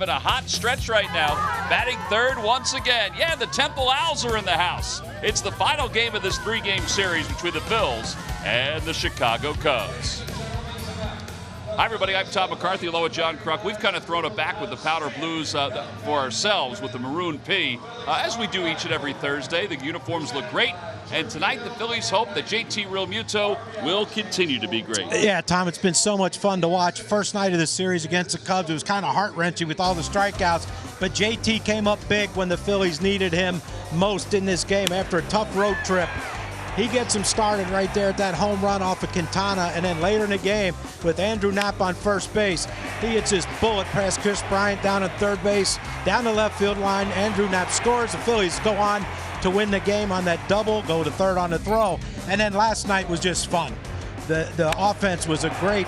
In a hot stretch right now, batting third once again. Yeah, the Temple Owls are in the house. It's the final game of this three-game series between the Phils and the Chicago Cubs. Hi, everybody. I'm Tom McCarthy, along with John Kruk. We've kind of thrown it back with the powder blues for ourselves with the maroon P, as we do each and every Thursday. The uniforms look great. And tonight, the Phillies hope that JT Realmuto will continue to be great. Yeah, Tom, it's been so much fun to watch. First night of the series against the Cubs, it was kind of heart-wrenching with all the strikeouts. But JT came up big when the Phillies needed him most in this game after a tough road trip. He gets him started right there at that home run off of Quintana. And then later in the game, with Andrew Knapp on first base, he hits his bullet past Chris Bryant down at third base, down the left field line. Andrew Knapp scores. The Phillies go on to win the game on that double, go to third on the throw. And then last night was just fun. The offense was a great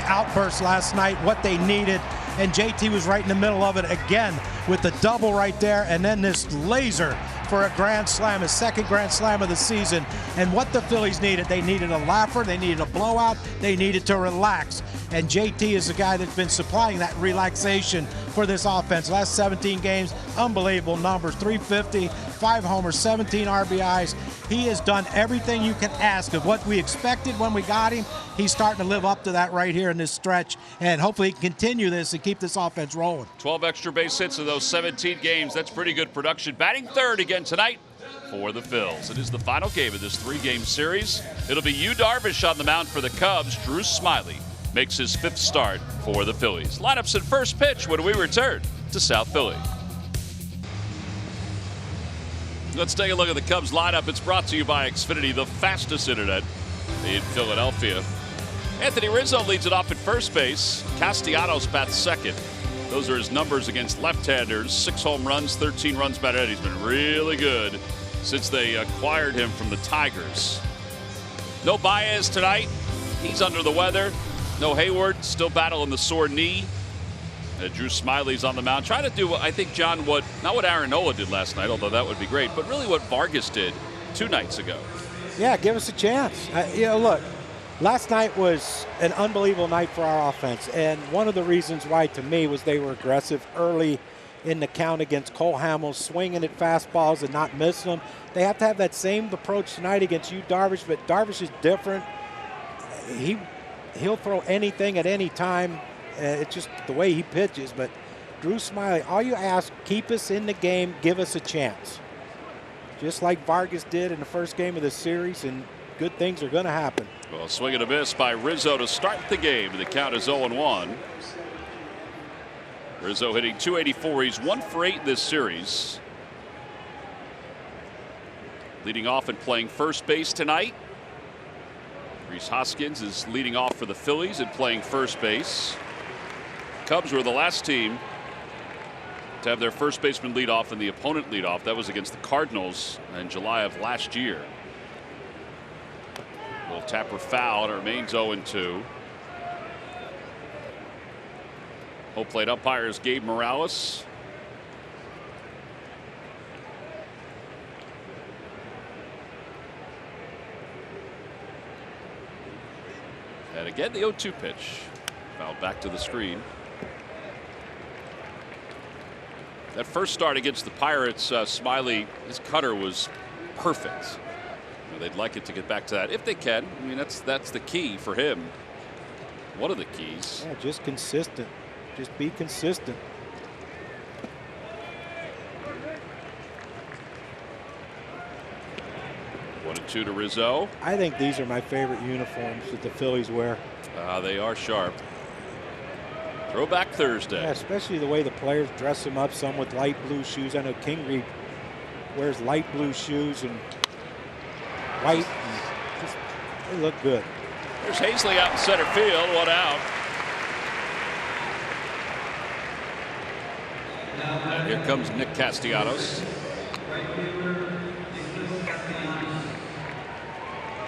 outburst last night, what they needed. And JT was right in the middle of it again with the double right there. And then this laser for a grand slam, his second grand slam of the season. And what the Phillies needed, they needed a laugher, they needed a blowout, they needed to relax. And JT is the guy that's been supplying that relaxation for this offense. Last 17 games, unbelievable numbers, 350, 5 homers, 17 RBIs. He has done everything you can ask of what we expected when we got him. He's starting to live up to that right here in this stretch, and hopefully he can continue this and keep this offense rolling. 12 extra base hits in those 17 games. That's pretty good production. Batting third again tonight for the Phils. It is the final game of this three-game series. It'll be Darvish on the mound for the Cubs. Drew Smyly makes his 5th start for the Phillies. Lineups at first pitch when we return to South Philly. Let's take a look at the Cubs lineup. It's brought to you by Xfinity, the fastest internet in Philadelphia. Anthony Rizzo leads it off at first base. Castellanos bats second. Those are his numbers against left-handers. 6 home runs, 13 runs batted. He's been really good since they acquired him from the Tigers. No Baez tonight. He's under the weather. No Hayward, still battling the sore knee. Drew Smyly's on the mound. Trying to do, I think, John, not what Aaron Nola did last night, although that would be great, but really what Vargas did 2 nights ago. Yeah, give us a chance. Look, last night was an unbelievable night for our offense, and one of the reasons why, to me, was they were aggressive early in the count against Cole Hamels, swinging at fastballs and not missing them. They have to have that same approach tonight against Darvish, but Darvish is different. He'll throw anything at any time. It's just the way he pitches. But Drew Smyly, all you ask, keep us in the game, give us a chance. Just like Vargas did in the first game of the series, and good things are going to happen. Well, swing and a miss by Rizzo to start the game. The count is 0-1. Rizzo hitting .284. He's 1 for 8 in this series. Leading off and playing first base tonight. Rhys Hoskins is leading off for the Phillies and playing first base. Cubs were the last team to have their first baseman lead off and the opponent lead off. That was against the Cardinals in July of last year. Little tapper foul, and it remains 0-2. Home plate umpires Gabe Morales. And again, the 0-2 pitch. Fouled back to the screen. That first start against the Pirates, Smyly, his cutter was perfect. They'd like it to get back to that if they can. I mean, that's the key for him. One of the keys. Yeah, just consistent. Just be consistent. 1-2 to Rizzo. I think these are my favorite uniforms that the Phillies wear. They are sharp. Throwback Thursday. Yeah, especially the way the players dress them up, some with light blue shoes. I know Kingery wears light blue shoes and white. And they look good. There's Hazley out in center field, 1 out. And here comes Nick Castellanos.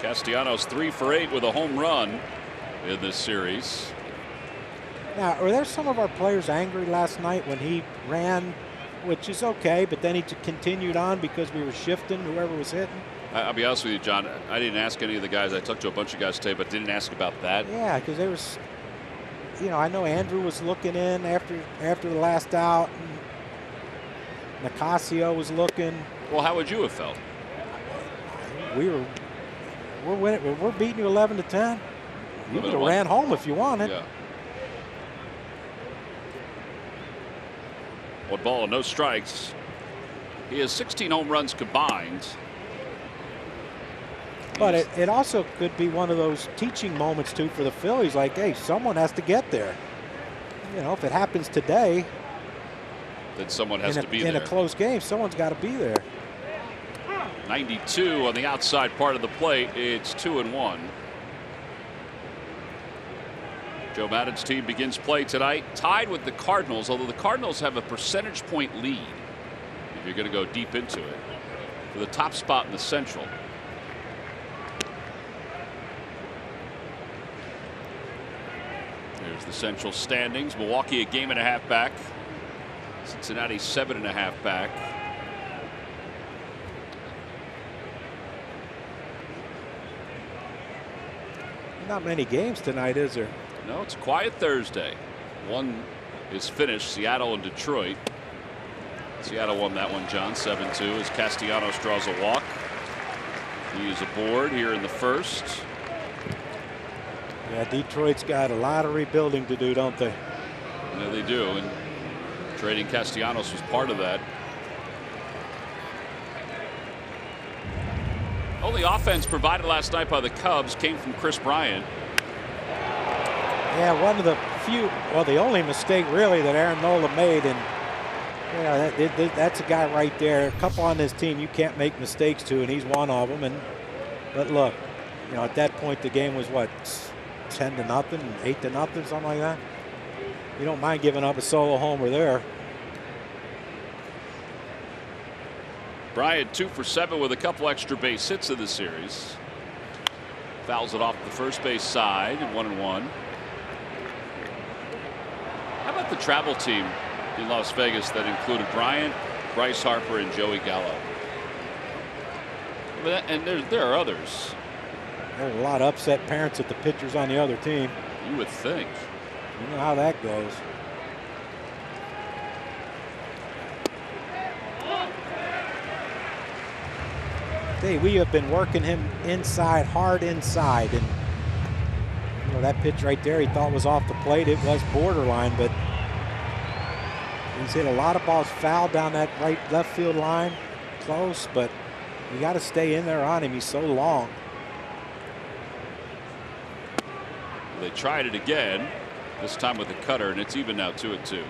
Castellanos 3 for 8 with a home run in this series. Now, were there some of our players angry last night when he ran, which is okay, but then he continued on because we were shifting whoever was hitting? I'll be honest with you, John. I didn't ask any of the guys. I talked to a bunch of guys today, but didn't ask about that. Yeah, because I know Andrew was looking in after the last out. And Nicasio was looking. Well, how would you have felt? We're winning. We're beating you 11-10. You could have ran home if you wanted. Yeah. 1 ball and no strikes. He has 16 home runs combined. But it also could be one of those teaching moments, too, for the Phillies. Like, hey, someone has to get there. If it happens today, then someone has to be there. In a close game, someone's got to be there. 92 on the outside part of the plate. It's 2-1. Joe Maddon's team begins play tonight, tied with the Cardinals, although the Cardinals have a percentage point lead, if you're going to go deep into it, for the top spot in the Central. There's the Central standings. Milwaukee a game and a half back. Cincinnati 7.5 back. Not many games tonight, is there? No, it's a quiet Thursday. One is finished, Seattle and Detroit. Seattle won that one, John, 7-2, as Castellanos draws a walk. He is aboard here in the first. Yeah, Detroit's got a lot of rebuilding to do, don't they? Yeah, they do, and trading Castellanos was part of that. Only offense provided last night by the Cubs came from Chris Bryant. Yeah, one of the few, well, the only mistake really that Aaron Nola made, and that's a guy right there. A couple on this team you can't make mistakes to, and he's one of them. But look, at that point the game was what, 10-0, 8-0, something like that. You don't mind giving up a solo homer there. Bryant 2 for 7 with a couple extra base hits in the series. Fouls it off the first base side, 1-1. How about the travel team in Las Vegas that included Bryant, Bryce Harper, and Joey Gallo? And there are others. There's a lot of upset parents at the pitchers on the other team. You would think. You know how that goes. Hey, we have been working him inside, hard inside, and that pitch right there he thought was off the plate. It was borderline, but he's hit a lot of balls foul down that left field line, close, but you got to stay in there on him. He's so long. They tried it again, this time with a cutter, and it's even now 2-2.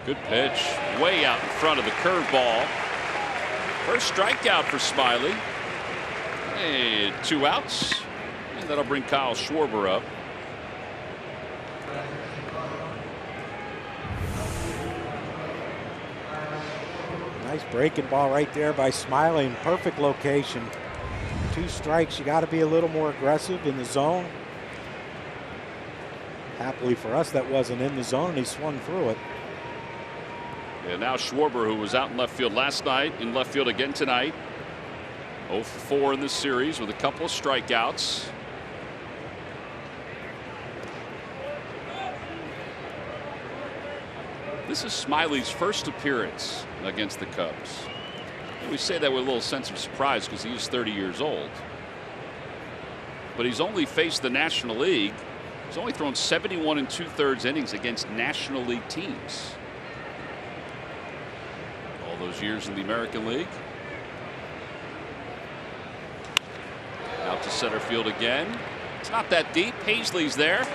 Good pitch, way out in front of the curveball. First strikeout for Smyly. And 2 outs, and that'll bring Kyle Schwarber up. Nice breaking ball right there by Smyly in perfect location. 2 strikes. You got to be a little more aggressive in the zone. Happily for us, that wasn't in the zone. He swung through it. And now Schwarber, who was out in left field last night, in left field again tonight. 0 for 4 in this series with a couple of strikeouts. This is Smyly's first appearance against the Cubs. And we say that with a little sense of surprise because he is 30 years old. But he's only faced the National League. He's only thrown 71 2/3 innings against National League teams. All those years in the American League. Out to center field again. It's not that deep. Hazley's there.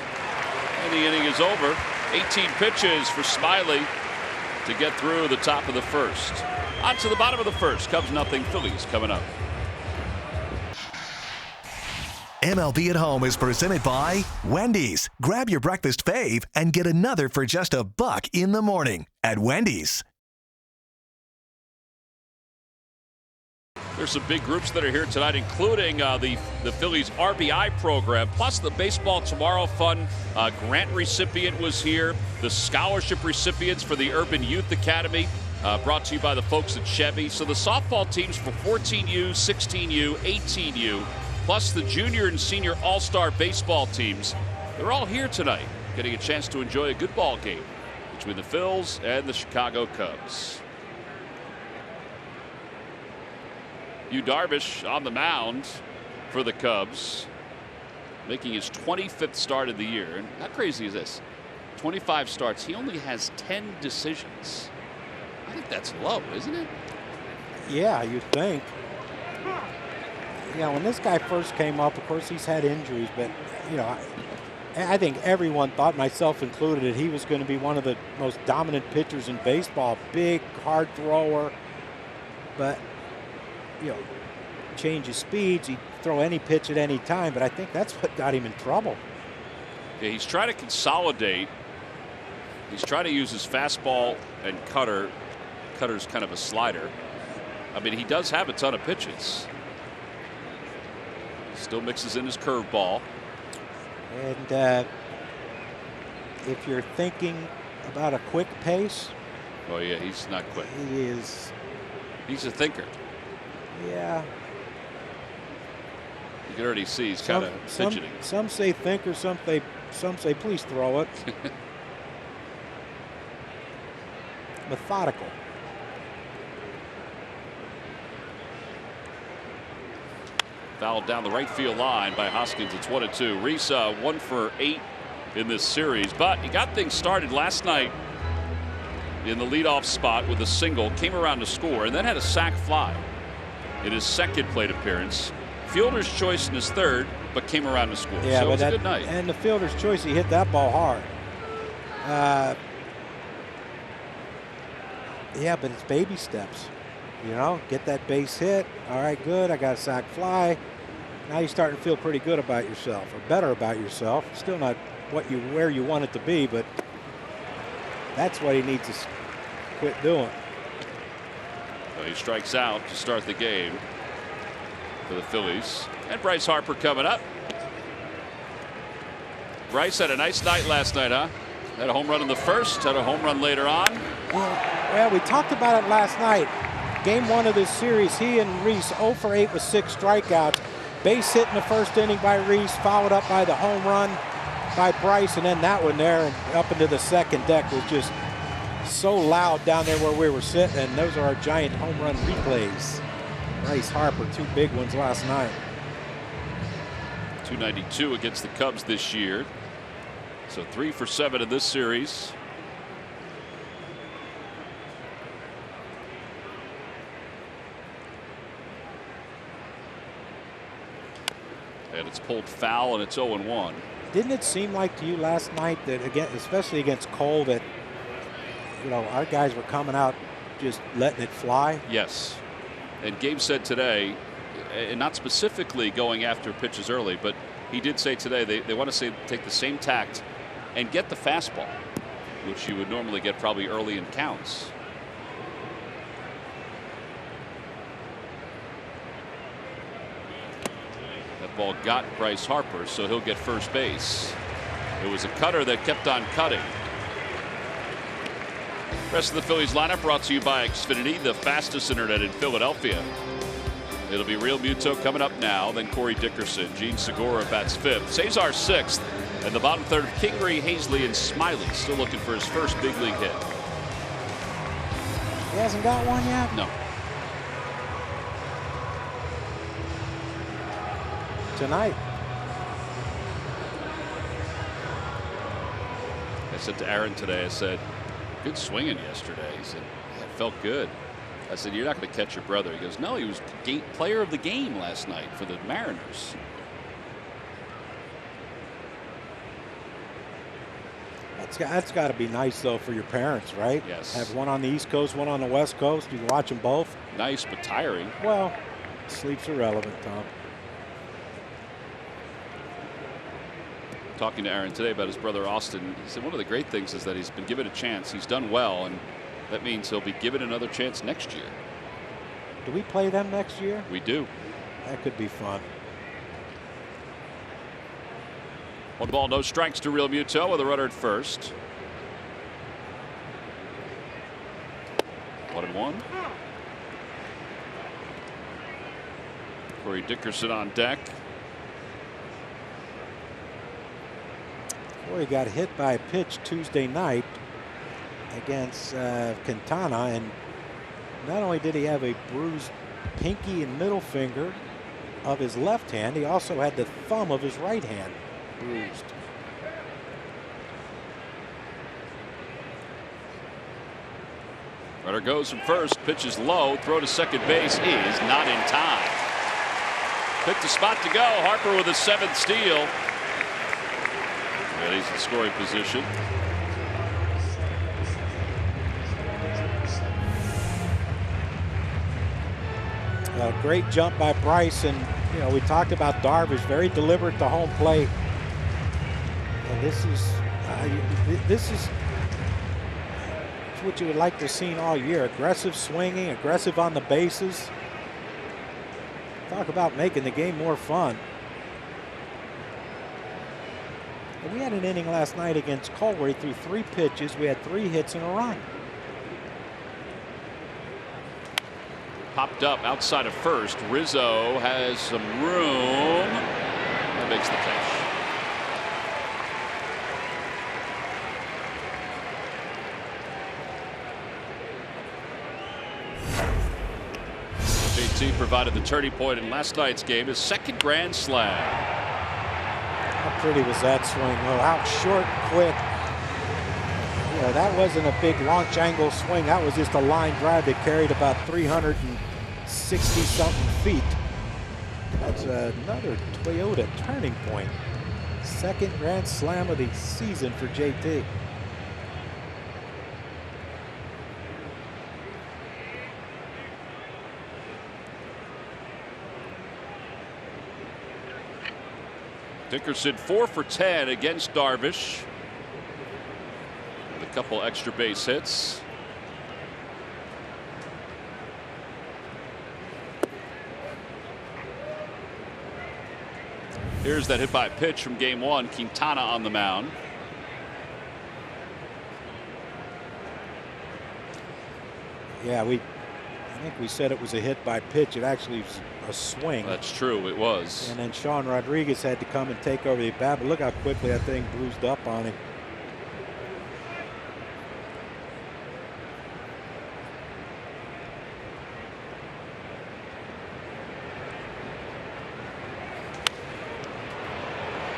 And the inning is over. 18 pitches for Smyly to get through the top of the first. On to the bottom of the first. Cubs nothing. Phillies coming up. MLB at Home is presented by Wendy's. Grab your breakfast fave and get another for just $1 in the morning at Wendy's. There's some big groups that are here tonight, including the Phillies RBI program, plus the Baseball Tomorrow Fund grant recipient was here. The scholarship recipients for the Urban Youth Academy, brought to you by the folks at Chevy. So the softball teams for 14U, 16U, 18U, plus the junior and senior all-star baseball teams, they're all here tonight, getting a chance to enjoy a good ball game between the Phils and the Chicago Cubs. Darvish on the mound for the Cubs, making his 25th start of the year. And how crazy is this? 25 starts. He only has 10 decisions. I think that's low, isn't it? Yeah, you'd think. Yeah, when this guy first came up, of course, he's had injuries, but, you know, I think everyone thought, myself included, that he was going to be one of the most dominant pitchers in baseball. Big, hard thrower, but, you know, change his speeds. He'd throw any pitch at any time, but I think that's what got him in trouble. Yeah, he's trying to consolidate. He's trying to use his fastball and cutter. Cutter's kind of a slider. I mean, he does have a ton of pitches. Still mixes in his curveball. And if you're thinking about a quick pace. Oh, yeah, he's not quick. He is. He's a thinker. Yeah. You can already see he's kind of fidgeting. Some say thinker, some say please throw it. Methodical. Fouled down the right field line by Hoskins. It's 1-2. Rizzo 1 for 8 in this series, but he got things started last night in the leadoff spot with a single, came around to score, and then had a sac fly in his second plate appearance. Fielder's choice in his third, but came around to score. Yeah, so but it was a good night. And the fielder's choice, he hit that ball hard. Yeah, but it's baby steps. You know, get that base hit. All right, good. I got a sac fly. Now you're starting to feel pretty good about yourself, or better about yourself. Still not where you want it to be, but that's what he needs to quit doing. So he strikes out to start the game for the Phillies. And Bryce Harper coming up. Bryce had a nice night last night, huh? Had a home run in the first, had a home run later on. Well, we talked about it last night. Game 1 of this series, he and Reese 0 for 8 with 6 strikeouts. Base hit in the first inning by Reese, followed up by the home run by Bryce, and then that one there and up into the second deck was just so loud down there where we were sitting, and those are our giant home run replays. Bryce Harper, 2 big ones last night. 292 against the Cubs this year. So 3 for 7 in this series. And it's pulled foul, and it's 0-1. Didn't it seem like to you last night that, again, especially against Cole, that, you know, our guys were coming out just letting it fly? Yes. And Gabe said today, and not specifically going after pitches early, but he did say today they want to take the same tact and get the fastball, which you would normally get probably early in counts. That ball got Bryce Harper, so he'll get first base. It was a cutter that kept on cutting. Rest of the Phillies lineup brought to you by Xfinity, the fastest internet in Philadelphia. It'll be Real Muto coming up now, then Corey Dickerson. Gene Segura bats 5th. Cesar 6th. And the bottom third, Kingery, Hazley, and Smyly still looking for his first big league hit. He hasn't got one yet? No. Tonight. I said to Aaron today, I said, good swinging yesterday. He said, yeah, it felt good. I said, you're not going to catch your brother. He goes, no, he was player of the game last night for the Mariners. That's got to be nice, though, for your parents, right? Yes. Have one on the East Coast, one on the West Coast. You can watch them both. Nice, but tiring. Well, sleep's irrelevant, Tom. Talking to Aaron today about his brother Austin, he said one of the great things is that he's been given a chance. He's done well, and that means he'll be given another chance next year. Do we play them next year? We do. That could be fun. 1 ball, no strikes to Real Muto with a runner at first. 1-1. Corey Dickerson on deck. Corey got hit by a pitch Tuesday night against Quintana, and not only did he have a bruised pinky and middle finger of his left hand, he also had the thumb of his right hand bruised. Runner goes from first, pitch is low, throw to second base is not in time. Picked a spot to go. Harper with a 7th steal. And he's in scoring position. A great jump by Bryce, and we talked about Darvish, very deliberate to home plate. And this is what you would like to see all year. Aggressive swinging, aggressive on the bases. Talk about making the game more fun. And we had an inning last night against Cole where he threw 3 pitches. We had 3 hits and a run. Popped up outside of first. Rizzo has some room. That makes the catch. JT provided the turning point in last night's game, his 2nd grand slam. How pretty was that swing? Oh, how short, quick. That wasn't a big launch angle swing. That was just a line drive that carried about 360-something feet. That's another Toyota turning point. 2nd grand slam of the season for JT. Dickerson 4 for 10 against Darvish. With a couple extra base hits. Here's that hit by pitch from game 1. Quintana on the mound. Yeah, I think we said it was a hit by pitch. It actually was a swing. That's true, it was. And then Sean Rodriguez had to come and take over the bat. But look how quickly that thing bruised up on him.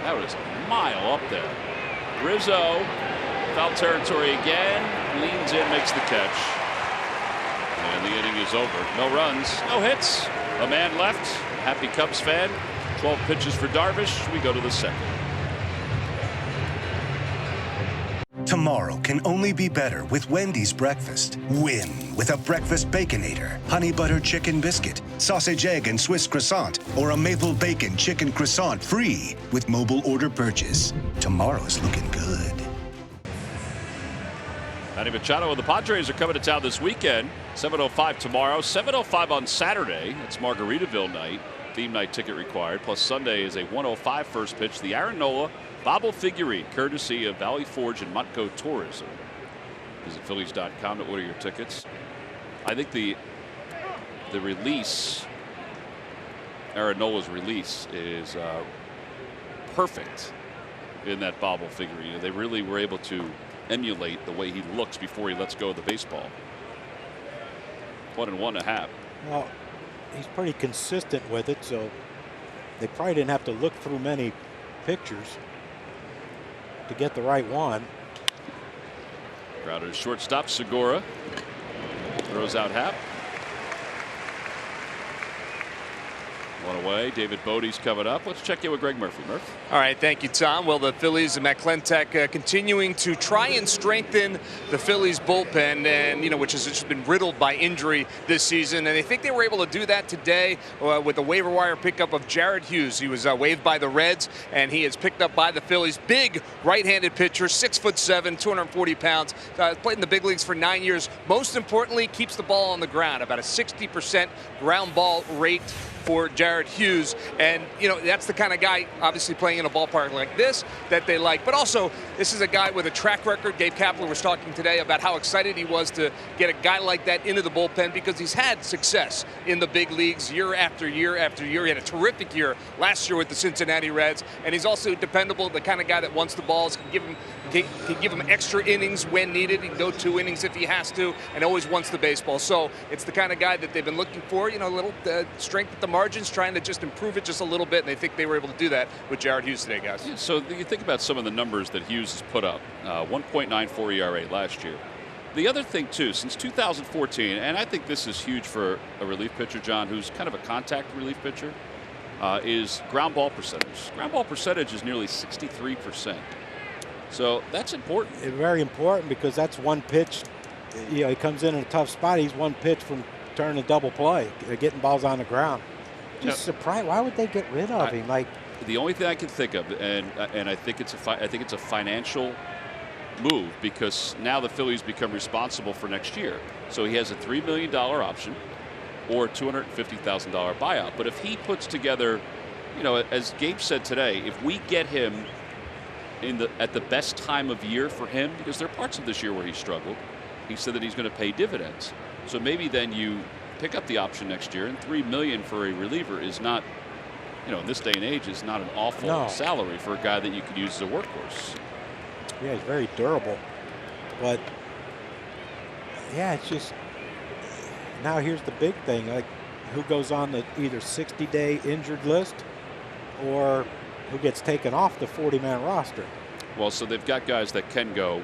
That was a mile up there. Rizzo, foul territory again, leans in, makes the catch. And the inning is over. No runs, no hits. A man left. Happy Cubs fan. 12 pitches for Darvish. We go to the 2nd. Tomorrow can only be better with Wendy's breakfast. Win with a breakfast Baconator, honey butter chicken biscuit, sausage egg and Swiss croissant, or a maple bacon chicken croissant free with mobile order purchase. Tomorrow's looking good. Manny Machado and the Padres are coming to town this weekend. 7:05 tomorrow, 7:05 on Saturday. That's Margaritaville night. Theme night ticket required. Plus Sunday is a 1:05 first pitch. The Aaron Nola Bobble figurine, courtesy of Valley Forge and Montco Tourism. Visit Phillies.com to order your tickets. I think the release, Aaron Nola's release, is perfect in that Bobble figurine. They really were able to emulate the way he looks before he lets go of the baseball. 1.5. Well, he's pretty consistent with it, so they probably didn't have to look through many pictures to get the right one. Crowder's shortstop. Segura throws out Happ. One away. David Bodie's coming up. Let's check in with Greg Murphy. Murph. All right, thank you, Tom. Well, the Phillies and Matt Klentak continuing to try and strengthen the Phillies bullpen, and which has just been riddled by injury this season. And I think they were able to do that today with the waiver wire pickup of Jared Hughes. He was waived by the Reds, and he is picked up by the Phillies. Big right-handed pitcher, 6'7", 240 pounds. Played in the big leagues for 9 years. Most importantly, keeps the ball on the ground. About a 60% ground ball rate for Jared Hughes. And, that's the kind of guy, obviously playing in a ballpark like this, that they like. But also, this is a guy with a track record. Gabe Kapler was talking today about how excited he was to get a guy like that into the bullpen because he's had success in the big leagues year after year after year. He had a terrific year last year with the Cincinnati Reds. And he's also dependable, the kind of guy that wants the balls, can give him extra innings when needed. He can go 2 innings if he has to, and always wants the baseball. So it's the kind of guy that they've been looking for, a little strength at the margins, trying to just improve it just a little bit, and they think they were able to do that with Jared Hughes today, guys. Yeah, so you think about some of the numbers that Hughes has put up. 1.94 ERA last year. The other thing, too, since 2014, and I think this is huge for a relief pitcher, John, who's kind of a contact relief pitcher, is ground ball percentage. Ground ball percentage is nearly 63%. So that's important. It's very important because that's one pitch. He comes in a tough spot. He's one pitch from turning a double play, getting balls on the ground. Just surprised. Why would they get rid of him? The only thing I can think of, and I think it's a financial move because now the Phillies become responsible for next year. So he has a $3 million option or a $250,000 buyout. But if he puts together, as Gabe said today, if we get him at the best time of year for him, because there are parts of this year where he struggled, he said that he's going to pay dividends. So maybe then you pick up the option next year, and $3 million for a reliever is not, in this day and age, is not an awful salary for a guy that you could use as a workhorse. Yeah, he's very durable. But yeah, it's just now here's the big thing: who goes on the either 60-day injured list or who gets taken off the 40-man roster. Well, so they've got guys that can go.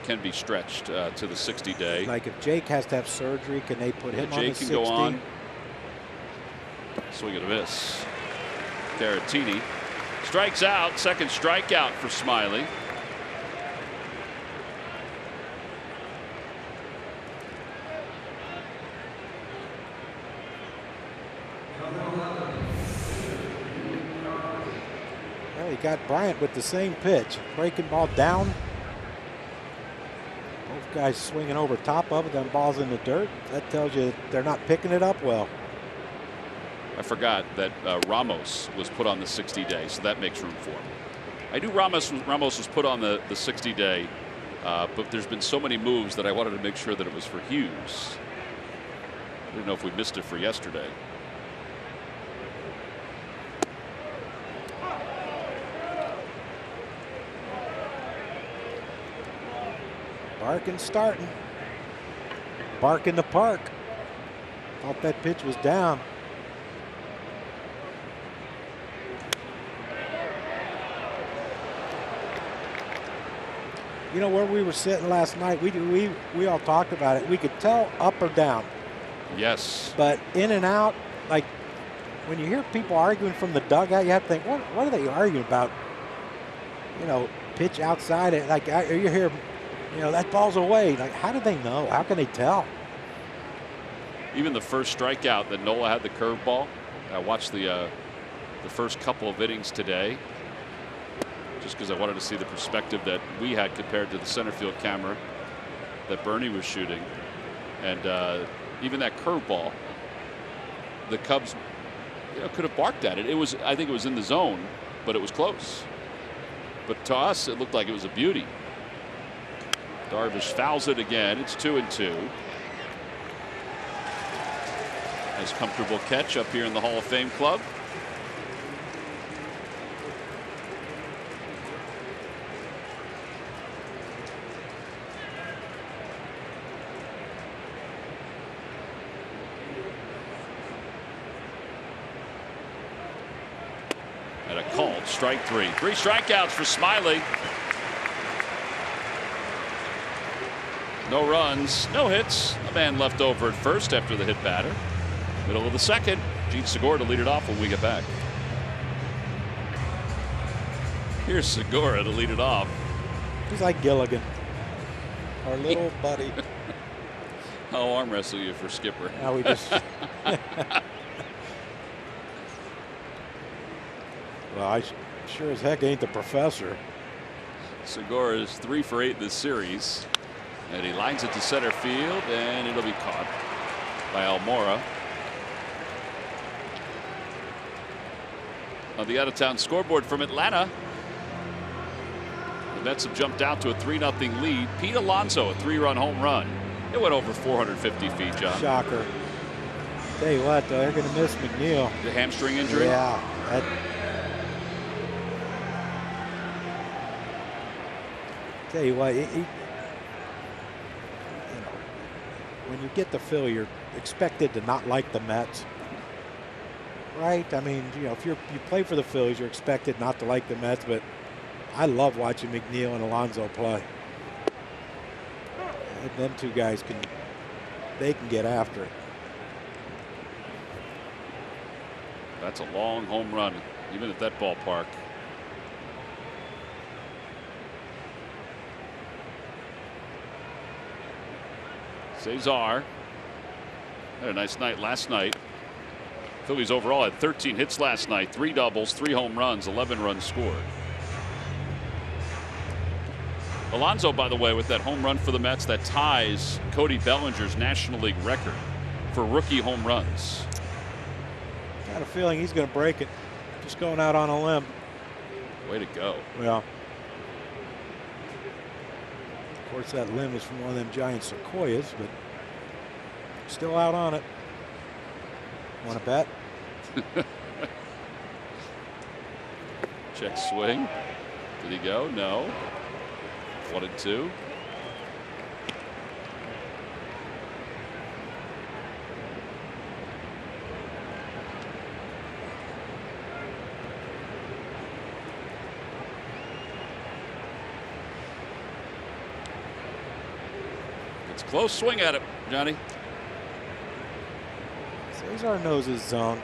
Can be stretched to the 60-day. Like if Jake has to have surgery, can they put him on the 60? Jake can go on. Swing and a miss. Caratini strikes out. Second strikeout for Smyly. Well, he got Bryant with the same pitch. Breaking ball down. Both guys swinging over top of it, then balls in the dirt. That tells you they're not picking it up well. I forgot that Ramos was put on the 60-day, so that makes room for him. I knew Ramos was put on the 60-day, but there's been so many moves that I wanted to make sure that it was for Hughes. I didn't know if we missed it for yesterday. Barking starting. Bark in the park. Thought that pitch was down. Where we were sitting last night, we all talked about it. We could tell up or down. Yes. But in and out, like when you hear people arguing from the dugout, you have to think, what are they arguing about? Pitch outside it. Like you hear, that ball's away. Like, how do they know? How can they tell? Even the first strikeout that Nola had, the curveball. I watched the first couple of innings today, just because I wanted to see the perspective that we had compared to the center field camera that Bernie was shooting, and even that curveball, the Cubs, could have barked at it. I think it was in the zone, but it was close. But to us, it looked like it was a beauty. Darvish fouls it again. It's 2-2. Nice comfortable catch up here in the Hall of Fame club. And a called strike three. 3 strikeouts for Smyly. No runs, no hits. A man left over at first after the hit batter. Middle of the second. Gene Segura to lead it off when we get back. Here's Segura to lead it off. He's like Gilligan, our little buddy. I'll arm wrestle you for Skipper. Now we just. Well, I sure as heck ain't the professor. Segura is 3 for 8 this series, and he lines it to center field, and it'll be caught by Almora. On the out-of-town scoreboard from Atlanta, the Mets have jumped out to a 3-0 lead. Pete Alonso, a 3-run home run. It went over 450 feet, John. Shocker. Tell you what, though, they're going to miss McNeil. The hamstring injury? Yeah. Tell you what, when you get the Philly, you're expected to not like the Mets, right? I mean, if you play for the Phillies, you're expected not to like the Mets, but I love watching McNeil and Alonso play. And them two guys can get after it. That's a long home run, even at that ballpark. Cesar had a nice night last night. Phillies overall had 13 hits last night, 3 doubles, 3 home runs, 11 runs scored. Alonso, by the way, with that home run for the Mets, that ties Cody Bellinger's National League record for rookie home runs. Got a feeling he's going to break it. Just going out on a limb. Way to go. Yeah. Of course, that limb is from one of them giant sequoias, but still out on it. Want to bet? Check swing. Did he go? No. 1-2. It's a close swing at it, Johnny. Cesar knows his zone.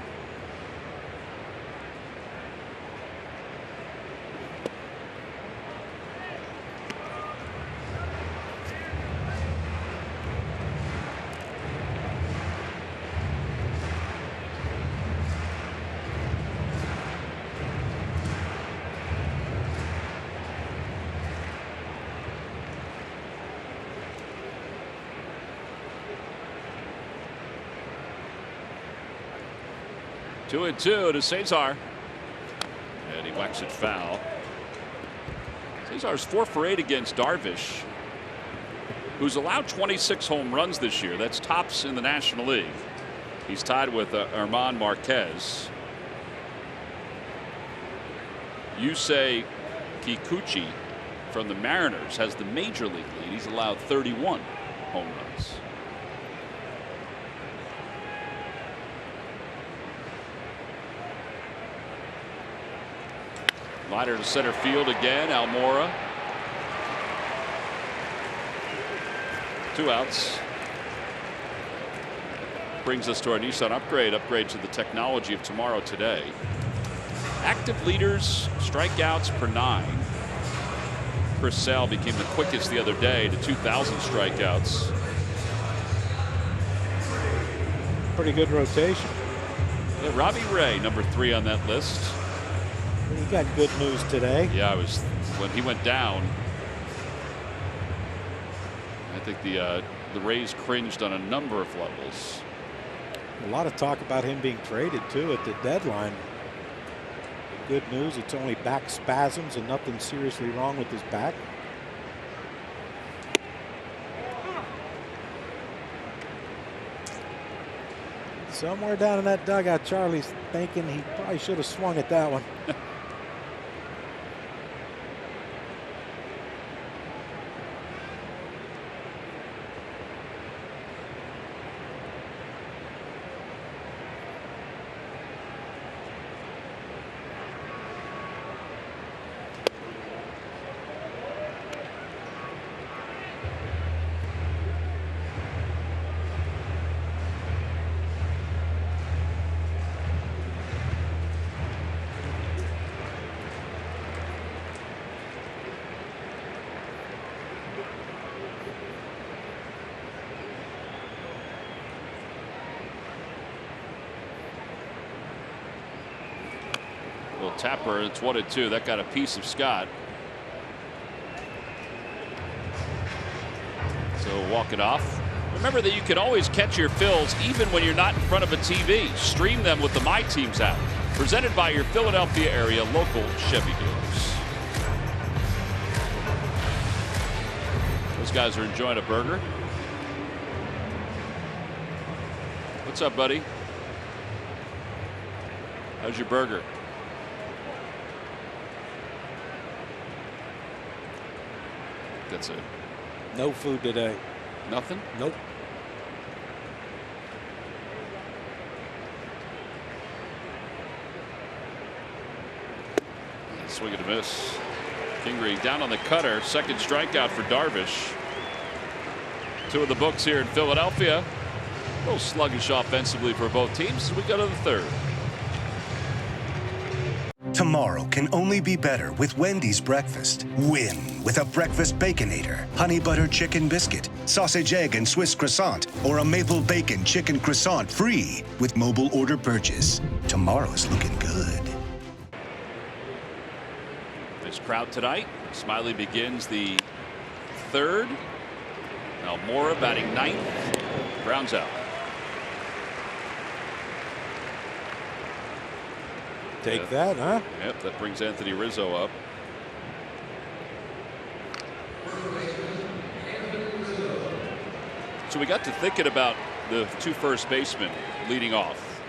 Two and two to Cesar. And he whacks it foul. Cesar's 4 for 8 against Darvish, who's allowed 26 home runs this year. That's tops in the National League. He's tied with Armand Marquez. Yusei Kikuchi from the Mariners has the major league lead. He's allowed 31 home runs. Liner to center field again. Almora. 2 outs. Brings us to our Nissan upgrade to the technology of tomorrow today. Active leaders, strikeouts per 9. Chris Sale became the quickest the other day to 2,000 strikeouts. Pretty good rotation. Yeah, Robbie Ray, number 3 on that list. He got good news today. Yeah, when he went down. I think the Rays cringed on a number of levels. A lot of talk about him being traded too at the deadline. Good news, it's only back spasms and nothing seriously wrong with his back. Somewhere down in that dugout, Charlie's thinking he probably should have swung at that one. Little tapper. It's 1-2. That got a piece of Scott. So walk it off. Remember that you can always catch your fills even when you're not in front of a TV. Stream them with the My Teams app. Presented by your Philadelphia area local Chevy dealers. Those guys are enjoying a burger. What's up, buddy? How's your burger? That's it. No food today. Nothing? Nope. Swing and a miss. Kingery down on the cutter. Second strikeout for Darvish. 2 of the books here in Philadelphia. A little sluggish offensively for both teams as we go to the third. Tomorrow can only be better with Wendy's breakfast. Win with a breakfast Baconator, honey butter chicken biscuit, sausage egg and Swiss croissant, or a maple bacon chicken croissant free with mobile order purchase. Tomorrow's looking good. This crowd tonight. Smyly begins the third. Almora batting ninth. Grounds out. Take that, huh? Yep, that brings Anthony Rizzo up. So we got to thinking about the 2 first basemen leading off.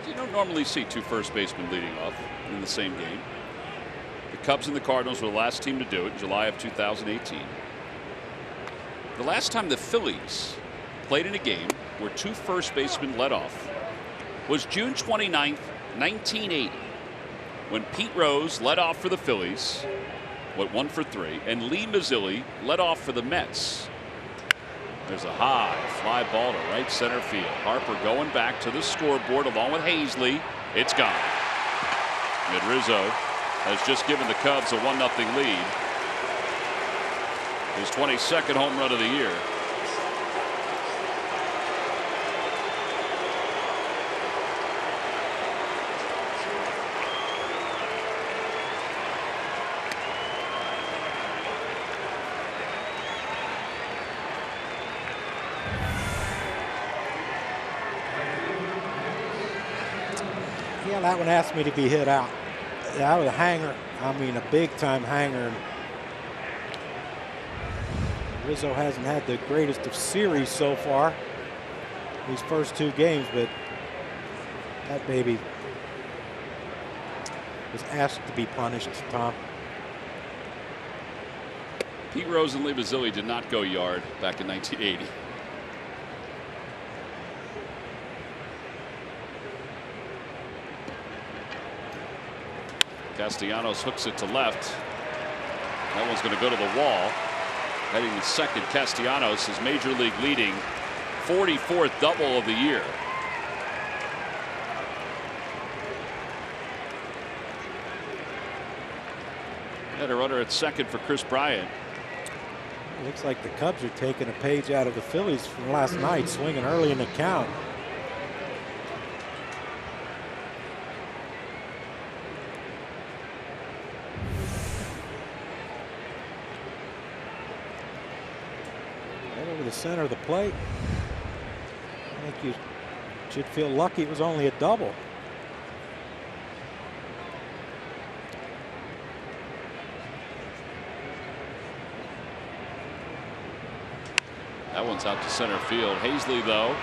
You don't normally see 2 first basemen leading off in the same game. The Cubs and the Cardinals were the last team to do it in July of 2018. The last time the Phillies played in a game where 2 first basemen led off was June 29th, 1980. When Pete Rose led off for the Phillies, went 1 for 3, and Lee Mazzilli led off for the Mets. There's a high fly ball to right center field. Harper going back to the scoreboard along with Hazley. It's gone. And Rizzo has just given the Cubs a 1-0 lead. His 22nd home run of the year. Yeah, that one asked me to be hit out. That was a hanger. I mean, a big-time hanger. Rizzo hasn't had the greatest of series so far these first 2 games, but that baby was asked to be punished, Tom. Pete Rose and Lee Mazzilli did not go yard back in 1980. Castellanos hooks it to left. That one's going to go to the wall. Heading to second, Castellanos, his major league leading 44th double of the year. Had a runner at second for Chris Bryant. It looks like the Cubs are taking a page out of the Phillies from last night, swinging early in the count. The center of the plate. I think you should feel lucky it was only a double. That one's out to center field. Hazley, though,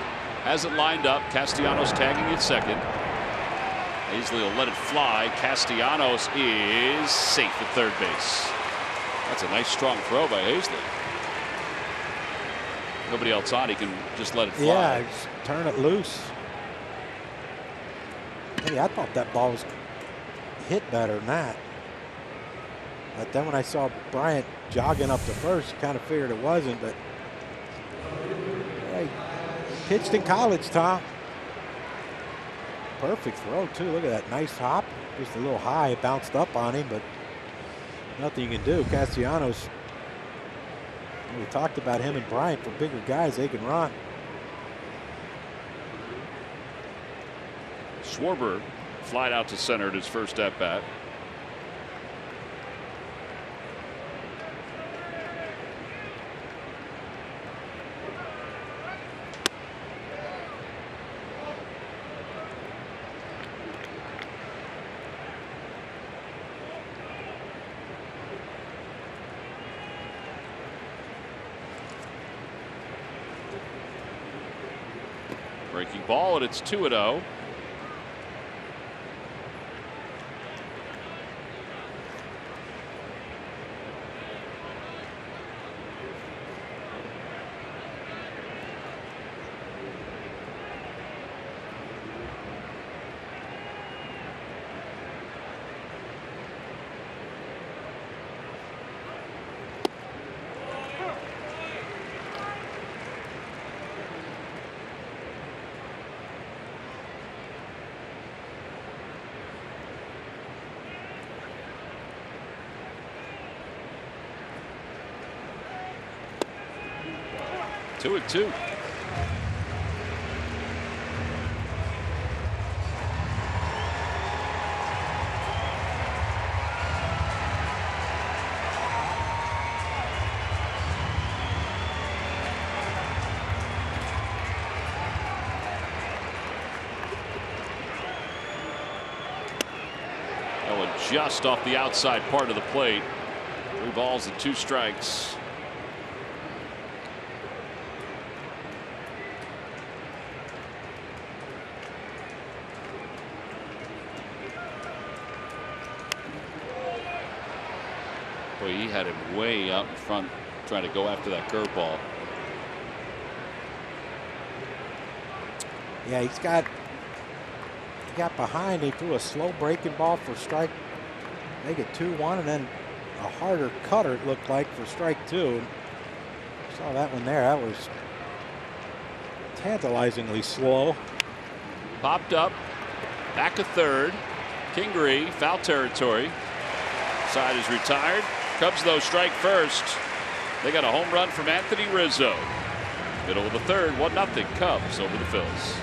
has it lined up. Castellanos tagging at second. Hazley will let it fly. Castellanos is safe at third base. That's a nice strong throw by Hazley. Nobody else on, he can just let it fly. Yeah, just turn it loose. Hey, I thought that ball was hit better than that. But then when I saw Bryant jogging up to first, kind of figured it wasn't, but hey, pitched in college, Tom. Perfect throw, too. Look at that nice hop. Just a little high, it bounced up on him, but nothing you can do. Castellanos, we talked about him and Bryant. For bigger guys, they can run. Schwarber flied out to center at his first at bat. Breaking ball, and it's 2-0. Two and two. Just off the outside part of the plate. 3 balls and 2 strikes. Boy, he had him way out in front trying to go after that curveball. Yeah, he got behind. He threw a slow breaking ball for strike. Make it 2-1, and then a harder cutter, it looked like, for strike 2. Saw that one there. That was tantalizingly slow. Popped up, back a third. Kingery, foul territory. Side is retired. Cubs, though, strike first. They got a home run from Anthony Rizzo. Middle of the third, 1-0 Cubs over the Phillies.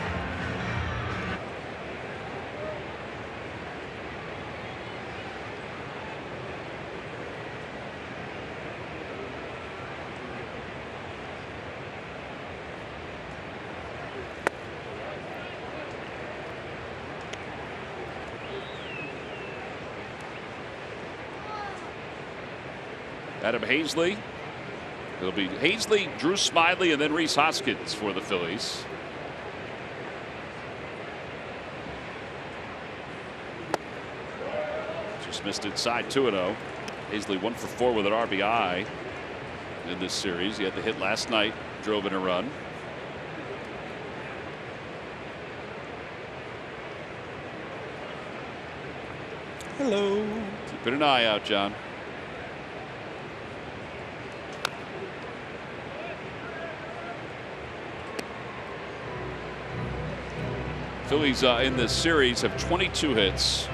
Adam Hazley. It'll be Hazley, Drew Smyly, and then Rhys Hoskins for the Phillies. Just missed inside, 2-0. Hazley 1 for 4 with an RBI in this series. He had the hit last night, drove in a run. Hello. Keeping an eye out, John. Phillies in this series have 22 hits,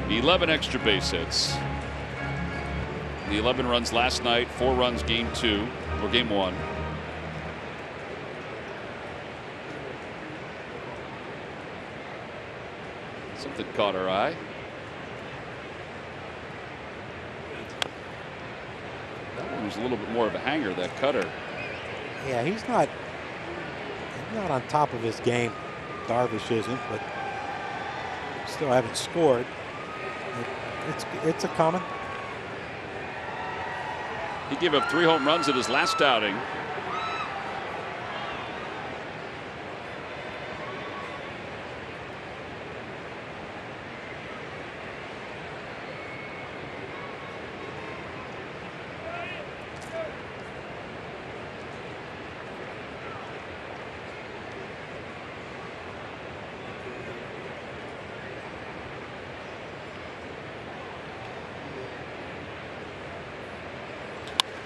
11 extra base hits. The 11 runs last night, 4 runs game 2 or game 1. Something caught our eye. That one was a little bit more of a hanger, that cutter. Yeah, he's not on top of his game. Darvish isn't, but still haven't scored. It's a coming. He gave up 3 home runs in his last outing.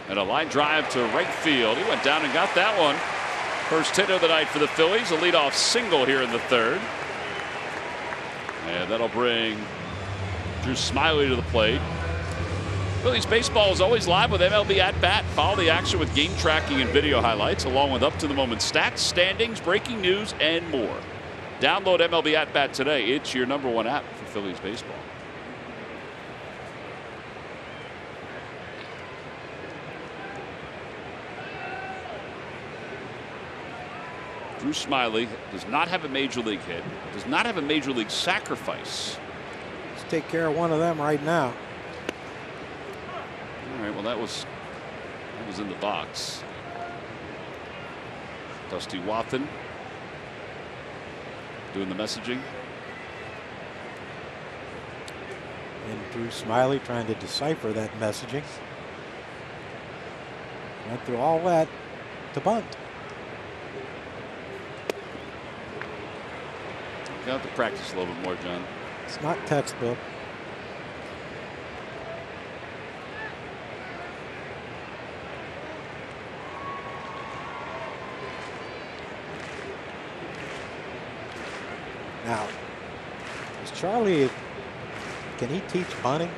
And a line drive to right field. He went down and got that one. First hit of the night for the Phillies. A leadoff single here in the third. And that'll bring Drew Smyly to the plate. Phillies baseball is always live with MLB At Bat. Follow the action with game tracking and video highlights, along with up to the moment stats, standings, breaking news, and more. Download MLB At Bat today. It's your #1 app for Phillies baseball. Drew Smyly does not have a major league hit, does not have a major league sacrifice. Let's take care of one of them right now. All right, well, that was in the box. Dusty Wathan doing the messaging. And Drew Smyly trying to decipher that messaging. Went through all that to bunt. Got to practice a little bit more, John. It's not textbook. Now, is Charlie, can he teach bunting?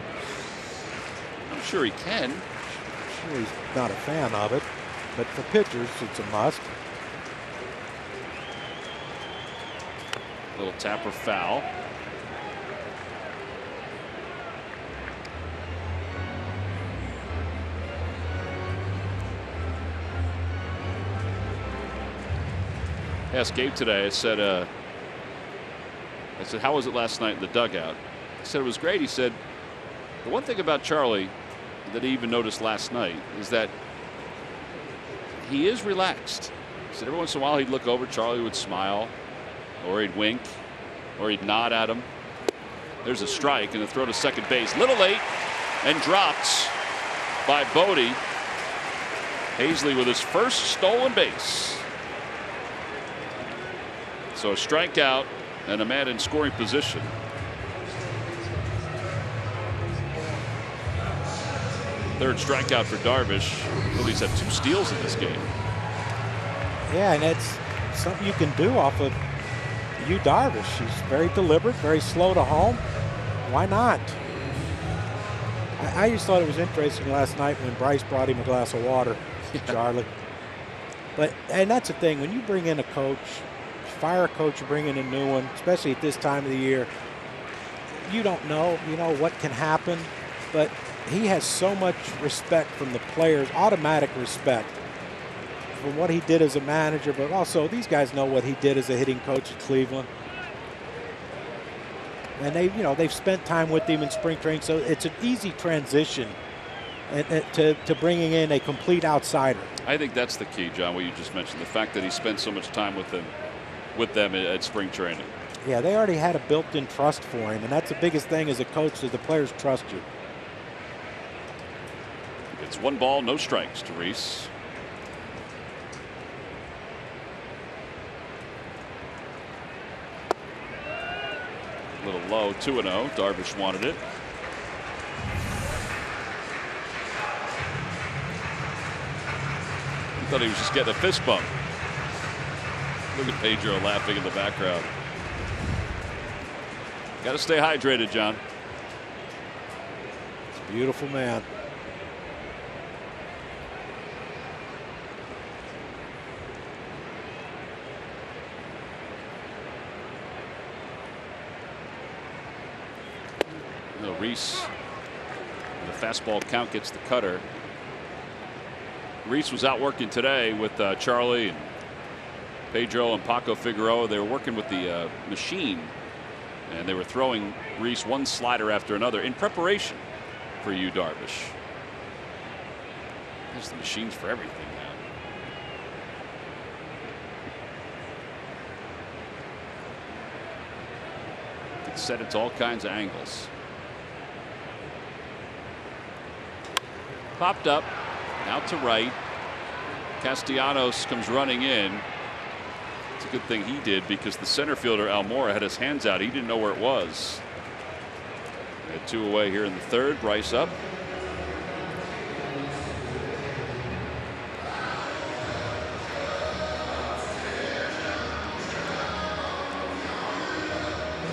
I'm sure he can. I'm sure he's not a fan of it, but for pitchers, it's a must. Little tapper foul. I asked Gabe today. I said, how was it last night in the dugout? He said it was great. He said, the one thing about Charlie that he even noticed last night is that he is relaxed. He said every once in a while he'd look over, Charlie would smile, or he'd wink, or he'd nod at him. There's a strike and a throw to second base. Little late and dropped by Bodie. Hazley with his first stolen base. So a strikeout and a man in scoring position. Third strikeout for Darvish. Phillies have 2 steals in this game. Yeah, and it's something you can do off of Darvish. He's very deliberate, very slow to home. Why not? I just thought it was interesting last night when Bryce brought him a glass of water, Charlie. And that's the thing, when you bring in a coach, fire a coach, you bring in a new one, especially at this time of the year, you don't know, what can happen, but he has so much respect from the players, automatic respect for what he did as a manager, but also these guys know what he did as a hitting coach at Cleveland. And they've spent time with him in spring training, so it's an easy transition to bringing in a complete outsider. I think that's the key, John, what you just mentioned, the fact that he spent so much time with them at spring training. Yeah, they already had a built-in trust for him, and that's the biggest thing as a coach, is the players trust you. It's 1 ball, no strikes to Reese. A little low, 2-0. Darvish wanted it. He thought he was just getting a fist bump. Look at Pedro laughing in the background. Got to stay hydrated, John. It's a beautiful man. Reese, the fastball count, gets the cutter. Reese was out working today with Charlie and Pedro and Paco Figueroa. They were working with the machine, and they were throwing Reese one slider after another in preparation for Yu Darvish. There's the machines for everything now. It's set it to all kinds of angles. Popped up, out to right. Castellanos comes running in. It's a good thing he did, because the center fielder Almora had his hands out. He didn't know where it was. We had 2 away here in the third. Bryce up.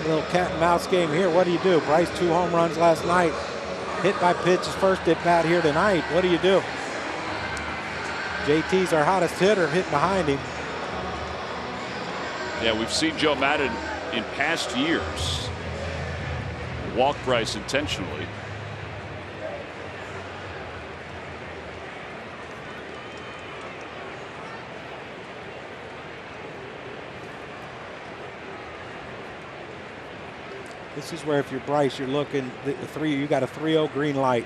A little cat and mouse game here. What do? Bryce 2 home runs last night. Hit by pitch, his first at bat here tonight. What do? JT's our hottest hitter, hit behind him. Yeah, we've seen Joe Madden in past years walk Bryce intentionally. This is where if you're Bryce, you're looking you got a 3-0 green light,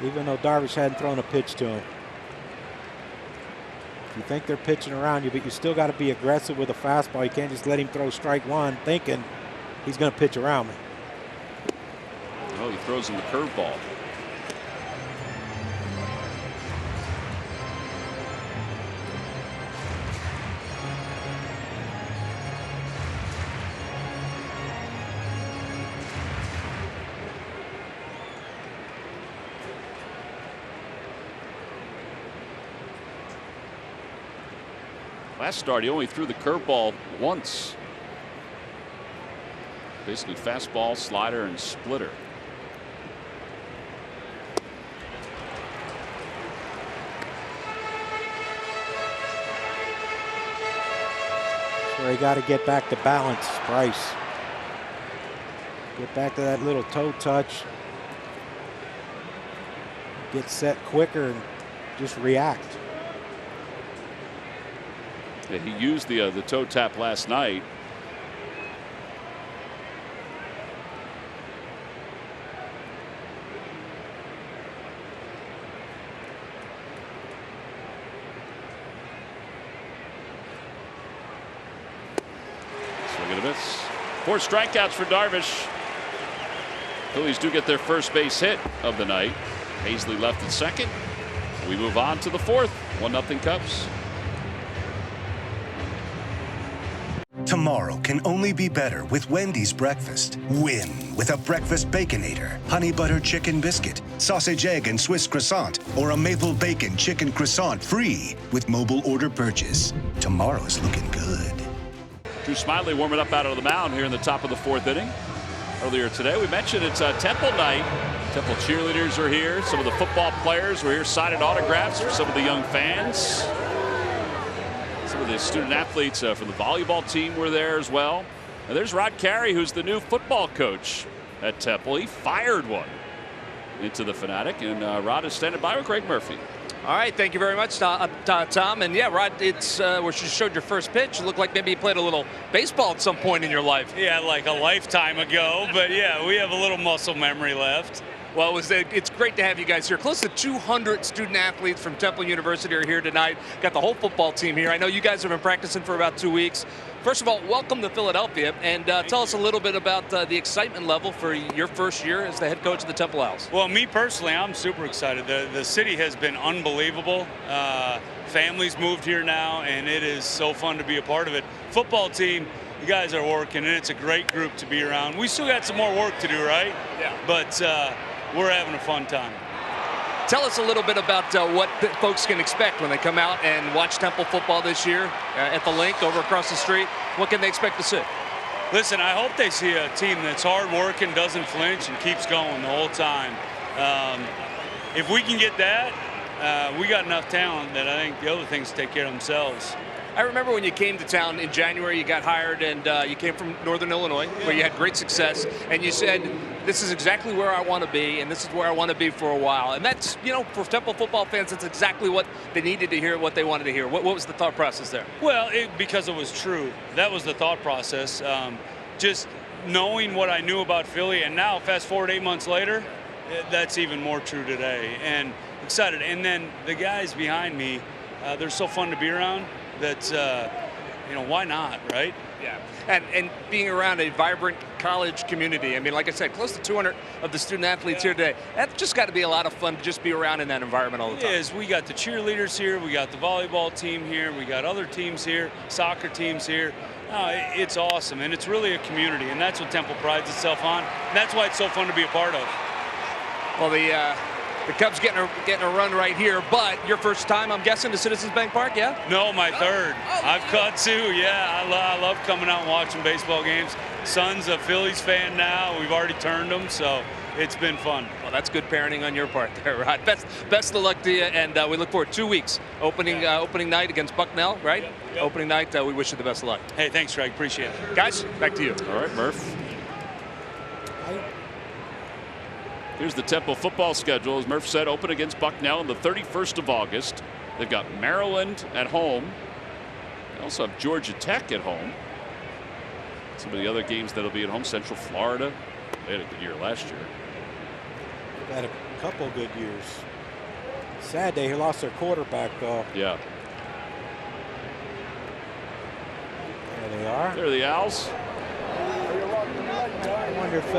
even though Darvish hadn't thrown a pitch to him. If you think they're pitching around you, but you still got to be aggressive with a fastball. You can't just let him throw strike one thinking he's going to pitch around me. Oh, he throws him the curveball. Last start, he only threw the curveball once. Basically fastball, slider, and splitter. So he got to get back to balance, Bryce. Get back to that little toe touch. Get set quicker and just react. Yeah, he used the toe tap last night. Swing and a miss. 4 strikeouts for Darvish. Phillies do get their first base hit of the night. Hazley left at second. We move on to the 4th. 1-0 Cubs. Tomorrow can only be better with Wendy's breakfast. Win with a breakfast Baconator, honey butter chicken biscuit, sausage egg and Swiss croissant, or a maple bacon chicken croissant free with mobile order purchase. Tomorrow's looking good. Drew Smyly warming up out of the mound here in the top of the 4th inning. Earlier today, we mentioned it's Temple night. Temple cheerleaders are here. Some of the football players were here signing autographs for some of the young fans. Some of the student athletes from the volleyball team were there as well. And there's Rod Carey, who's the new football coach at Temple. He fired one into the Fanatic, and Rod is standing by with Greg Murphy. All right, thank you very much, Tom. And yeah, Rod, it's where you showed your first pitch. It looked like maybe you played a little baseball at some point in your life. Yeah, like a lifetime ago. But yeah, we have a little muscle memory left. Well, it's great to have you guys here. Close to 200 student athletes from Temple University are here tonight. Got the whole football team here. I know you guys have been practicing for about 2 weeks. First of all, welcome to Philadelphia, and tell us a little bit about the excitement level for your first year as the head coach of the Temple Owls. Well, me personally, I'm super excited. The city has been unbelievable. Families moved here now, and it is so fun to be a part of it. Football team, you guys are working, and it's a great group to be around. We still got some more work to do, right? Yeah. But we're having a fun time. Tell us a little bit about what folks can expect when they come out and watch Temple football this year at the link over across the street. What can they expect to see? Listen, I hope they see a team that's hard-working, doesn't flinch, and keeps going the whole time. If we can get that, we got enough talent that I think the other things take care of themselves. I remember when you came to town in January, you got hired, and you came from Northern Illinois, where you had great success, and you said, this is exactly where I want to be, and this is where I want to be for a while. And that's, you know, for Temple football fans, that's exactly what they needed to hear, what they wanted to hear. What was the thought process there? Well, because it was true. That was the thought process. Just knowing what I knew about Philly, and now, fast forward 8 months later, that's even more true today. And excited. And then the guys behind me, they're so fun to be around that, you know, why not, right? Yeah, and being around a vibrant college community. I mean, like I said, close to 200 of the student athletes here today. That's just got to be a lot of fun to just be around in that environment all the time. It is. We got the cheerleaders here. We got the volleyball team here. We got other teams here, soccer teams here. It's awesome, and it's really a community, and that's what Temple prides itself on. And that's why it's so fun to be a part of. Well, the Cubs getting a run right here, but your first time, I'm guessing, to Citizens Bank Park, yeah? No, my third. I've caught two, yeah. I love coming out and watching baseball games. Son's a Phillies fan now. We've already turned him, so It's been fun. Well, that's good parenting on your part there, Rod. Best of luck to you, and we look forward to 2 weeks. Opening night against Bucknell, right? Yep. Opening night, we wish you the best of luck. Hey, thanks, Greg. Appreciate it. Guys, back to you. All right, Murph. Here's the Temple football schedule. As Murph said, open against Bucknell on the 31st of August. They've got Maryland at home. They also have Georgia Tech at home. Some of the other games that'll be at home, Central Florida. They had a good year last year. They've had a couple good years. Sad they lost their quarterback, though. Yeah. There they are. There are the Owls. I wonder if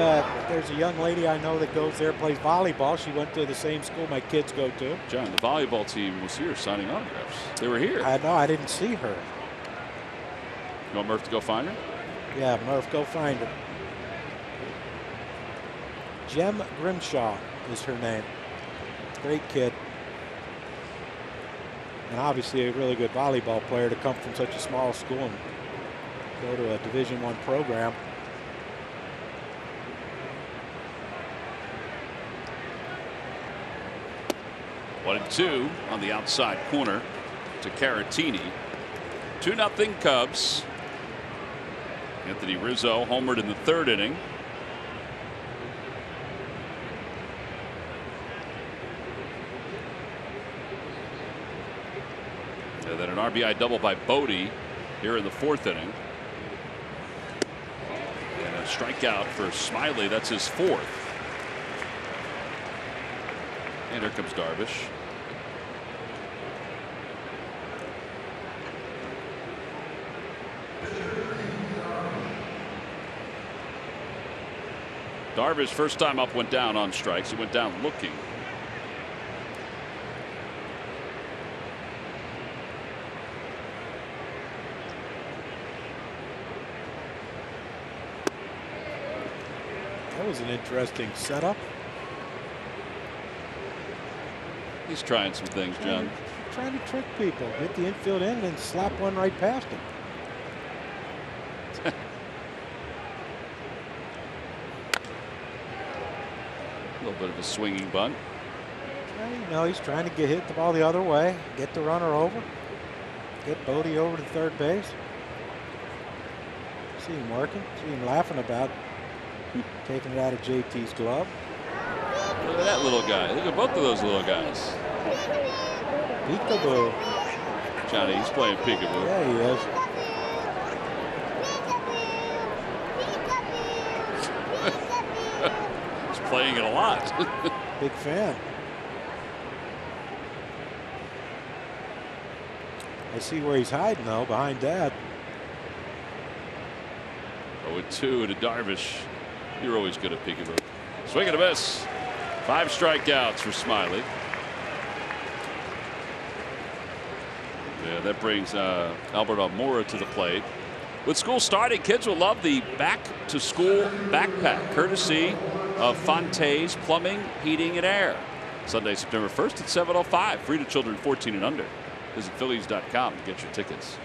there's a young lady I know that goes there, plays volleyball. She went to the same school my kids go to. John, the volleyball team was here signing autographs. They were here. I know. I didn't see her. You want Murph to go find her? Yeah, Murph, go find her. Jem Grimshaw is her name. Great kid. And obviously a really good volleyball player to come from such a small school and go to a Division I program. 1-2 on the outside corner to Caratini. 2-0 Cubs. Anthony Rizzo homered in the third inning. And then an RBI double by Bodie here in the fourth inning. And a strikeout for Smyly. That's his fourth. And here comes Darvish. Darvish first time up went down on strikes. He went down looking. That was an interesting setup. He's trying some things, John. Trying to trick people. Get the infield in and slap one right past him. A little bit of a swinging bunt. No, he's trying to hit the ball the other way, get the runner over, get Bodie over to third base. See him working, see him laughing about taking it out of JT's glove. Look at that little guy. Look at both of those little guys. Peekaboo. Johnny, he's playing peekaboo. Yeah, he is. He's playing it a lot. Big fan. I see where he's hiding, though, behind Dad. 0-2 to Darvish. You're always good at peekaboo. Swing and a miss. 5 strikeouts for Smyly. Yeah, that brings Albert Almora to the plate. With school starting, kids will love the back to school backpack, courtesy of Fonte's Plumbing, Heating, and Air. Sunday, September 1st at 7:05. Free to children 14 and under. Visit Phillies.com to get your tickets.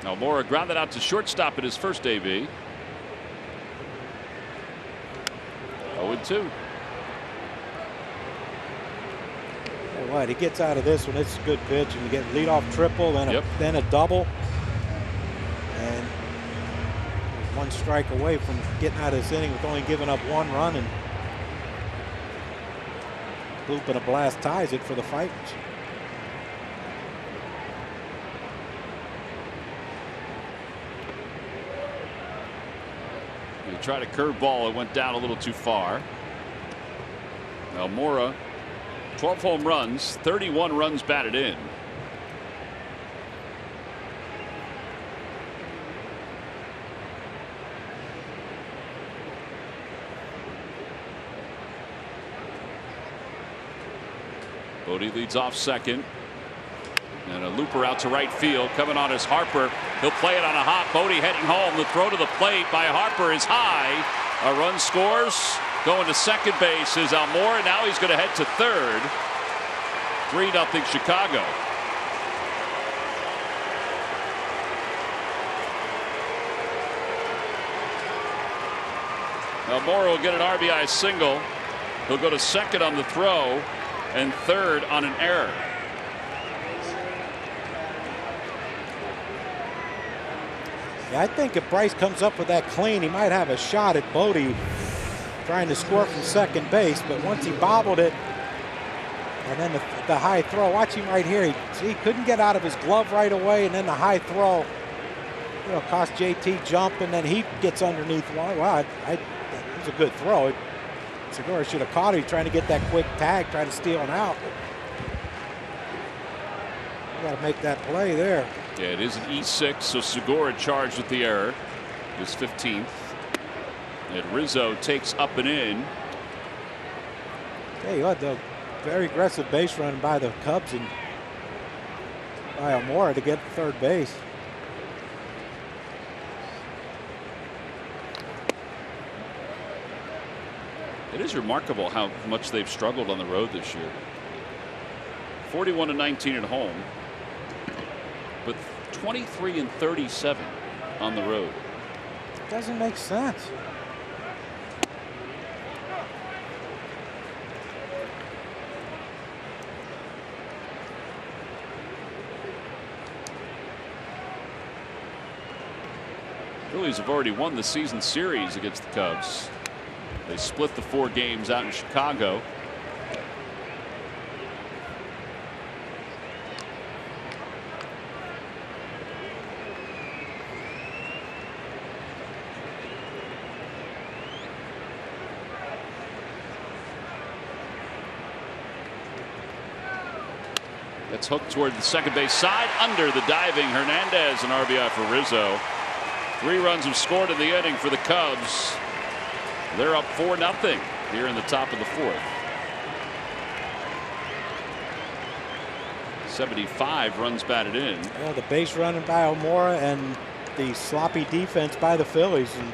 Almora grounded out to shortstop at his first AB. 0-2. What he gets out of this one, it's a good pitch, and you get leadoff triple, then a double, and one strike away from getting out of this inning with only giving up 1 run, and Bloop and a blast ties it for the Fighters. He tried a curveball. It went down a little too far. Almora, 12 home runs, 31 runs batted in. Bodie leads off second. And a looper out to right field. Coming on is Harper. He'll play it on a hop. Bodie heading home. The throw to the plate by Harper is high. A run scores. Going to second base is Almora. Now he's going to head to third. 3-0 Chicago. Almora will get an RBI single. He'll go to second on the throw and third on an error. Yeah, I think if Bryce comes up with that clean, he might have a shot at Bodie trying to score from second base. But once he bobbled it, and then the high throw, watch him right here. He couldn't get out of his glove right away, and then the high throw, cost JT jump, and then he gets underneath. Wow, it was a good throw. Segura should have caught it. He's trying to get that quick tag, trying to steal him out. You got to make that play there. Yeah, it is an E6, so Segura charged with the error. His 15th. And Rizzo takes up and in. Hey, you had the very aggressive base run by the Cubs and by Almora to get third base. It is remarkable how much they've struggled on the road this year. 41-19 at home, but 23-37 on the road. Doesn't make sense. Phillies have already won the season series against the Cubs. They split the 4 games out in Chicago. That's hooked toward the second base side under the diving Hernandez, an RBI for Rizzo. 3 runs have scored in the inning for the Cubs. They're up 4-0 here in the top of the 4th. 75 runs batted in. Yeah, the base running by Almora and the sloppy defense by the Phillies. And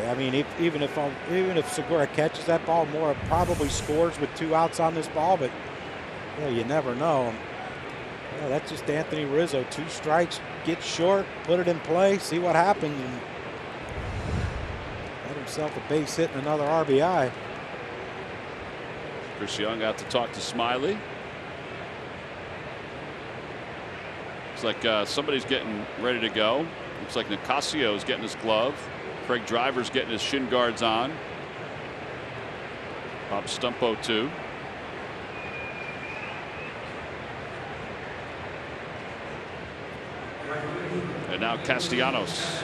I mean, even if Segura catches that ball, Almora probably scores with 2 outs on this ball. But you never know. Yeah, that's just Anthony Rizzo. 2 strikes, get short, put it in play, see what happens. And himself a base hit and another RBI. Chris Young out to talk to Smyly. Looks like somebody's getting ready to go. Looks like Nicasio is getting his glove. Craig Driver's getting his shin guards on. Bob Stumpo too. And now Castellanos.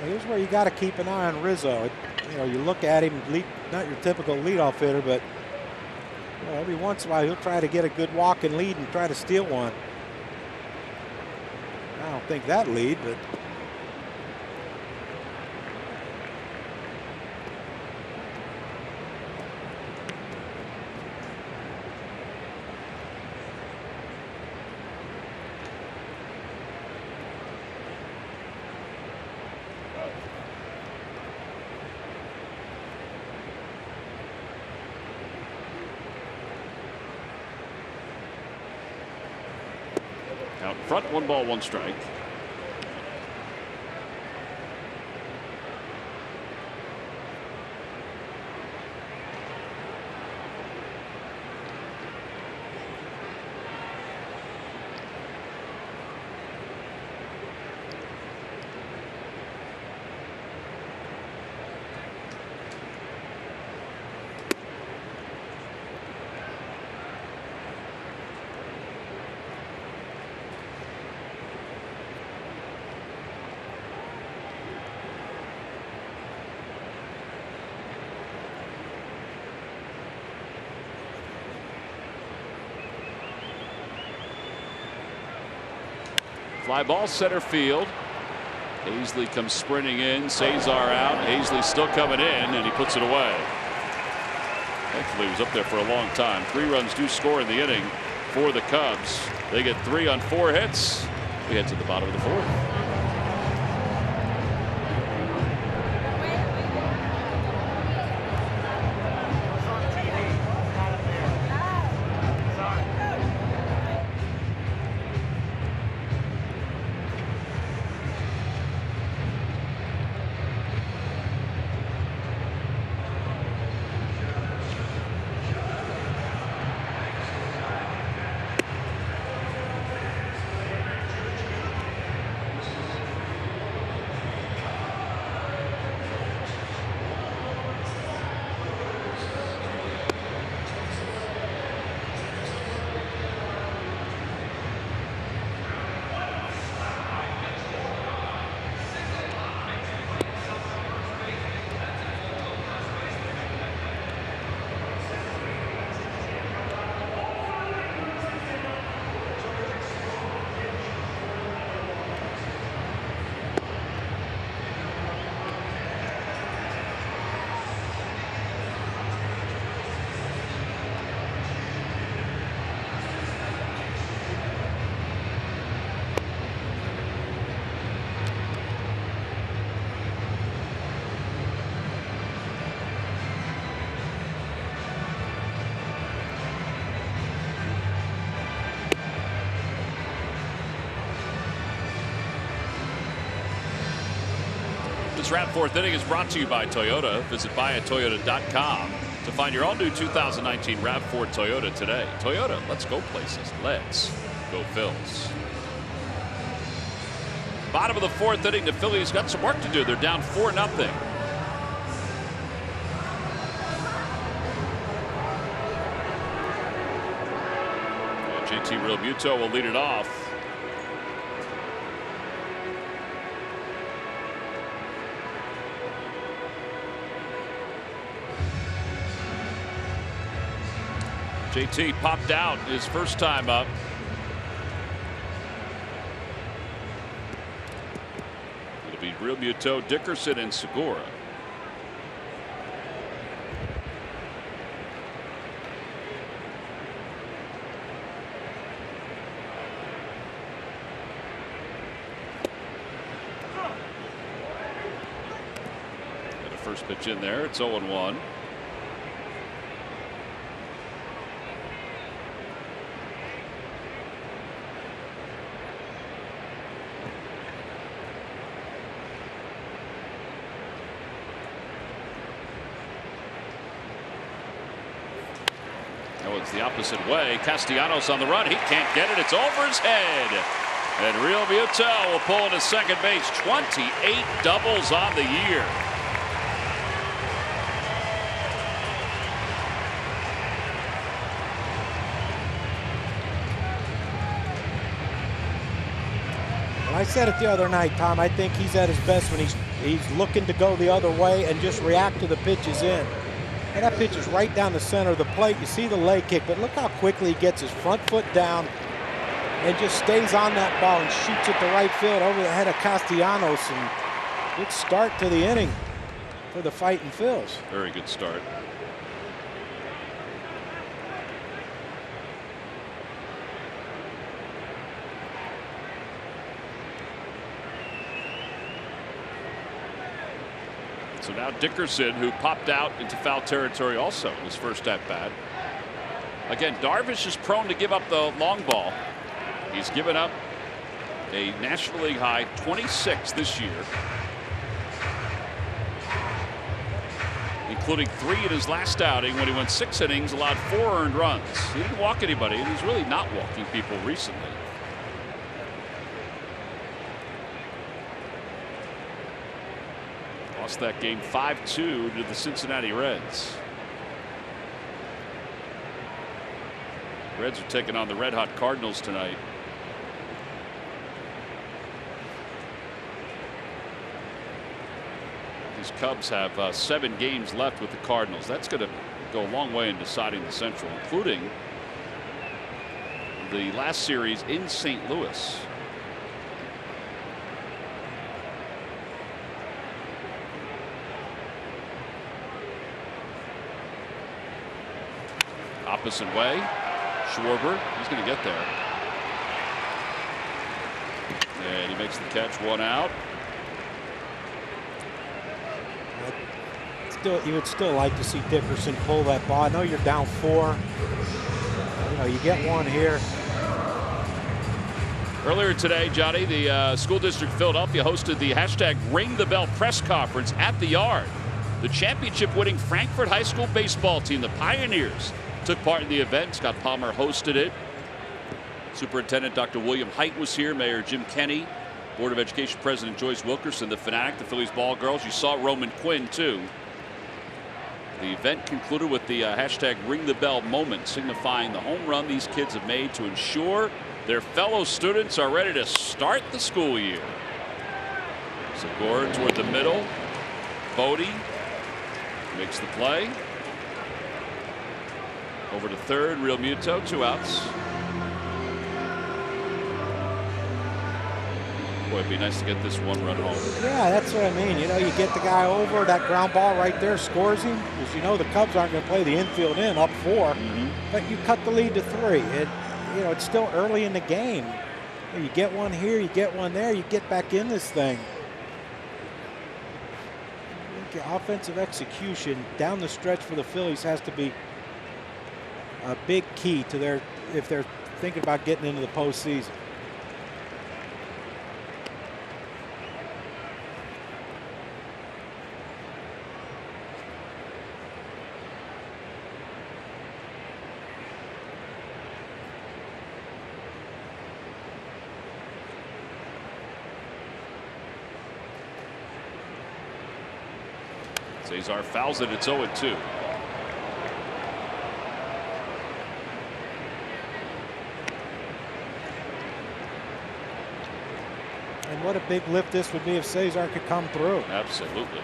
Here's where you got to keep an eye on Rizzo. You look at him, not your typical leadoff hitter, but every once in a while he'll try to get a good walking lead and try to steal one. I don't think that lead, but out front, 1 ball, 1 strike. Fly ball center field. Hazley comes sprinting in. Cesar out. Hazley still coming in, and he puts it away. Thankfully, he was up there for a long time. 3 runs do score in the inning for the Cubs. They get 3 on 4 hits. We head to the bottom of the 4th. This round 4th inning is brought to you by Toyota. Visit buyatoyota.com to find your all-new 2019 RAV4 Toyota today. Toyota, let's go places. Let's go Phils. Bottom of the 4th inning, the Phillies got some work to do. They're down 4-0. JT Realmuto will lead it off. JT popped out his first time up. It'll be Realmuto, Dickerson, and Segura. Got a first pitch in there. It's 0-1. It's the opposite way. Castellanos on the run. He can't get it. It's over his head. And Realmuto will pull into second base. 28 doubles on the year. Well, I said it the other night, Tom. I think he's at his best when he's looking to go the other way and just react to the pitches in. And that pitch is right down the center of the plate. You see the leg kick, but look how quickly he gets his front foot down and just stays on that ball and shoots it to right field over the head of Castellanos. And good start to the inning for the Fighting Phils. Very good start. So now Dickerson, who popped out into foul territory also in his first at bat. Again, Darvish is prone to give up the long ball. He's given up a National League high 26 this year, including 3 in his last outing when he went 6 innings, allowed 4 earned runs. He didn't walk anybody, and he's really not walking people recently. Lost that game 5-2 to the Cincinnati Reds. Reds are taking on the red-hot Cardinals tonight. These Cubs have 7 games left with the Cardinals. That's going to go a long way in deciding the Central, including the last series in St. Louis. opposite way. Schwarber, he's going to get there. And he makes the catch, 1 out. You would still like to see Dickerson pull that ball. I know you're down 4. You know, you get one here. Earlier today, Johnny, the School District of Philadelphia hosted the hashtag Ring the Bell press conference at the Yard. The championship-winning Frankfort High School baseball team, the Pioneers, took part in the event. Scott Palmer hosted it. Superintendent Dr. William Height was here. Mayor Jim Kenney, Board of Education President Joyce Wilkerson, the Fanatic, the Phillies ball girls. You saw Roman Quinn, too. The event concluded with the hashtag Ring the Bell moment, signifying the home run these kids have made to ensure their fellow students are ready to start the school year. Segura toward the middle. Bodie makes the play. Over to third, Real Muto, 2 outs. Boy, it'd be nice to get this 1 run home. Yeah, that's what I mean. You know, you get the guy over, that ground ball right there scores him. Because you know the Cubs aren't going to play the infield in up 4. But you cut the lead to 3. You know, it's still early in the game. You get one here, you get one there, you get back in this thing. I think the offensive execution down the stretch for the Phillies has to be a big key to their, if they're thinking about getting into the postseason. Cesar fouls it. It's 0-2. And what a big lift this would be if Cesar could come through. Absolutely.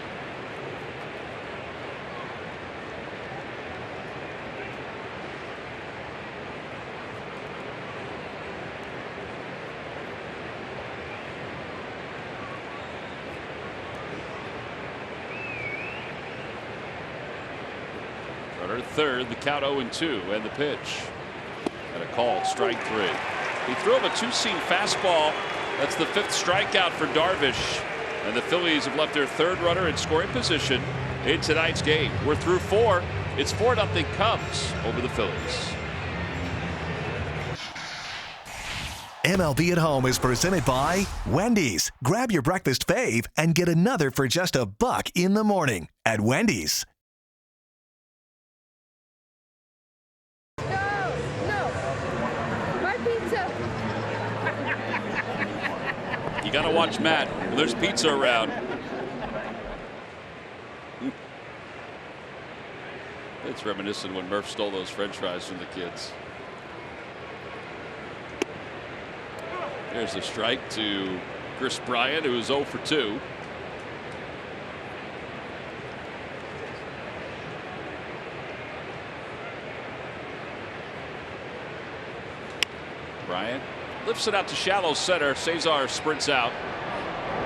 Runner third, the count 0-2, and the pitch. And a call, strike 3. He threw him a 2-seam fastball. That's the 5th strikeout for Darvish. And the Phillies have left their 3rd runner in scoring position in tonight's game. We're through 4. It's 4-0 Cubs over the Phillies. MLB at Home is presented by Wendy's. Grab your breakfast fave and get another for just $1 in the morning at Wendy's. You got to watch Matt. There's pizza around. It's reminiscent when Murph stole those French fries from the kids. There's a strike to Chris Bryant, who is 0 for 2. Bryant lifts it out to shallow center. Cesar sprints out.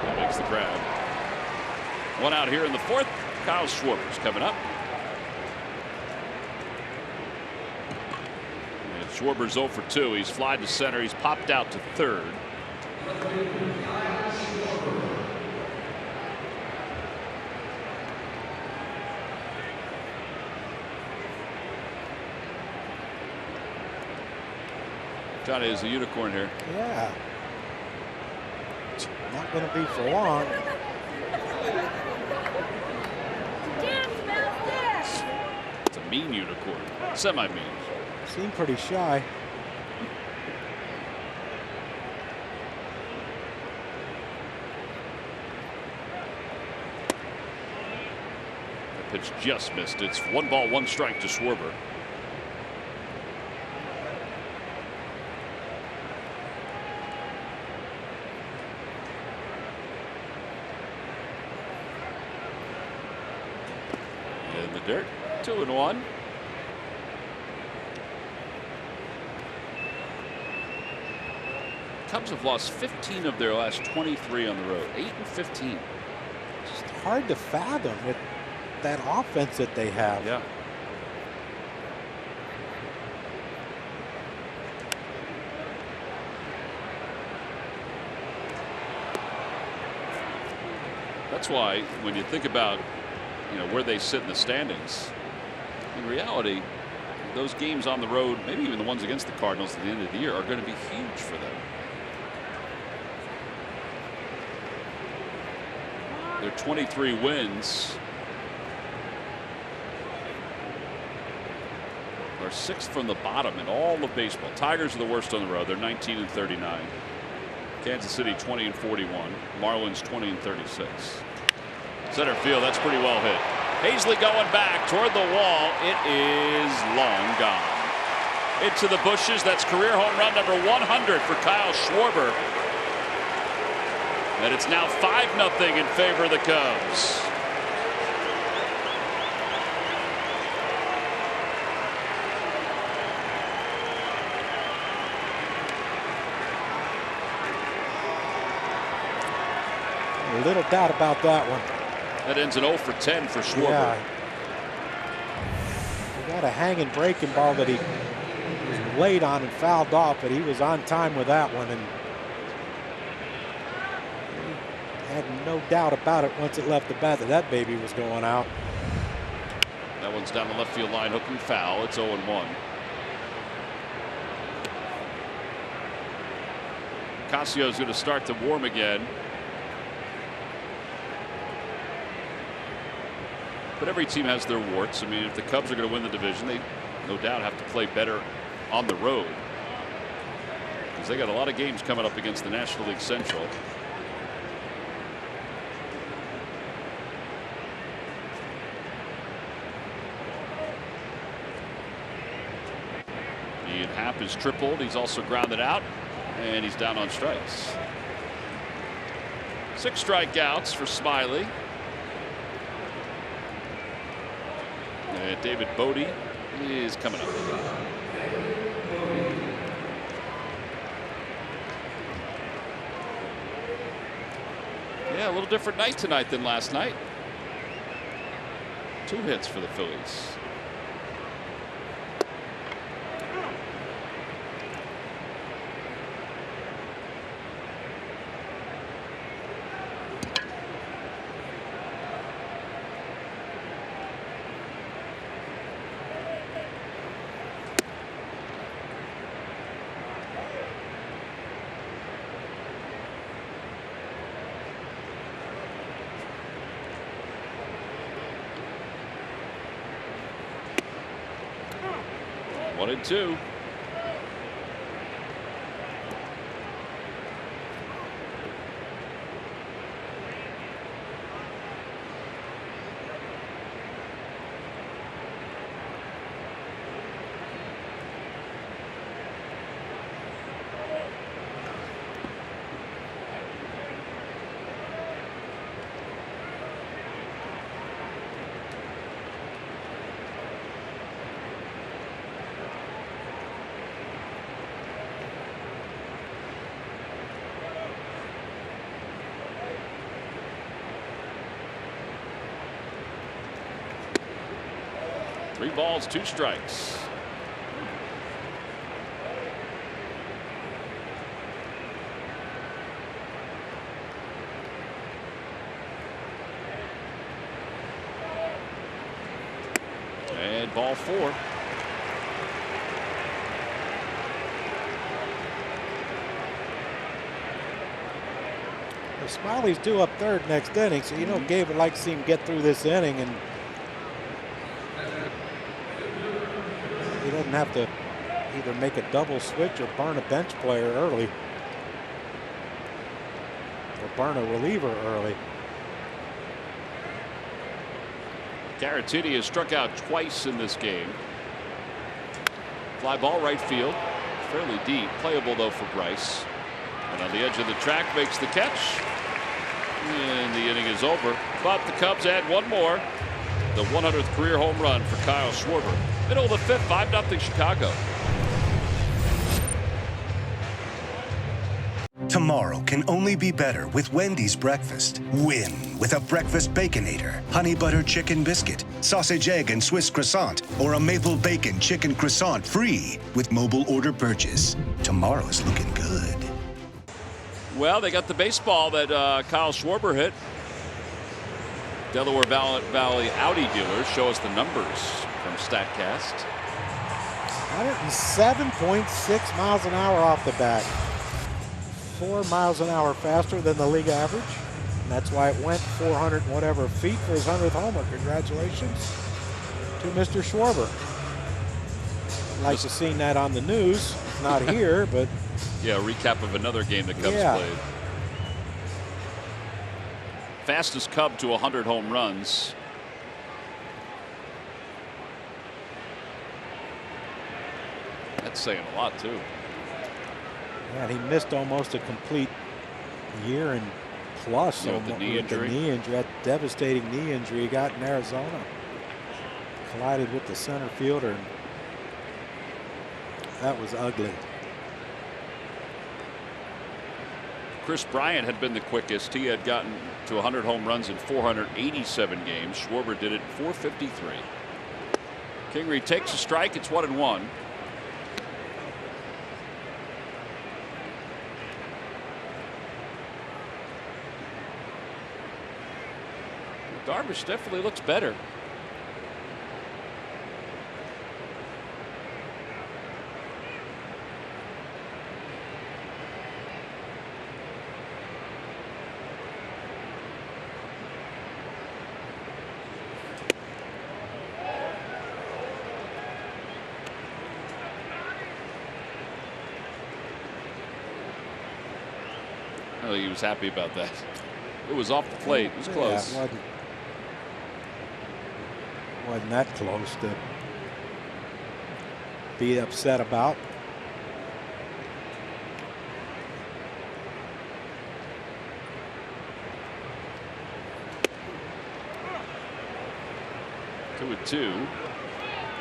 That makes the grab. 1 out here in the 4th. Kyle Schwarber's coming up. And Schwarber's 0 for 2. He's flied to center. He's popped out to 3rd. Johnny is a unicorn here. Yeah. Not going to be for long. It's a mean unicorn. Semi-mean. Seemed pretty shy. The pitch just missed. It's 1 ball, 1 strike to Schwarber. In the dirt, 2-1. Cubs have lost 15 of their last 23 on the road. 8-15. It's just hard to fathom with that offense that they have. Yeah. That's why when you think about where they sit in the standings, in reality, those games on the road, maybe even the ones against the Cardinals at the end of the year, are going to be huge for them. Their 23 wins are 6th from the bottom in all of baseball. Tigers are the worst on the road. They're 19-39. Kansas City 20-41. Marlins 20-36. Center field, that's pretty well hit. Hazley going back toward the wall. It is long gone. Into the bushes. That's career home run number 100 for Kyle Schwarber. And it's now 5-0 in favor of the Cubs. Little doubt about that one. That ends an 0 for 10 for Schwarber. Yeah. He got a hanging breaking ball that he was late on and fouled off, but he was on time with that one, and he had no doubt about it once it left the bat that baby was going out. That one's down the left field line, hooking foul. It's 0-1. Casio's going to start to warm again. But every team has their warts. I mean, if the Cubs are going to win the division, they no doubt have to play better on the road, because they got a lot of games coming up against the National League Central. Ian Happ is tripled. He's also grounded out, and he's down on strikes. 6 strikeouts for Smyly. And David Bodie is coming up. Yeah, a little different night tonight than last night. 2 hits for the Phillies. One and two. Three balls, 2 strikes. And ball 4. Smyly's due up third next inning, so Gabe would like to see him get through this inning, and he doesn't have to either make a double switch or burn a bench player early, or burn a reliever early. Caratini has struck out twice in this game. Fly ball right field, fairly deep, playable though for Bryce. And on the edge of the track makes the catch. And the inning is over. But the Cubs add one more. The 100th career home run for Kyle Schwarber. Middle of the 5th, 5-0 Chicago. Tomorrow can only be better with Wendy's breakfast. Win with a breakfast Baconator, honey butter chicken biscuit, sausage egg and Swiss croissant, or a maple bacon chicken croissant free with mobile order purchase. Tomorrow's looking good. Well, they got the baseball that Kyle Schwarber hit. Delaware Valley Audi dealers show us the numbers from StatCast. 107.6 miles an hour off the bat. 4 miles an hour faster than the league average. And that's why it went 400 and whatever feet for his 100th homer. Congratulations to Mr. Schwarber. I'd like to have seen that on the news. Not here, but. Yeah, a recap of another game the Cubs played. Fastest Cub to 100 home runs. That's saying a lot, too. Yeah, he missed almost a complete year and plus with the knee injury. That devastating knee injury he got in Arizona. Collided with the center fielder. And that was ugly. Chris Bryant had been the quickest. He had gotten to 100 home runs in 487 games. Schwarber did it in 453. Kingery takes a strike. It's 1-1. Darvish definitely looks better. I think he was happy about that. It was off the plate. It was close. Yeah, it wasn't that close to be upset about. Two and two.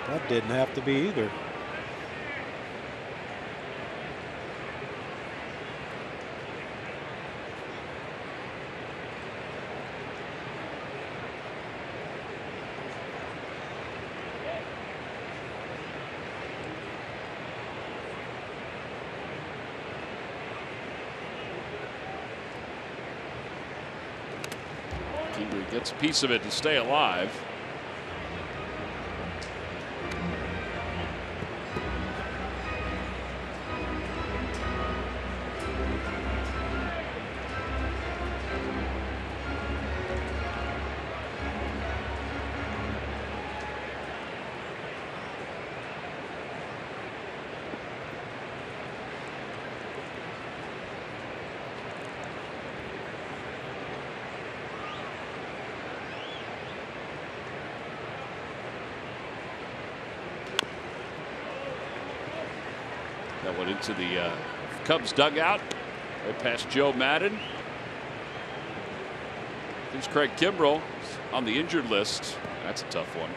That didn't have to be either. Kingery gets a piece of it to stay alive. That went into the Cubs dugout right past Joe Madden. There's Craig Kimbrell on the injured list. That's a tough one.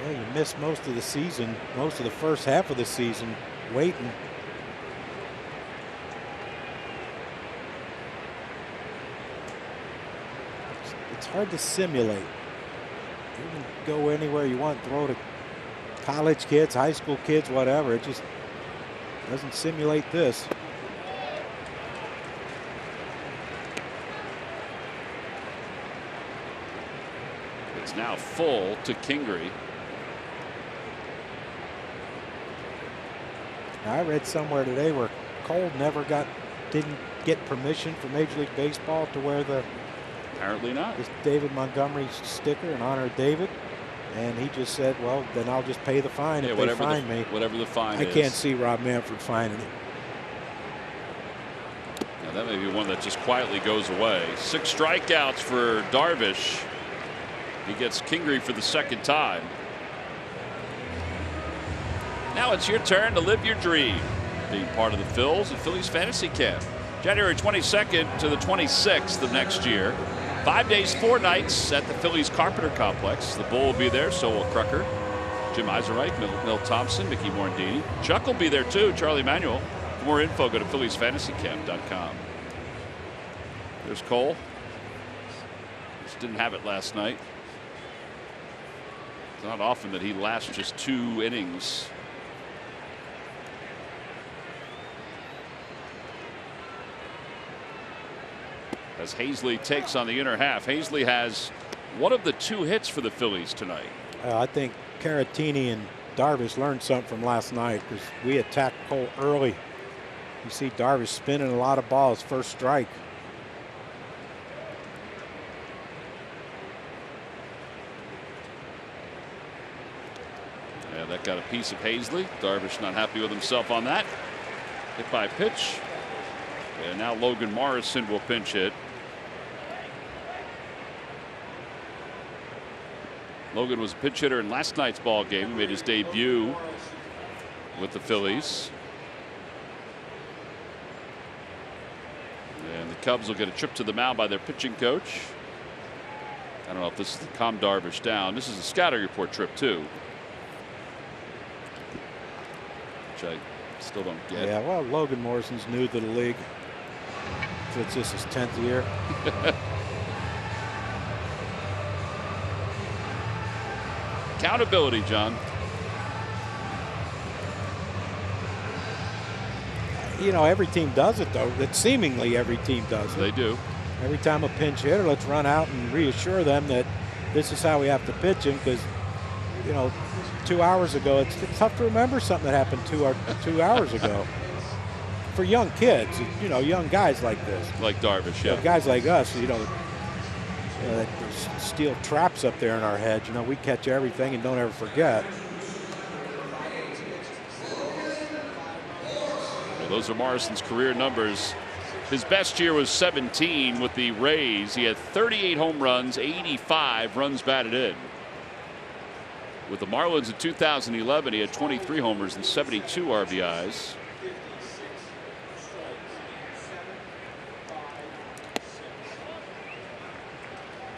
Yeah, you missed most of the season, most of the first half of the season waiting. It's hard to simulate. You can go anywhere you want, throw to college kids, high school kids, whatever. It just doesn't simulate this. It's now full to Kingery. I read somewhere today where Cole didn't get permission from Major League Baseball to wear the Apparently not. This David Montgomery sticker in honor of David, and he just said, well, then I'll just pay the fine if they fine me. Whatever the fine is. I can't see Rob Manfred fining him. Now that may be one that just quietly goes away. 6 strikeouts for Darvish. He gets Kingery for the second time. Now it's your turn to live your dream. Being part of the Phils and Phillies Fantasy Camp. January 22nd to the 26th of next year. 5 days, 4 nights at the Phillies Carpenter Complex. The Bull will be there, so will Crucker, Jim Eiserreich, Mill Thompson, Mickey Morandini. Chuck will be there too, Charlie Manuel. For more info, go to PhilliesFantasyCamp.com. There's Cole. Just didn't have it last night. It's not often that he lasts just 2 innings. as Hazley takes on the inner half. Hazley has one of the 2 hits for the Phillies tonight. I think Caratini and Darvish learned something from last night, because we attacked Cole early. You see Darvish spinning a lot of balls, first strike. Yeah, that got a piece of Hazley. Darvish not happy with himself on that. Hit by pitch. And now Logan Morrison will pinch hit. Logan was a pinch hitter in last night's ball game. He made his debut with the Phillies. And the Cubs will get a trip to the mound by their pitching coach. I don't know if this is to calm Darvish down. This is a scouting report trip too, which I still don't get. Yeah, well, Logan Morrison's new to the league. So it's just his 10th year. Accountability, John. You know, every team does it, though. That seemingly every team does it. They do. Every time a pinch hitter, let's run out and reassure them that this is how we have to pitch him, because, you know, 2 hours ago, it's tough to remember something that happened 2 hours ago. For young kids, you know, young guys like this. Like Darvish, yeah. You know, guys like us, there's steel traps up there in our heads. You know, we catch everything and don't ever forget. Well, those are Morrison's career numbers. His best year was 17 with the Rays. He had 38 home runs, 85 runs batted in. With the Marlins in 2011, he had 23 homers and 72 RBIs.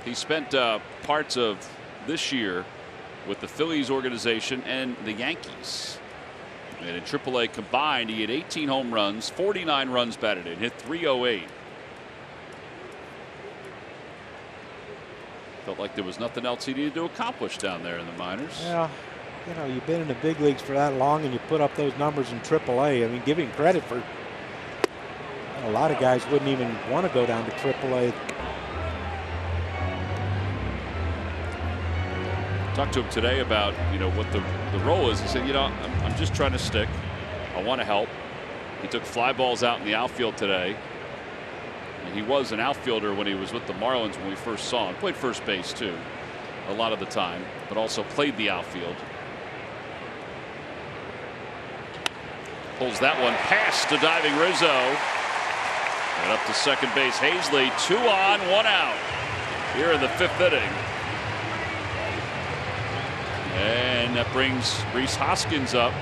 He spent parts of this year with the Phillies organization and the Yankees. And in AAA combined, he had 18 home runs, 49 runs batted in, hit .308. Felt like there was nothing else he needed to accomplish down there in the minors. Yeah, you know, you've been in the big leagues for that long and you put up those numbers in AAA. I mean, give him credit for, a lot of guys wouldn't even want to go down to AAA. Talked to him today about, you know, what the role is. He said, you know, I'm just trying to stick. I want to help. He took fly balls out in the outfield today. And he was an outfielder when he was with the Marlins when we first saw him. Played first base too, a lot of the time, but also played the outfield. Pulls that one past to diving Rizzo. And up to second base, Hazley. 2 on, 1 out here in the 5th inning. And that brings Rhys Hoskins up.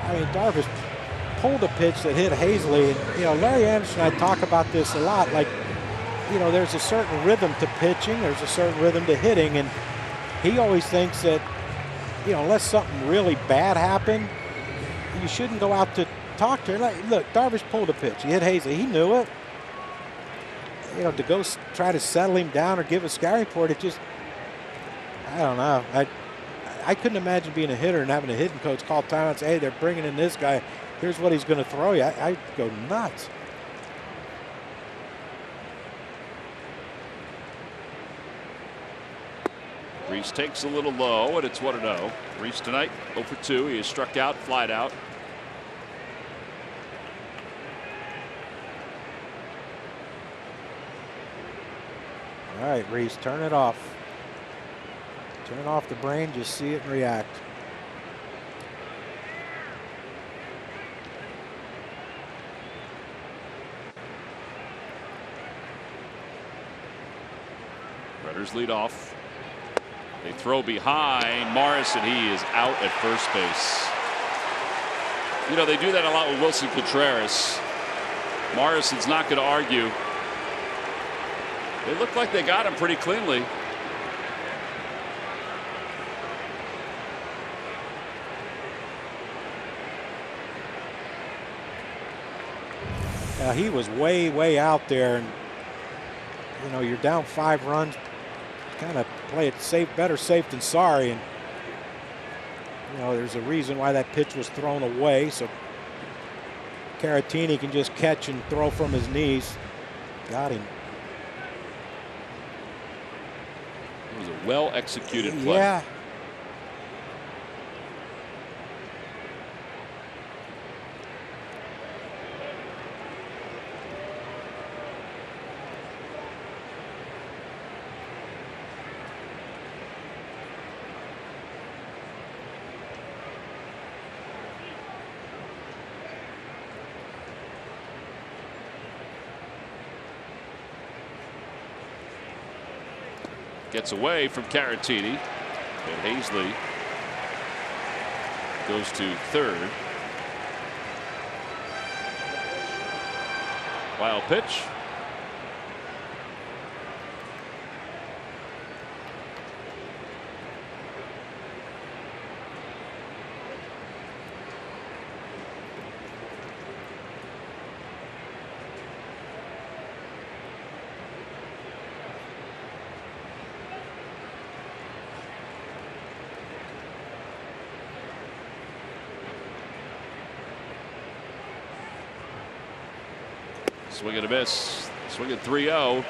I mean, Darvish pulled a pitch that hit Hazley. And, you know, Larry Anderson and I talk about this a lot. Like, you know, there's a certain rhythm to pitching. There's a certain rhythm to hitting. And he always thinks that, you know, unless something really bad happened, you shouldn't go out to talk to him. Like, look, Darvish pulled a pitch. He hit Hazley. He knew it. You know, to go try to settle him down or give a scouting report, it just, I don't know. I couldn't imagine being a hitter and having a hitting coach call time and say, hey, they're bringing in this guy. Here's what he's going to throw you. I'd go nuts. Rhys takes a little low, and it's 1-0. Rhys tonight 0 for 2. He is struck out, flied out. All right, Rhys, turn it off. Turn off the brain, just see it and react. Runners lead off. They throw behind Morrison. He is out at first base. You know, they do that a lot with Wilson Contreras. Morrison's not going to argue. They look like they got him pretty cleanly. He was way out there, and you know, you're down 5 runs. Kind of play it safe, better safe than sorry, and you know, there's a reason why that pitch was thrown away. So Caratini can just catch and throw from his knees. Got him. It was a well-executed play. Yeah. Gets away from Caratini, and Hazley goes to third. Wild pitch. Swing and a miss. Swing at 3-0.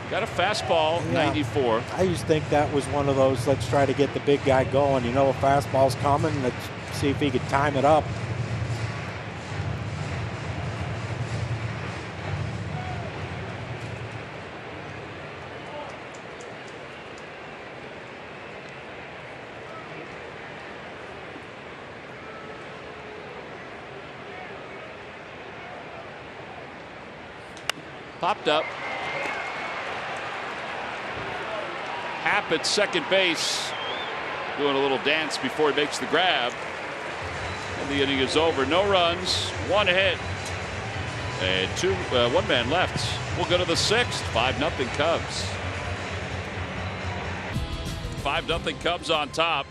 Got a fastball, Yeah. 94. I just think that was one of those, let's try to get the big guy going. You know, a fastball's coming. Let's see if he could time it up. Popped up. Happ at second base, doing a little dance before he makes the grab. And the inning is over. No runs, one hit, and one man left. We'll go to the sixth. 5-0 Cubs. 5-0 Cubs on top.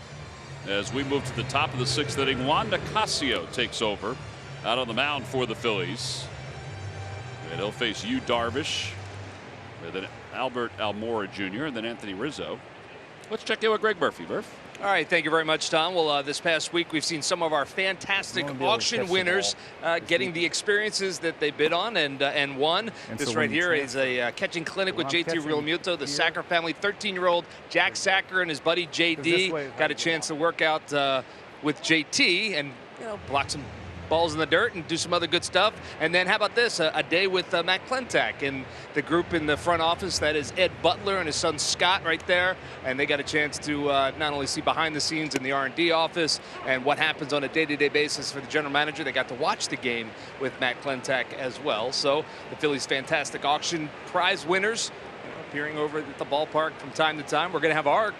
As we move to the top of the sixth inning, Juan Nicasio takes over out on the mound for the Phillies. And he'll face Darvish, and then Almora Jr., and then Anthony Rizzo. Let's check in with Greg Murphy. Murph. All right, thank you very much, Tom. Well, this past week we've seen some of our fantastic auction winners getting the experiences that they bid on and won. This right here is a catching clinic with JT Realmuto, the Sacker family. 13-year-old Jack Sacker and his buddy JD got a chance to work out with JT and block some balls in the dirt and do some other good stuff. And then how about this, a day with Matt Klentak and the group in the front office. That is Ed Butler and his son Scott right there, and they got a chance to not only see behind the scenes in the R&D office and what happens on a day-to-day basis for the general manager, they got to watch the game with Matt Klentak as well. So the Phillies' fantastic auction prize winners appearing over at the ballpark from time to time. We're going to have our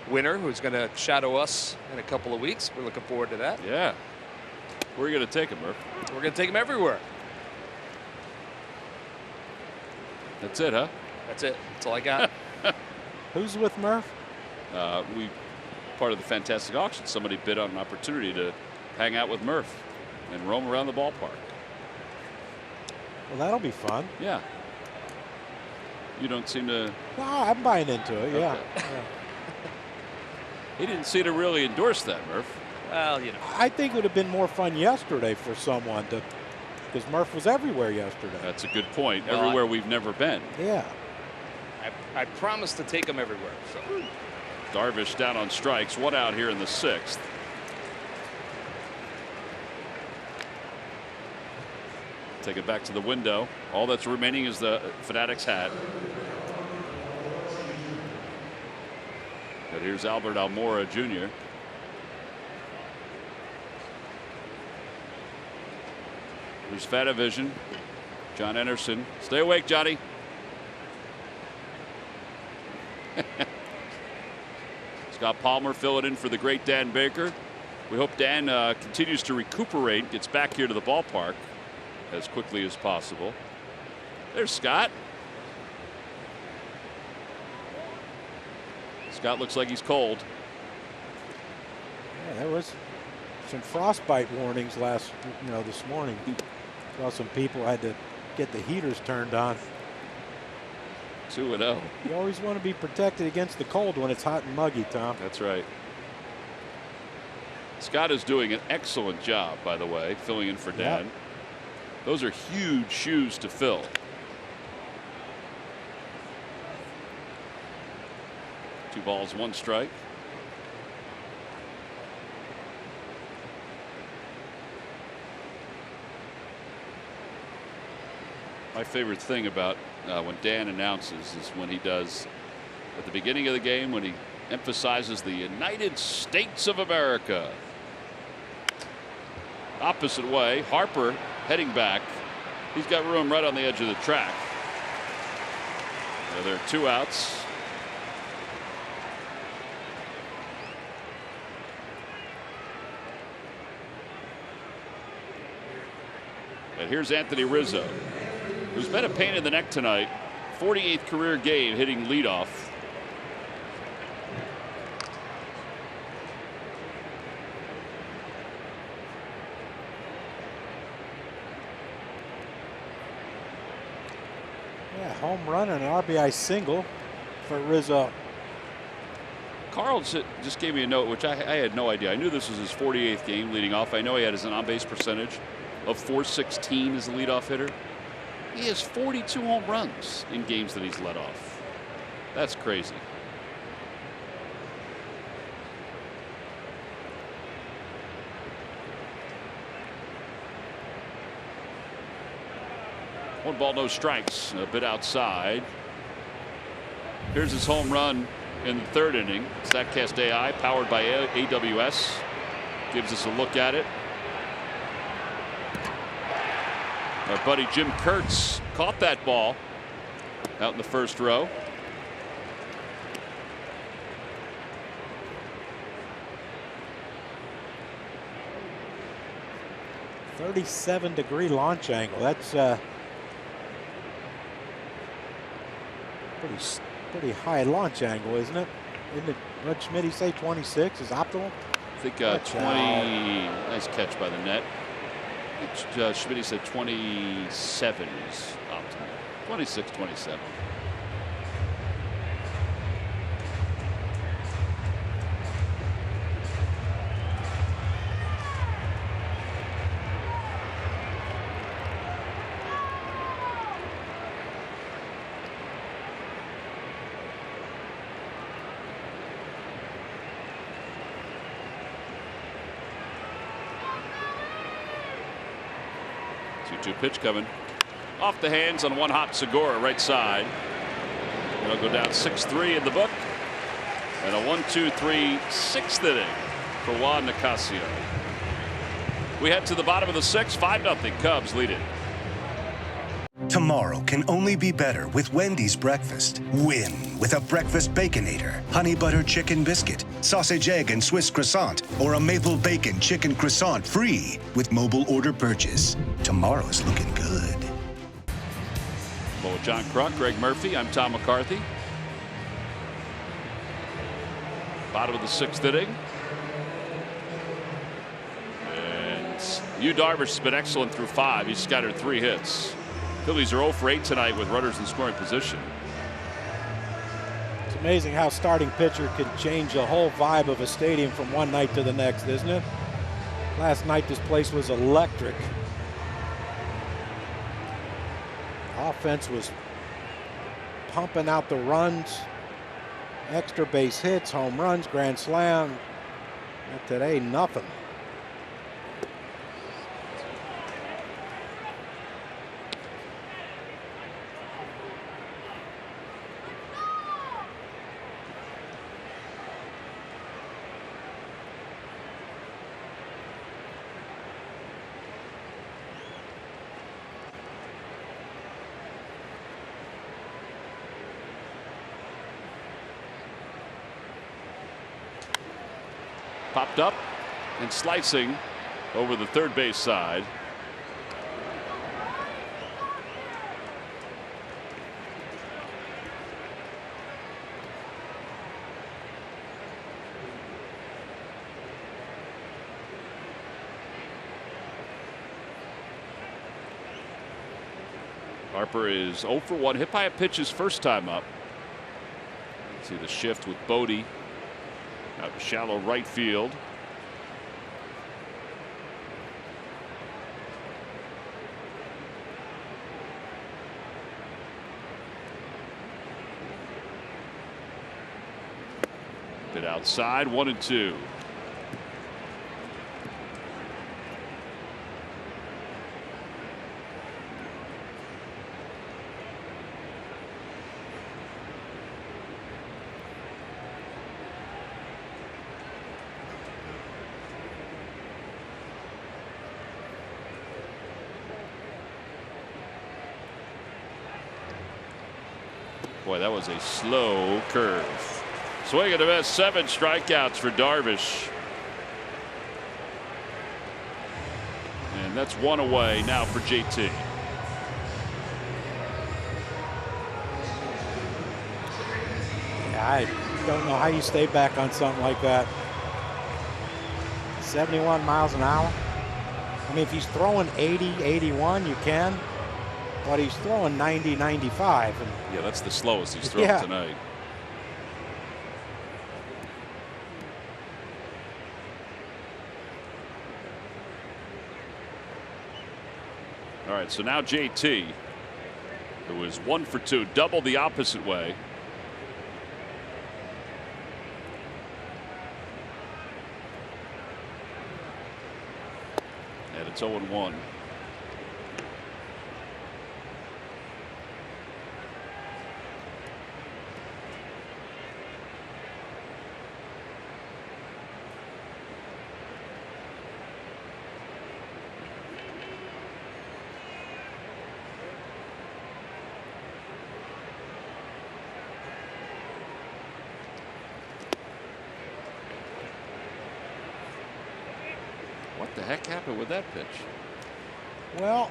winner who's going to shadow us in a couple of weeks. We're looking forward to that. Yeah. Where are you going to take him, Murph? We're going to take him everywhere. That's it, huh? That's it. That's all I got. Who's with Murph? We part of the fantastic auction. Somebody bid on an opportunity to hang out with Murph and roam around the ballpark. Well, that'll be fun. Yeah. You don't seem to. No, I'm buying into it. Yeah. Okay. Yeah. He didn't seem to really endorse that, Murph. Well, I think it would have been more fun yesterday for someone to, because Murph was everywhere yesterday. That's a good point. Well, everywhere we've never been. Yeah. I promised to take him everywhere. So. Darvish down on strikes. One out here in the sixth. Take it back to the window. All that's remaining is the Fanatics hat. But here's Albert Almora Jr. There's Fatavision. John Anderson. Stay awake, Johnny. Scott Palmer filling in for the great Dan Baker. We hope Dan continues to recuperate, gets back here to the ballpark as quickly as possible. There's Scott. Scott looks like he's cold. Yeah, there was some frostbite warnings this morning. Saw some people had to get the heaters turned on. 2-0. You always want to be protected against the cold when it's hot and muggy, Tom. That's right. Scott is doing an excellent job, by the way, filling in for Dan. Yep. Those are huge shoes to fill. Two balls, one strike. My favorite thing about when Dan announces is when he does at the beginning of the game, when he emphasizes the United States of America. Opposite way, Harper heading back. He's got room right on the edge of the track. There are 2 outs. And here's Anthony Rizzo, who's been a pain in the neck tonight. 48th career game hitting leadoff. Yeah, home run and an RBI single for Rizzo. Carl just gave me a note, which I had no idea. I knew this was his 48th game leading off. I know he had his on-base percentage of .416 as a leadoff hitter. He has 42 home runs in games that he's led off. That's crazy. One ball, no strikes, a bit outside. Here's his home run in the 3rd inning. Zach Castelli, powered by AWS, gives us a look at it. Our buddy Jim Kurtz caught that ball out in the 1st row. .37-degree launch angle. That's pretty high launch angle, isn't it? Isn't it? What did Schmitty say? 26 is optimal. I think 20. Nice catch by the net. Schmitty said 27 is optimal. 26, 27. Two pitch coming off the hands on one hop Segura right side. It'll go down 6-3 in the book, and a 1-2-3 6th inning for Juan Nicasio. We head to the bottom of the 6th. 5-0 Cubs lead it. Tomorrow can only be better with Wendy's breakfast. Win with a breakfast Baconator, honey butter chicken biscuit, sausage egg and Swiss croissant, or a maple bacon chicken croissant free with mobile order purchase. Tomorrow's looking good. Well, John Kruk, Greg Murphy, I'm Tom McCarthy. Bottom of the 6th inning. And Darvish has been excellent through 5. He's scattered 3 hits. Phillies are 0 for 8 tonight with runners in scoring position. It's amazing how starting pitcher can change the whole vibe of a stadium from one night to the next, isn't it? Last night this place was electric. Offense was pumping out the runs, extra base hits, home runs, grand slam. And today, nothing. Popped up and slicing over the 3rd base side. Harper is 0 for 1, hit by a pitch his first time up. See the shift with Bodie. Out to shallow right field. Bit outside, 1-2. Boy, that was a slow curve. Swing and a miss, 7 strikeouts for Darvish. And that's 1 away now for JT. Yeah, I don't know how you stay back on something like that. 71 miles an hour. I mean, if he's throwing 80, 81, you can. But he's throwing 90, 95. And yeah, that's the slowest he's thrown tonight. All right, so now JT, who was 1 for 2, double the opposite way. And it's 0-1. What the heck happened with that pitch? Well,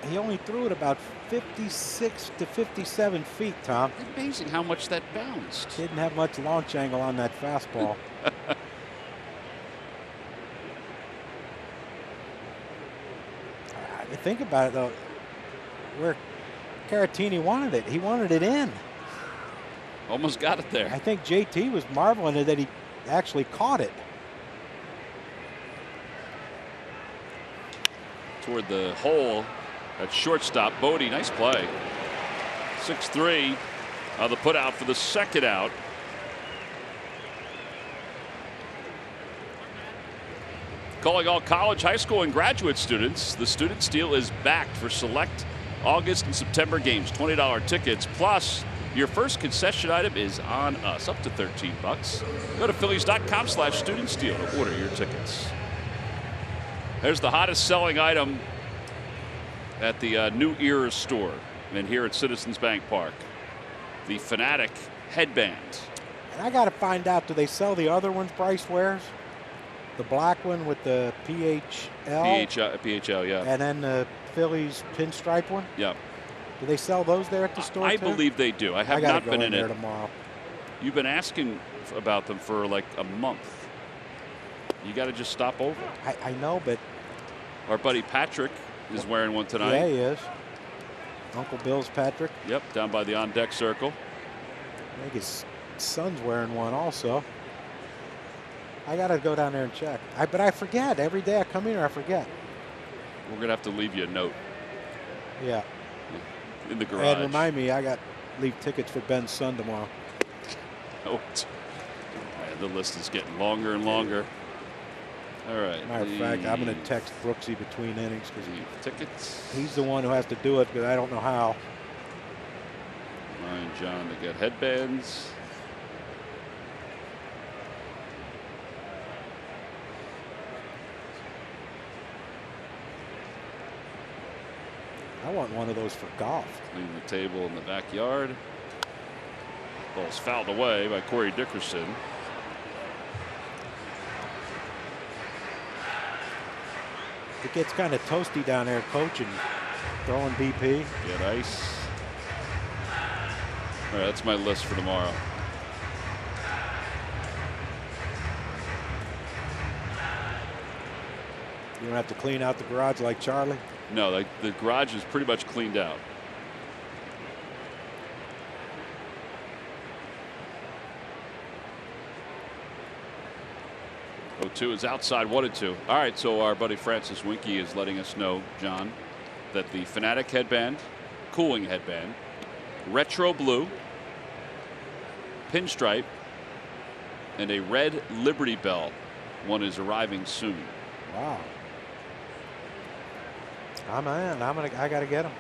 he only threw it about 56 to 57 feet, Tom. Amazing how much that bounced. Didn't have much launch angle on that fastball. Think about it, though. Where Caratini wanted it, he wanted it in. Almost got it there. I think JT was marveling that he actually caught it. Toward the hole at shortstop. Bodie, nice play. 6-3 on the put out for the second out. Calling all college, high school, and graduate students. The student steal is backed for select August and September games. $20 tickets plus your first concession item is on us, up to $13. Go to Phillies.com/student steal to order your tickets. There's the hottest selling item at the New Era store and here at Citizens Bank Park. The Fanatic headband. And I got to find out, do they sell the other ones Bryce wears? The black one with the PHL? PHL, yeah. And then the Phillies pinstripe one? Yeah. Do they sell those there at the store I too? believe they do. I have not been in there it. Tomorrow. You've been asking about them for like a month. You got to just stop over. I know, but our buddy Patrick is wearing one tonight. Yeah, he is. Uncle Bill's Patrick. Yep, down by the on-deck circle. I think his son's wearing one also. I got to go down there and check. But I forget. Every day I come here, I forget. We're going to have to leave you a note. Yeah. In the garage. And remind me, I got leave tickets for Ben's son tomorrow. Oh, man, the list is getting longer and longer. All right. Matter of fact, I'm going to text Brooksy between innings because tickets. He's the one who has to do it, but I don't know how. Ryan John, they got headbands. I want one of those for golf. Clean the table in the backyard. Ball's fouled away by Corey Dickerson. It gets kind of toasty down there coaching, throwing BP. Get ice. All right, that's my list for tomorrow. You don't have to clean out the garage like Charlie? No, the garage is pretty much cleaned out. Oh, 2 is outside, 1-2. All right, so our buddy Francis Winky is letting us know, John, that the Fanatic headband, cooling headband, retro blue, pinstripe, and a red Liberty Bell. One is arriving soon. Wow. I'm in. I got to get them.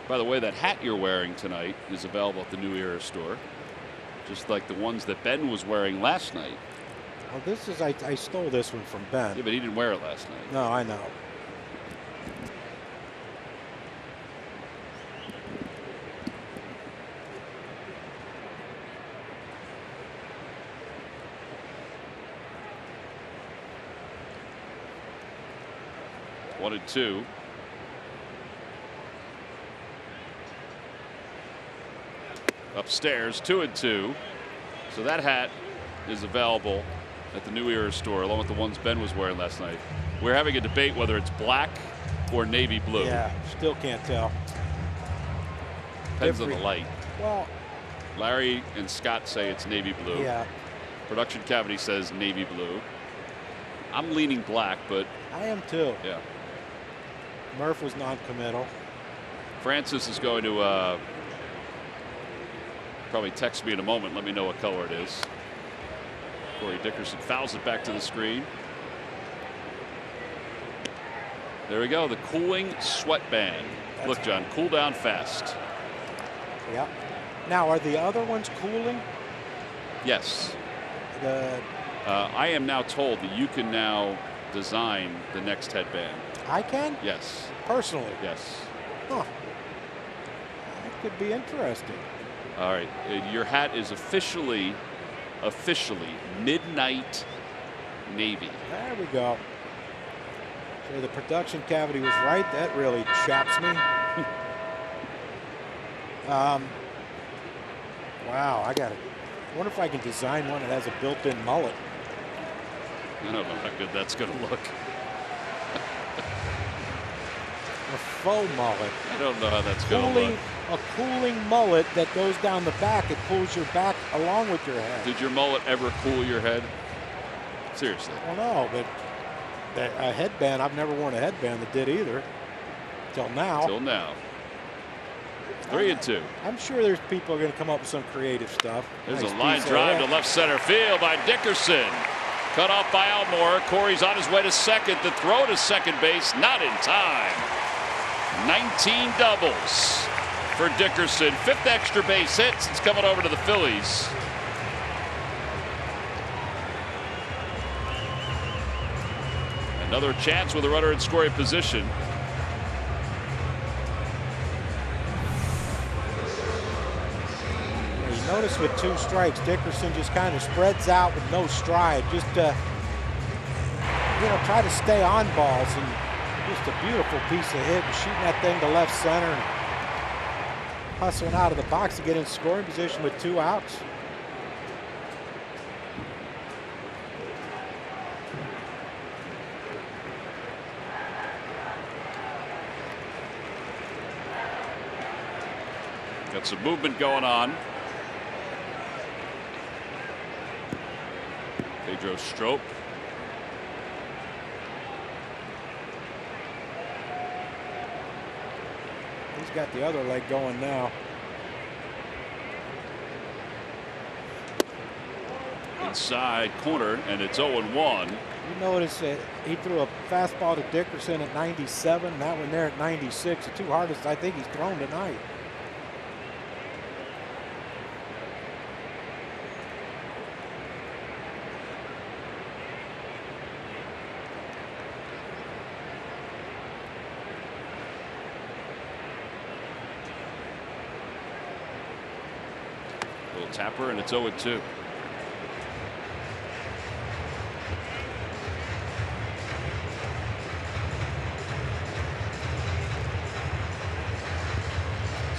By the way, that hat you're wearing tonight is available at the New Era store, just like the ones that Ben was wearing last night. Well, this is I stole this one from Ben. Yeah, but he didn't wear it last night. No, I know. One and two. Upstairs, 2-2. So that hat is available at the New Era store, along with the ones Ben was wearing last night. We're having a debate whether it's black or navy blue. Yeah, still can't tell. Depends on the light. Well, Larry and Scott say it's navy blue. Yeah. Production Cavity says navy blue. I'm leaning black, but I am too. Yeah. Murph was non-committal. Francis is going to probably text me in a moment. Let me know what color it is. Corey Dickerson fouls it back to the screen. There we go. The cooling sweatband. Look, John, cool down fast. Yeah. Now, are the other ones cooling? Yes. I am now told that you can now design the next headband. I can? Yes. Personally? Yes. Huh. That could be interesting. All right. Your hat is officially midnight navy. There we go. So the Production Cavity was right. That really chaps me. Wow, I wonder if I can design one that has a built-in mullet. I don't know how good that's going to look. A faux mullet. I don't know how that's going to look. A cooling mullet that goes down the back. It cools your back along with your head. Did your mullet ever cool your head? Seriously. Well, no, but a headband, I've never worn a headband that did either. Till now. Till now. 3-2. I'm sure there's people going to come up with some creative stuff. There's Nice a line piece drive of to left center field by Dickerson. Cut off by Almora. Corey's on his way to second. The throw to second base, not in time. 19 doubles for Dickerson. 5th extra base hit since coming over to the Phillies. Another chance with a runner in scoring position. Notice with 2 strikes, Dickerson just kind of spreads out with no stride. Just try to stay on balls, and just a beautiful piece of hit and shooting that thing to left center and hustling out of the box to get in scoring position with 2 outs. Got some movement going on. Pedro Strop. He's got the other leg going now. Inside corner, and it's 0-1. You notice that he threw a fastball to Dickerson at 97, that one there at 96. The 2 hardest I think he's thrown tonight. Little tapper, and it's 0-2.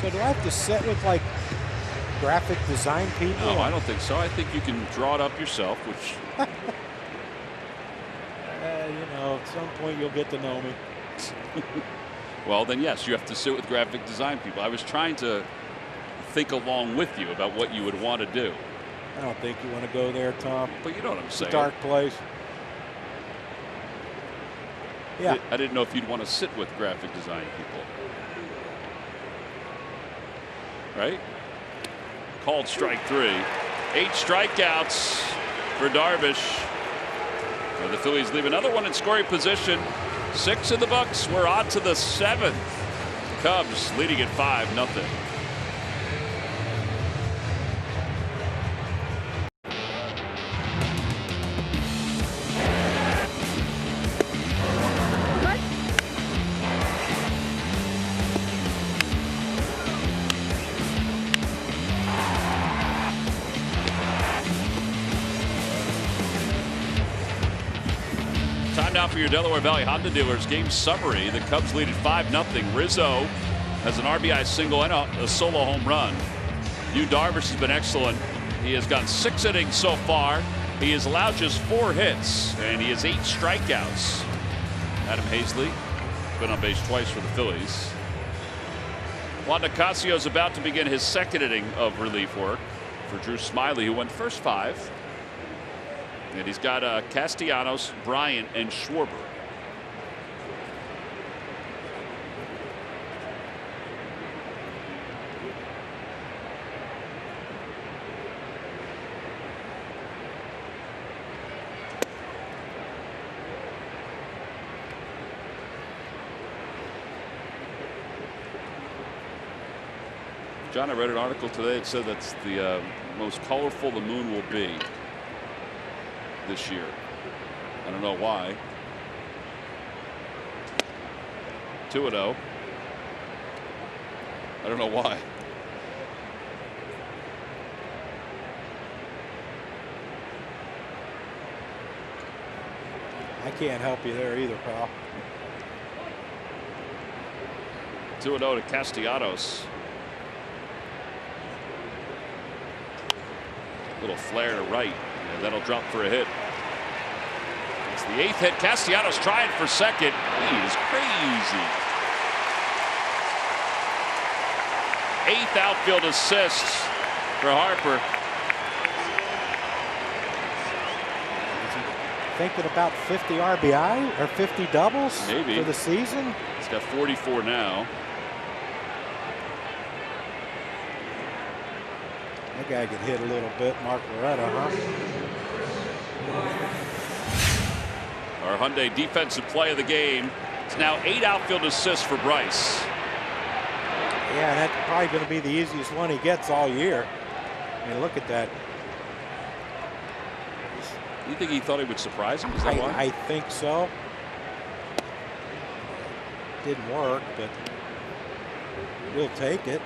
So do I have to sit with like graphic design people? No, I don't think so. I think you can draw it up yourself, which at some point you'll get to know me. well, then yes, you have to sit with graphic design people. I was trying to think along with you about what you would want to do. I don't think you want to go there, Tom. But you know what I'm saying. It's a dark place. Yeah. I didn't know if you'd want to sit with graphic design people. right? Called strike 3. 8 strikeouts for Darvish. The Phillies leave another one in scoring position. 6 in the books. We're on to the 7th. Cubs leading at 5-0. Time now for your Delaware Valley Honda dealers game summary. The Cubs lead at 5-0. Rizzo has an RBI single and a solo home run. Darvish has been excellent. He has gone 6 innings so far. He has allowed just 4 hits and he has 8 strikeouts. Adam Hazley been on base twice for the Phillies. Juan Nicasio is about to begin his 2nd inning of relief work for Drew Smyly, who went first 5. And he's got Castellanos, Bryant, and Schwarber. John, I read an article today that said that's the most colorful the moon will be this year. I don't know why. 2-0. I don't know why. I can't help you there either, pal. 2-0 to Castellanos. Little flare to right. And that'll drop for a hit. It's the 8th hit. Castellanos trying for 2nd. He is crazy. 8th outfield assist for Harper. Thinking about 50 RBI or 50 doubles maybe for the season. He's got 44 now. That guy could hit a little bit, Mark Loretta, huh? Our Hyundai defensive play of the game. It's now 8 outfield assists for Bryce. Yeah, that's probably going to be the easiest one he gets all year. I mean, look at that. You think he thought he would surprise him? Is that why? I think so. Didn't work, but we'll take it.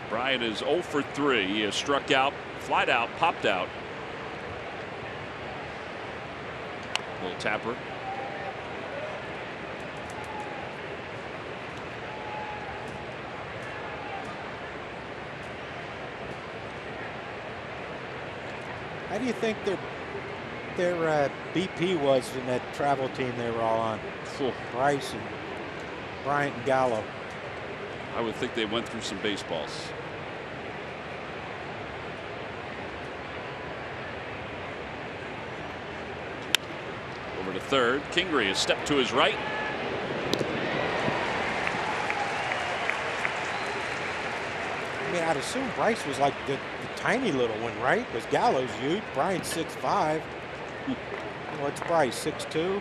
Bryant is 0 for 3. He has struck out, flied out, popped out. Little tapper. How do you think their BP was in that travel team they were all on? Bryce and Bryant and Gallo. I would think they went through some baseballs. Over to third. Kingery, a step to his right. I mean, I'd assume Bryce was like the tiny little one, right? Because Gallo's huge. Bryant's 6'5". What's Bryce, 6'2"?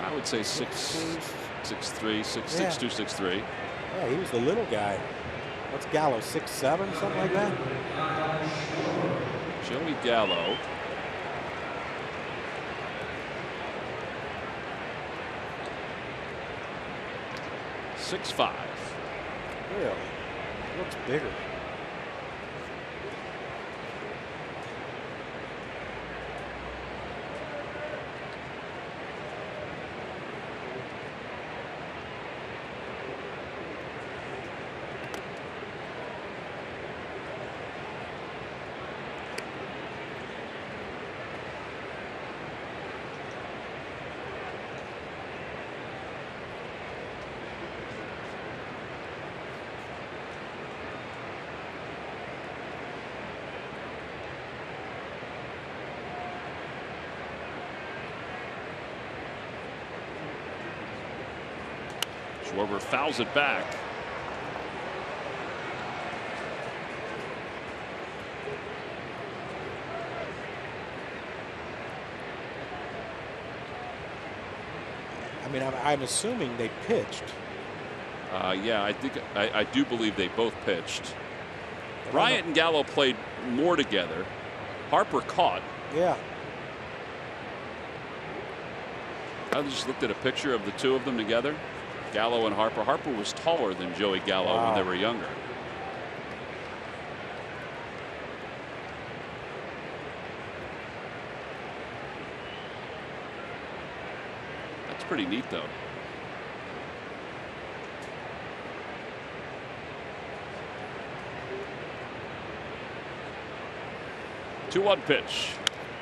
I would say 6'3", 6'2", 6'3". Yeah, he was the little guy. What's Gallo, 6'7", something like that? Joey Gallo. .65". Really? Looks bigger. Schwarber fouls it back. I mean, I'm assuming they pitched. Yeah, I do believe they both pitched. Bryant and Gallo played more together. Harper caught. Yeah. I just looked at a picture of the two of them together. Gallo and Harper. Harper was taller than Joey Gallo when they were younger. That's pretty neat, though. Two-one pitch.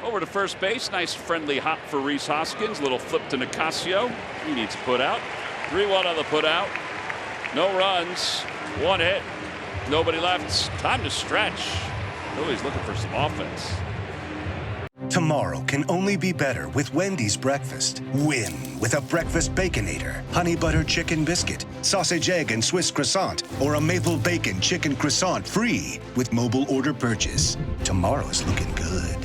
Over to first base. Nice friendly hop for Rhys Hoskins. Little flip to Nicasio. He needs a put out. 3-1 on the put out. No runs. One hit. Nobody left. Time to stretch. Phillies looking for some offense. Tomorrow can only be better with Wendy's breakfast. Win with a breakfast Baconator, honey butter chicken biscuit, sausage egg and Swiss croissant, or a maple bacon chicken croissant free with mobile order purchase. Tomorrow's looking good.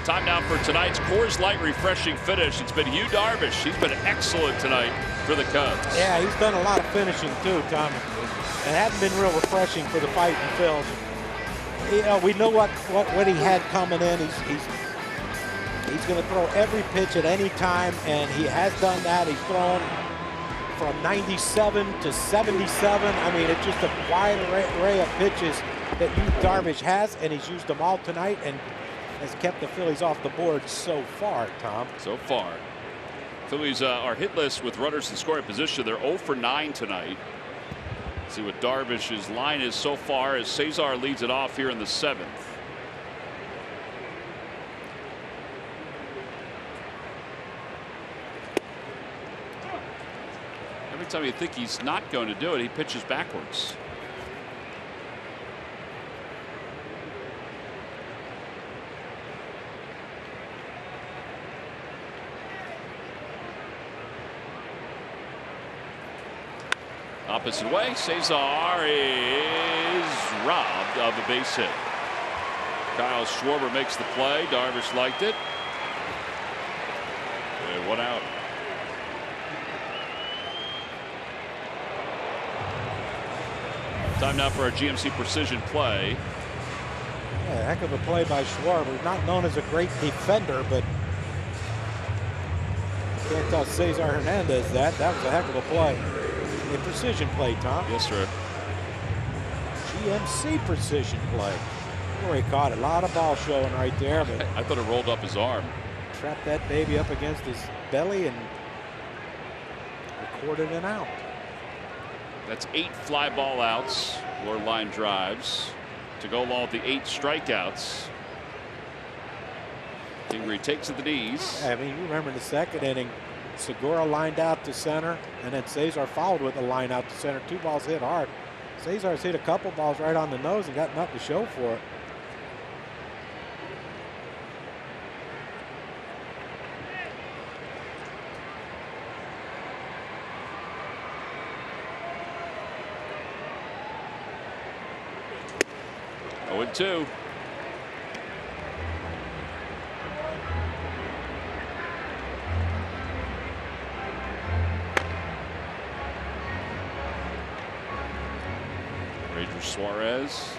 Time now for tonight's Coors Light refreshing finish. It's been Yu Darvish. He's been excellent tonight for the Cubs. Yeah, he's done a lot of finishing too, Tom. It hasn't been real refreshing for the fighting Phils. You know, we know what he had coming in. He's going to throw every pitch at any time, and he has done that. He's thrown from 97 to 77. I mean, it's just a wide array of pitches that Yu Darvish has, and he's used them all tonight and has kept the Phillies off the board so far, Tom. So far. Phillies are hitless with runners in scoring position. They're 0 for 9 tonight. See what Darvish's line is so far as Cesar leads it off here in the 7th. Every time you think he's not going to do it, he pitches backwards. Opposite way, Cesar is robbed of a base hit. Kyle Schwarber makes the play. Darvish liked it. And 1 out. Time now for our GMC Precision play. Yeah, heck of a play by Schwarber. Not known as a great defender, but can't tell Cesar Hernandez that. That was a heck of a play. A precision play, Tom. Yes, sir. GMC precision play. Where he caught it. A lot of ball showing right there, but I thought it rolled up his arm. Trapped that baby up against his belly and recorded an out. That's 8 fly ball outs or line drives to go along with the 8 strikeouts. Kingery takes to the knees. I mean, you remember in the second inning, Segura lined out to center, and then Cesar followed with a line out to center. 2 balls hit hard. Cesar's hit a couple balls right on the nose and got nothing to show for it. Oh, and 2. Suarez.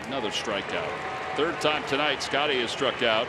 Another strikeout. 3rd time tonight Scotty has struck out.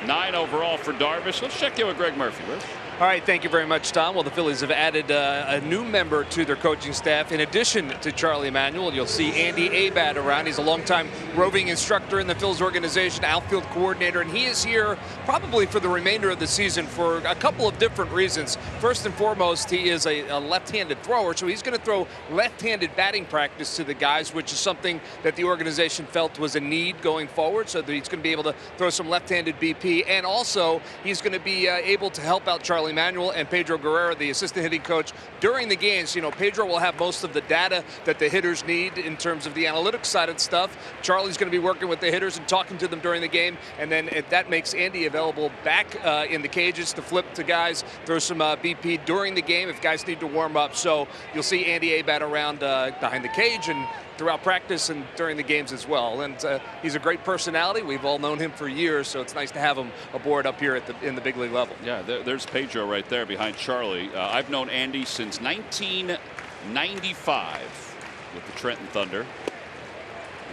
9 overall for Darvish. Let's check in with Greg Murphy, Rich. All right, thank you very much, Tom. Well, the Phillies have added a new member to their coaching staff. In addition to Charlie Manuel, you'll see Andy Abad around. He's a longtime roving instructor in the Phillies organization, outfield coordinator, and he is here probably for the remainder of the season for a couple of different reasons. First and foremost, he is a left-handed thrower, so he's going to throw left-handed batting practice to the guys, which is something that the organization felt was a need going forward, so that he's going to be able to throw some left-handed BP, and also he's going to be able to help out Charlie Manuel and Pedro Guerrero, the assistant hitting coach, during the games. You know, Pedro will have most of the data that the hitters need in terms of the analytics side of stuff. Charlie's going to be working with the hitters and talking to them during the game, and then that makes Andy available back in the cages to flip to guys, throw some BP during the game if guys need to warm up. So you'll see Andy Abad around behind the cage and throughout practice and during the games as well. And he's a great personality. We've all known him for years, so it's nice to have him aboard up here in the big league level. Yeah, there's Pedro right there behind Charlie. I've known Andy since 1995 with the Trenton Thunder,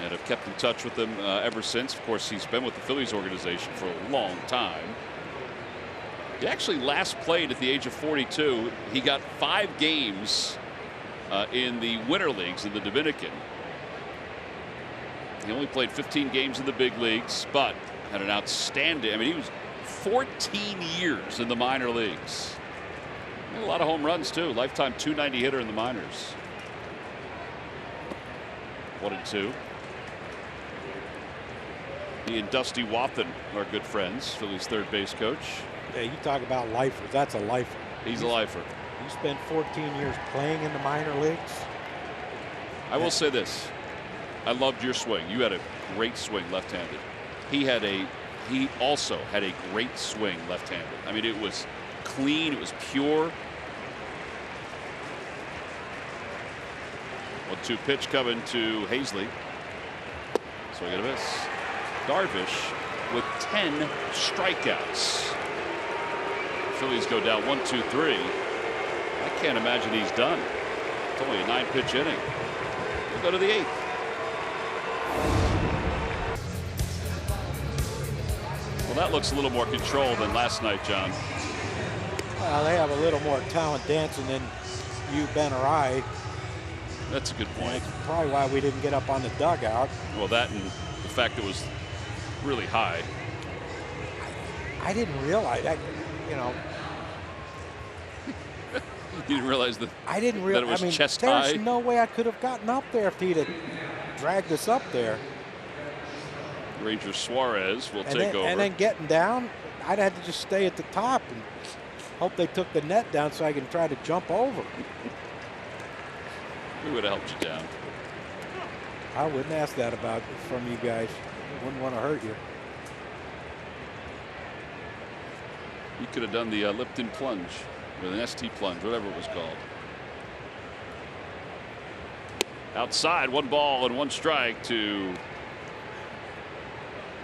and have kept in touch with him ever since. Of course, he's been with the Phillies organization for a long time. He actually last played at the age of 42. He got 5 games in the winter leagues in the Dominican. He only played 15 games in the big leagues, but had an outstanding, I mean, he was 14 years in the minor leagues. A lot of home runs too. Lifetime .290 hitter in the minors. 1-2. He and Dusty Wathan are good friends. Phillies third base coach. Yeah, you talk about lifers. That's a lifer. He's a lifer. You spent 14 years playing in the minor leagues. I will say this. I loved your swing. You had a great swing left-handed. He also had a great swing left-handed. I mean, it was clean. It was pure. 1-2 pitch coming to Hazley. Swing and a miss. Darvish with 10 strikeouts. Phillies go down 1-2-3. I can't imagine he's done. It's only a 9-pitch inning. We'll go to the 8th. Well, that looks a little more controlled than last night, John. Well, they have a little more talent dancing than you, Ben, or I. That's a good point. That's probably why we didn't get up on the dugout. Well, that and the fact it was really high. I didn't realize that, you know. You didn't realize that. I didn't realize. That it was I mean, chest there's high. no way I could have gotten up there if he'd have dragged us up there. Ranger Suarez will take over. And then getting down, I'd have to just stay at the top and hope they took the net down so I can try to jump over. We would have helped you down. I wouldn't ask that from you guys. I wouldn't want to hurt you. You could have done the Lipton plunge or the ST plunge, whatever it was called. Outside, 1 ball and 1 strike to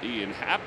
Ian Happ.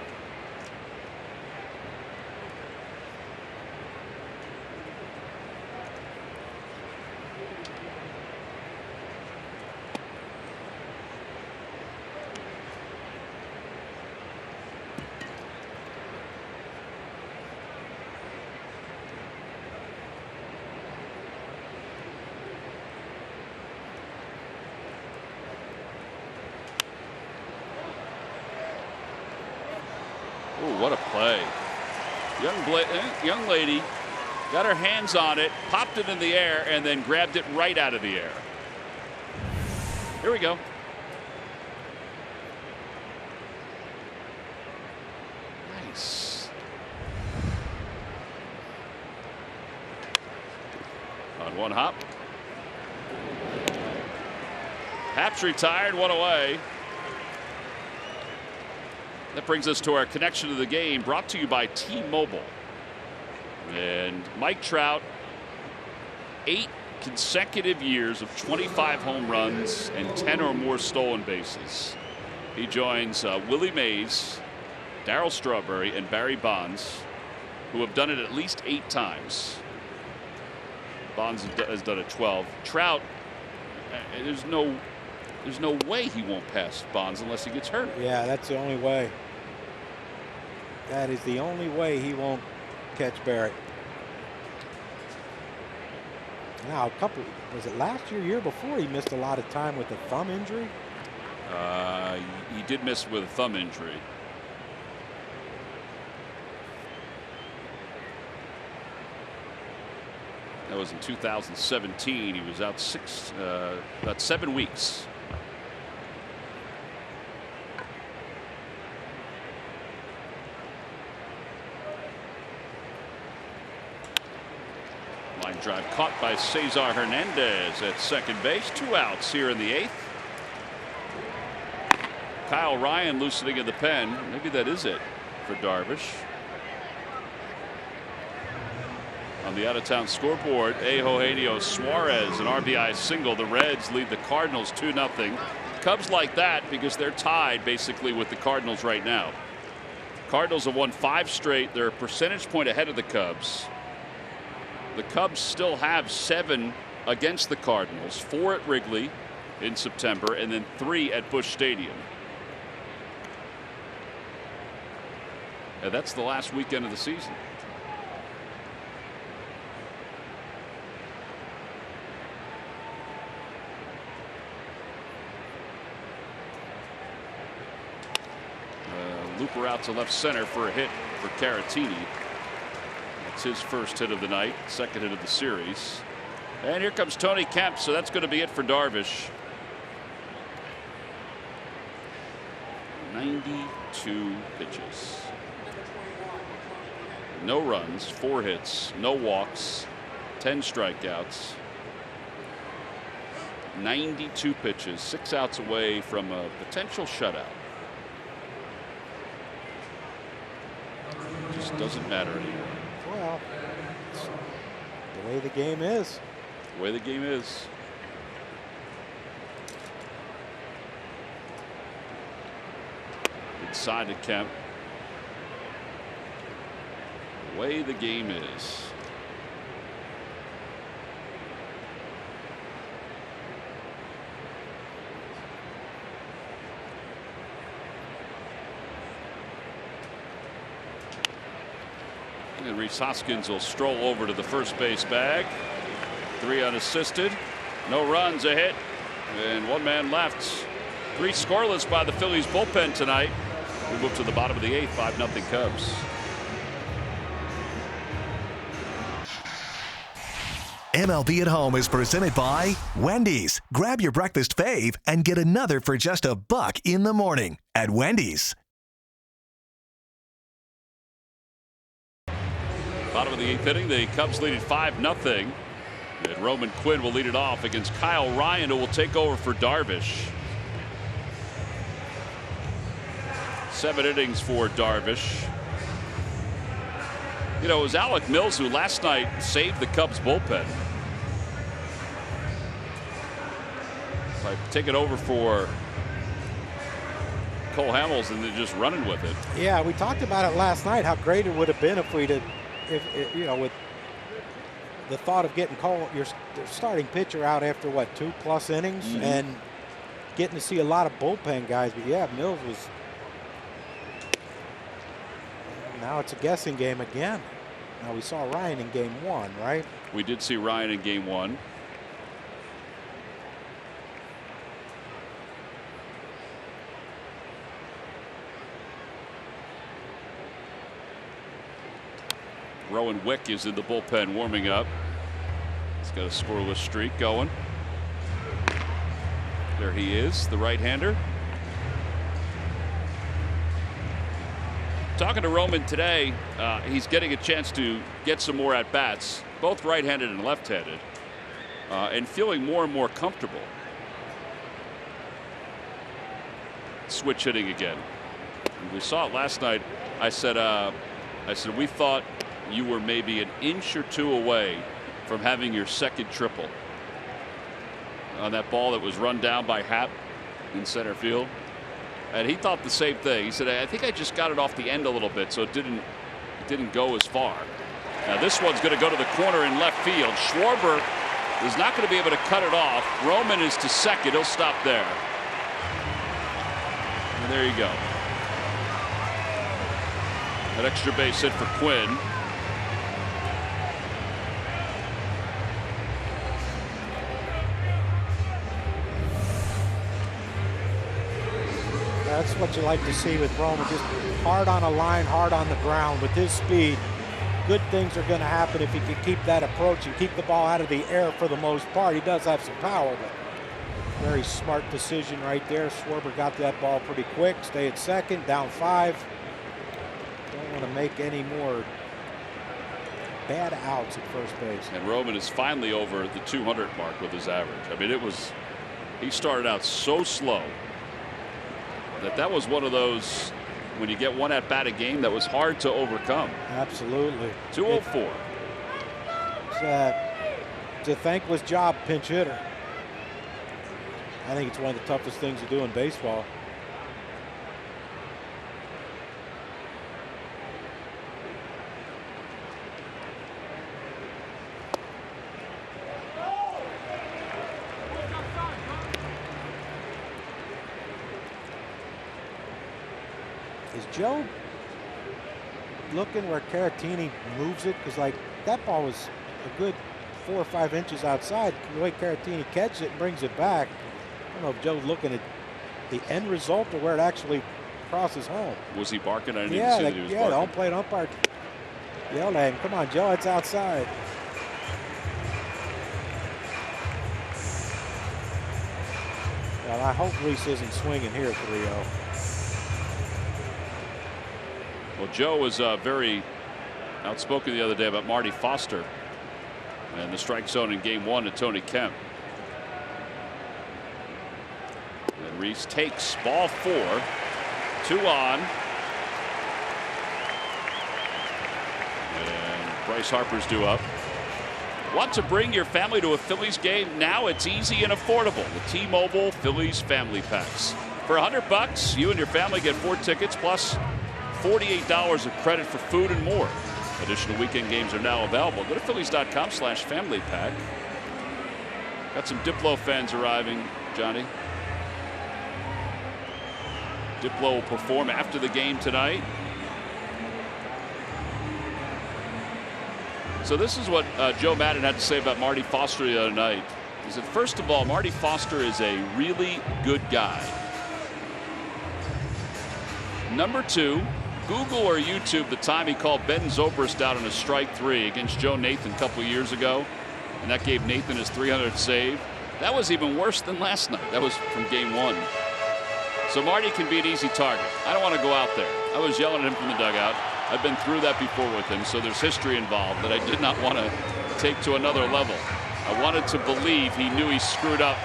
Oh, what a play. Young lady got her hands on it, popped it in the air, and then grabbed it right out of the air. Here we go. Nice. On 1 hop. Happ's retired, 1 away. That brings us to our connection to the game, brought to you by T-Mobile. And Mike Trout, 8 consecutive years of 25 home runs and 10 or more stolen bases. He joins Willie Mays, Darryl Strawberry, and Barry Bonds, who have done it at least 8 times. Bonds has done it 12. Trout, there's no way he won't pass Bonds unless he gets hurt. Yeah, that's the only way. That is the only way he won't catch Barrett. Now, was it last year before, he missed a lot of time with a thumb injury? He did miss with a thumb injury. That was in 2017. He was out about 7 weeks. Line drive caught by Cesar Hernandez at second base. 2 outs here in the 8th. Kyle Ryan loosening in the pen. Maybe that is it for Darvish. On the out-of-town scoreboard, Eugenio Suarez, an RBI single. The Reds lead the Cardinals 2-0. Cubs like that because they're tied basically with the Cardinals right now. Cardinals have won 5 straight. They're a percentage point ahead of the Cubs. The Cubs still have 7 against the Cardinals, 4 at Wrigley in September, and then 3 at Busch Stadium. And that's the last weekend of the season. Looper out to left center for a hit for Caratini. That's his first hit of the night, second hit of the series. And here comes Tony Kemp, so that's going to be it for Darvish. 92 pitches. No runs, 4 hits, no walks, 10 strikeouts. 92 pitches, 6 outs away from a potential shutout. Just doesn't matter anymore. Well, it's the way the game is. The way the game is. Inside to Kemp. The way the game is. And Rhys Hoskins will stroll over to the first base bag. 3 unassisted. No runs, a hit, and 1 man left. 3 scoreless by the Phillies bullpen tonight. We move to the bottom of the 8th, 5-0 Cubs. MLB at Home is presented by Wendy's. Grab your breakfast fave and get another for just $1 in the morning at Wendy's. Bottom of the 8th inning, the Cubs lead it 5-0. And Roman Quinn will lead it off against Kyle Ryan, who will take over for Darvish. 7 innings for Darvish. You know, it was Alec Mills who last night saved the Cubs bullpen. By taking over for Cole Hamels and then just running with it. Yeah, we talked about it last night, how great it would have been if we'd have, you know, with the thought of getting Cole, your starting pitcher out after what, 2+ innings, and getting to see a lot of bullpen guys. But yeah, Mills was. Now it's a guessing game again. Now we saw Ryan in game 1, right? We did see Ryan in game 1. Rowan Wick is in the bullpen warming up. He's got a scoreless streak going. There he is, the right-hander. Talking to Roman today, he's getting a chance to get some more at-bats, both right-handed and left-handed, and feeling more and more comfortable. Switch hitting again. We saw it last night. I said we thought you were maybe an inch or 2 away from having your second triple on that ball that was run down by Happ in center field. And he thought the same thing. He said, I think I just got it off the end a little bit, so it didn't go as far. Now this one's going to go to the corner in left field. Schwarber is not going to be able to cut it off. Roman is to second. He'll stop there. And there you go. An extra base hit for Quinn. That's what you like to see with Roman. Just hard on a line, hard on the ground. With his speed, good things are going to happen if he can keep that approach and keep the ball out of the air for the most part. He does have some power, but very smart decision right there. Schwarber got that ball pretty quick. Stay at second, down 5. Don't want to make any more bad outs at first base. And Roman is finally over the 200 mark with his average. I mean, he started out so slow that was one of those, when you get one at bat a game, that was hard to overcome. Absolutely. 204. It's a thankless job, pinch hitter. I think it's one of the toughest things to do in baseball. Is Joe looking where Caratini moves it? Because, like, that ball was a good 4 or 5 inches outside. The way Caratini catches it and brings it back, I don't know if Joe's looking at the end result or where it actually crosses home. Was he barking? I didn't yeah, even see that he was barking. The home plate umpire yelled at him, "Come on, Joe, it's outside." Well, I hope Reese isn't swinging here 3-0. Well, Joe was very outspoken the other day about Marty Foster and the strike zone in game 1 to Tony Kemp. And Reese takes ball 4, 2 on. And Bryce Harper's due up. Want to bring your family to a Phillies game? Now it's easy and affordable with T-Mobile Phillies Family Packs. For $100, you and your family get 4 tickets plus $48 of credit for food and more. Additional weekend games are now available. Go to Phillies.com/family pack. Got some Diplo fans arriving, Johnny. Diplo will perform after the game tonight. So this is what Joe Madden had to say about Marty Foster the other night. He said, first of all, Marty Foster is a really good guy. Number 2, Google or YouTube the time he called Ben Zobrist out on a strike 3 against Joe Nathan a couple years ago, and that gave Nathan his 300th save. That was even worse than last night. That was from game 1. So Marty can be an easy target. I don't want to go out there. I was yelling at him from the dugout. I've been through that before with him, so there's history involved that I did not want to take to another level. I wanted to believe he knew he screwed up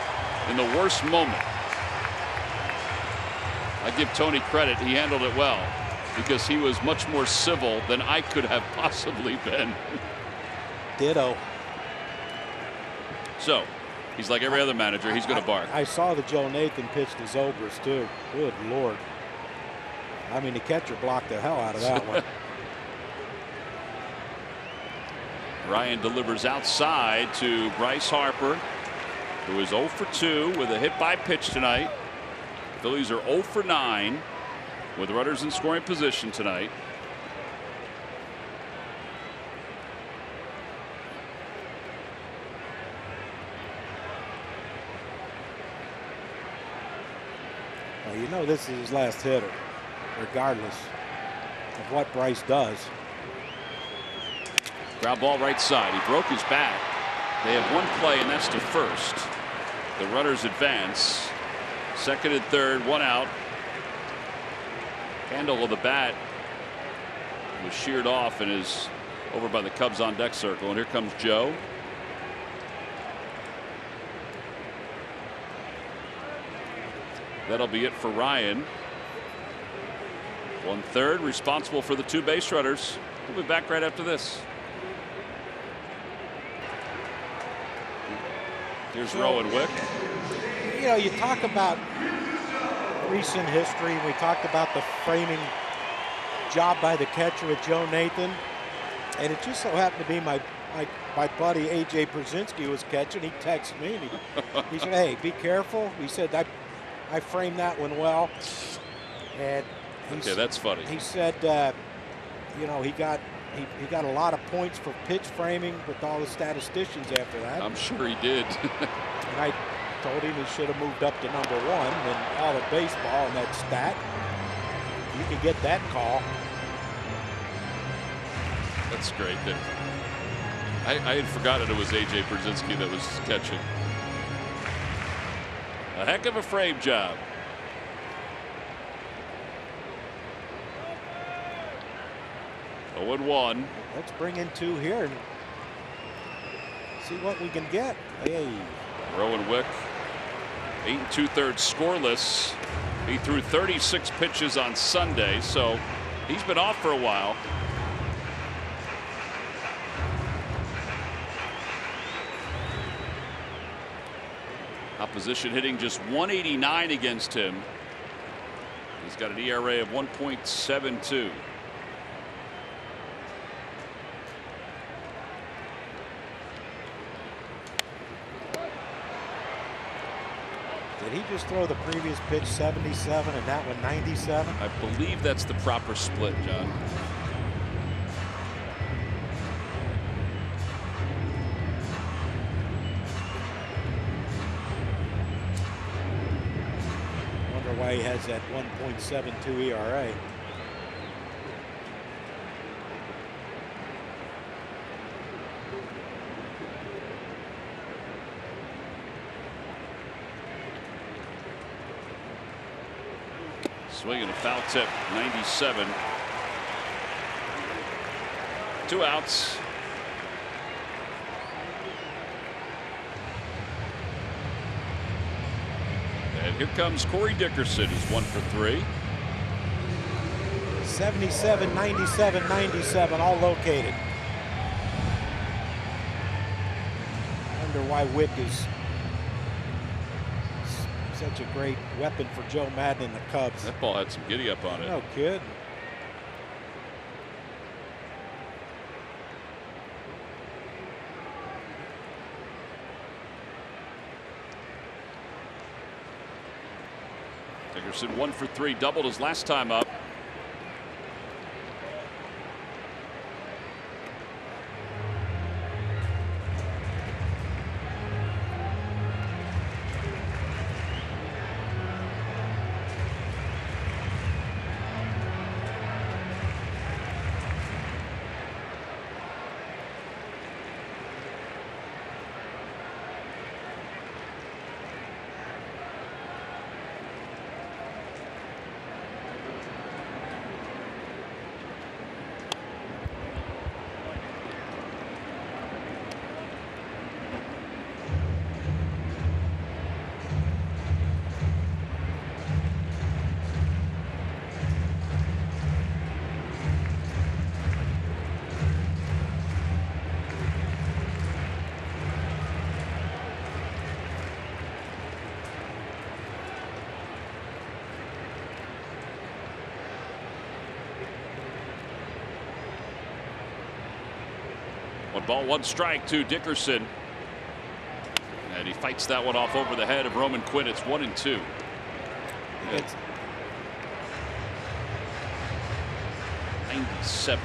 in the worst moment. I give Tony credit. He handled it well, because he was much more civil than I could have possibly been. Ditto. So he's like every other manager. He's going to bark. I saw the Joe Nathan pitch to Zobrist too. Good Lord. I mean, the catcher blocked the hell out of that one. Ryan delivers outside to Bryce Harper, who is 0 for 2 with a hit by pitch tonight. Phillies are 0 for 9 with runners in scoring position tonight. Well, you know this is his last hitter, regardless of what Bryce does. Ground ball right side. He broke his back. They have one play, and that's to first. The runners advance. Second and third, 1 out. Handle of the bat was sheared off and is over by the Cubs on deck circle. And here comes Joe. That'll be it for Ryan. 1/3, responsible for the 2 base runners. We'll be back right after this. Here's Rowan Wick. You know, you talk about recent history. We talked about the framing job by the catcher with Joe Nathan, and it just so happened to be my buddy AJ Brzezinski was catching. He texted me and he said, "Hey, be careful." He said, I framed that one well, and okay, that's funny. He said, you know, he got a lot of points for pitch framing with all the statisticians after that. I'm sure he did. And told him he should have moved up to number 1 in all of baseball in that stat. You can get that call. That's great. I had forgotten it was A.J. Brzezinski that was catching. A heck of a frame job. Oh, 0-1. Let's bring in 2 here and see what we can get. Hey. Rowan Wick, 8 2/3 scoreless. He threw 36 pitches on Sunday, so he's been off for a while. Opposition hitting just 189 against him. He's got an ERA of 1.72. Did he just throw the previous pitch 77 and that one 97? I believe that's the proper split, John. Wonder why he has that 1.72 ERA. Swinging a foul tip, 97. 2 outs. And here comes Corey Dickerson. He's 1 for 3. 77, 97, 97, all located. Wonder why Wick is such a great weapon for Joe Madden and the Cubs. That ball had some giddy up on it. No kid. Dickerson 1 for 3, doubled his last time up. One ball, 1 strike to Dickerson. And he fights that one off over the head of Roman Quinn. It's 1-2. It's 97.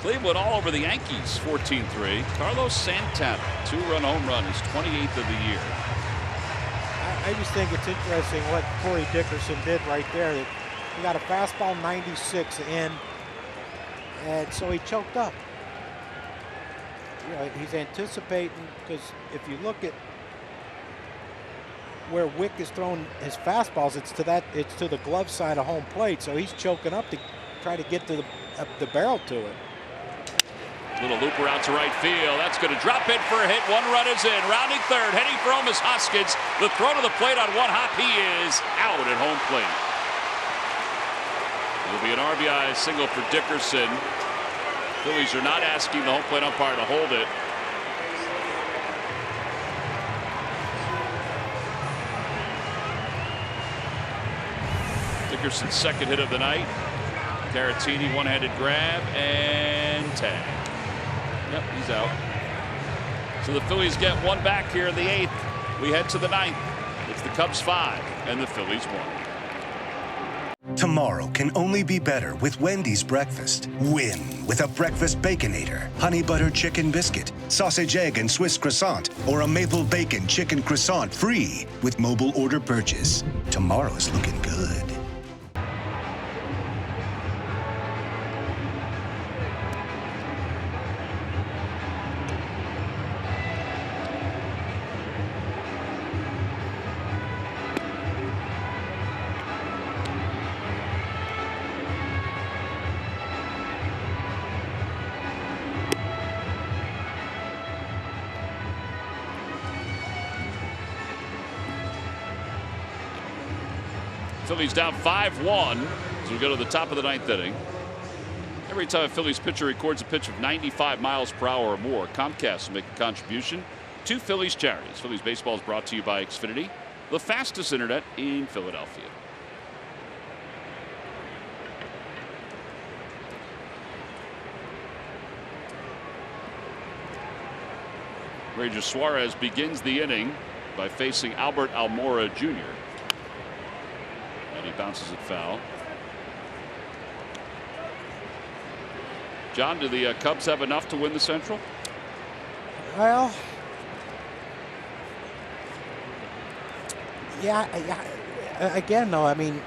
Cleveland all over the Yankees, 14-3. Carlos Santana, 2-run home run, his 28th of the year. I just think it's interesting what Corey Dickerson did right there. That he got a fastball 96 in, and so he choked up. You know, he's anticipating, because if you look at where Wick is throwing his fastballs, it's to the glove side of home plate, so he's choking up to try to get to the barrel to it. Little looper out to right field. That's going to drop in for a hit. 1 run is in. Rounding third, heading for home is Hoskins. The throw to the plate on 1 hop. He is out at home plate. It'll be an RBI single for Dickerson. Phillies are not asking the home plate umpire to hold it. Dickerson's 2nd hit of the night. Caratini, 1-handed grab and tag. Yep, he's out. So the Phillies get 1 back here in the 8th. We head to the 9th. It's the Cubs 5 and the Phillies 1. Tomorrow can only be better with Wendy's breakfast. Win with a breakfast Baconator, honey butter chicken biscuit, sausage egg and Swiss croissant, or a maple bacon chicken croissant free with mobile order purchase. Tomorrow's looking good. Phillies down 5-1 as we go to the top of the ninth inning. Every time a Phillies pitcher records a pitch of 95 miles per hour or more, Comcast will make a contribution to Phillies charities. Phillies baseball is brought to you by Xfinity, the fastest internet in Philadelphia. Ranger Suarez begins the inning by facing Albert Almora Jr. He bounces it foul. John, do the Cubs have enough to win the Central? Well, yeah. Again, though, I mean,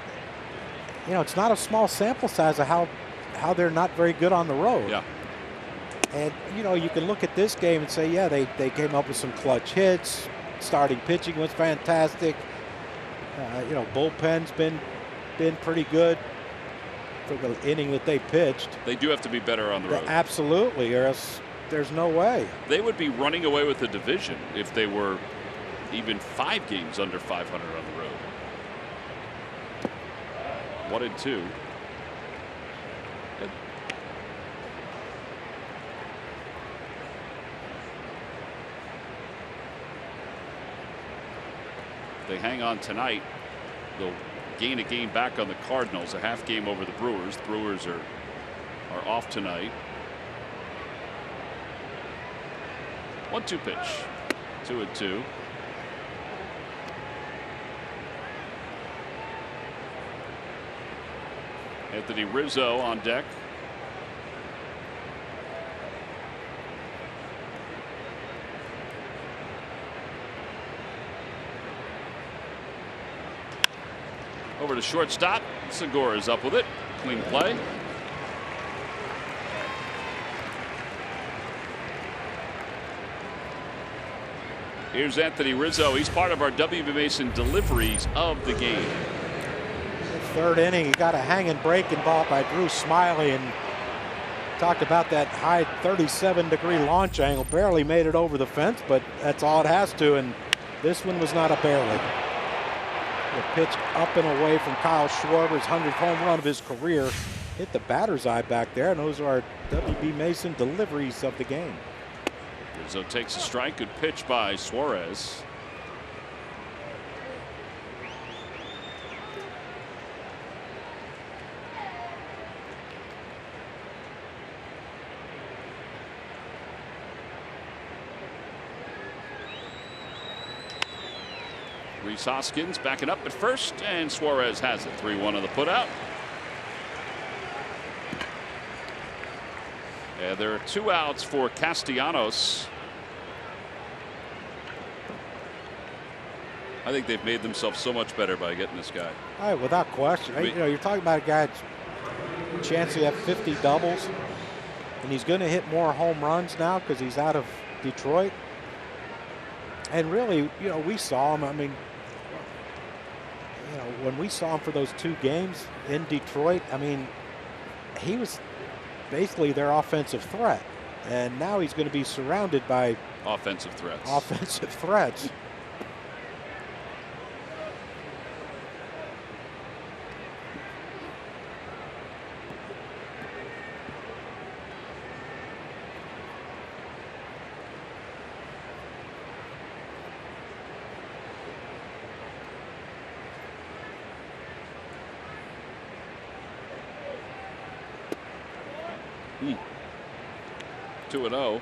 you know, it's not a small sample size of how they're not very good on the road. Yeah. And you know, you can look at this game and say, yeah, they came up with some clutch hits. Starting pitching was fantastic. You know, bullpen's been pretty good for the inning that they pitched. They do have to be better on the road. Absolutely, or else there's no way. They would be running away with the division if they were even 5 games under 500 on the road. 1-2. They hang on tonight, they'll gain a game back on the Cardinals, a half game over the Brewers. The Brewers are off tonight. 1-2 pitch. 2-2. Anthony Rizzo on deck. Over to shortstop. Segura is up with it. Clean play. Here's Anthony Rizzo. He's part of our WB Mason deliveries of the game. Third inning, he got a hanging breaking ball by Drew Smyly, and talked about that high 37-degree launch angle. Barely made it over the fence, but that's all it has to, and this one was not a barely. The pitch up and away from Kyle Schwarber's 100th home run of his career. Hit the batter's eye back there, and those are our WB Mason deliveries of the game. Rizzo takes a strike. Good pitch by Suarez. Rhys Hoskins backing up at first, and Suarez has it. 3-1 on the putout. Yeah, there are 2 outs for Castellanos. I think they've made themselves so much better by getting this guy. All right, without question. You know, you're talking about a guy that's chance to have 50 doubles, and he's going to hit more home runs now because he's out of Detroit. And really, you know, we saw him. I mean, you know, when we saw him for those 2 games in Detroit, I mean, he was basically their offensive threat. And now he's going to be surrounded by offensive threats. Offensive threats. Hmm. 2-0.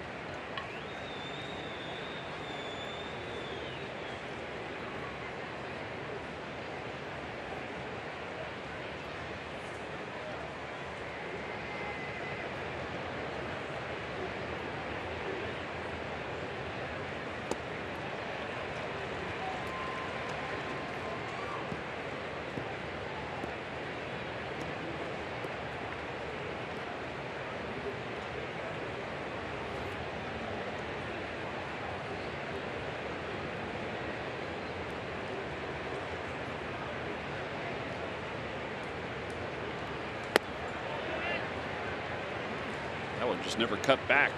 That one just never cut back.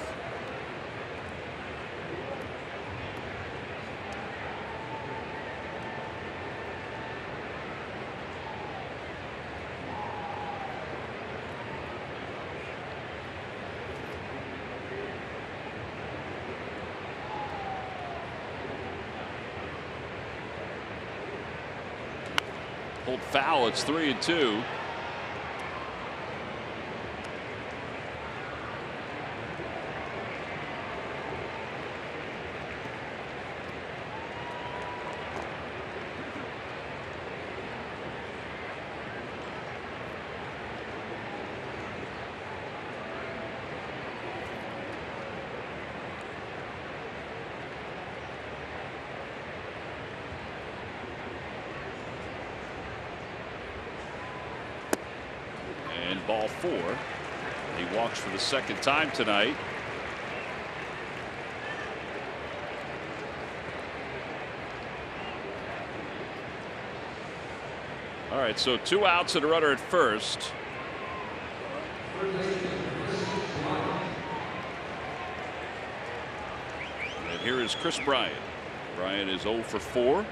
Pulled foul. It's 3-2. Ball 4. He walks for the second time tonight. All right, so 2 outs and a runner at first. And here is Chris Bryant. Bryant is 0 for 4.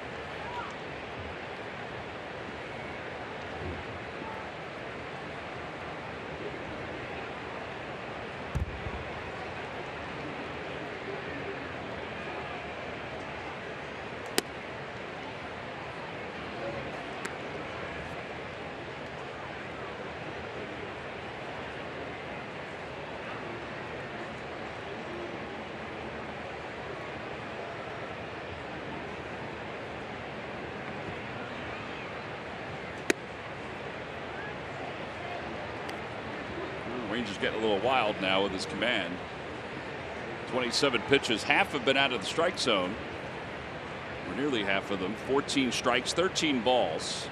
Rangers getting a little wild now with his command. 27 pitches, half have been out of the strike zone, or nearly half of them. 14 strikes, 13 balls.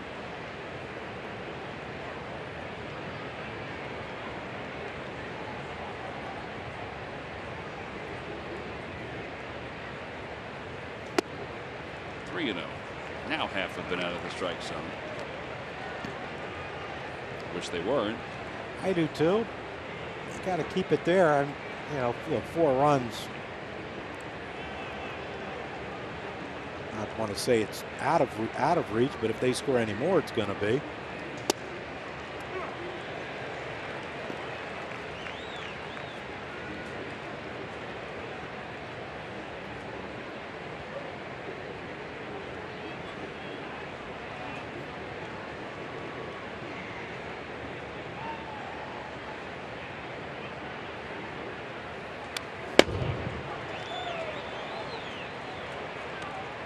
Three and 0. Now half have been out of the strike zone. Wish they weren't. I do too. Got to keep it there. I'm, you know, 4 runs. Not want to say it's out of reach, but if they score any more, it's going to be.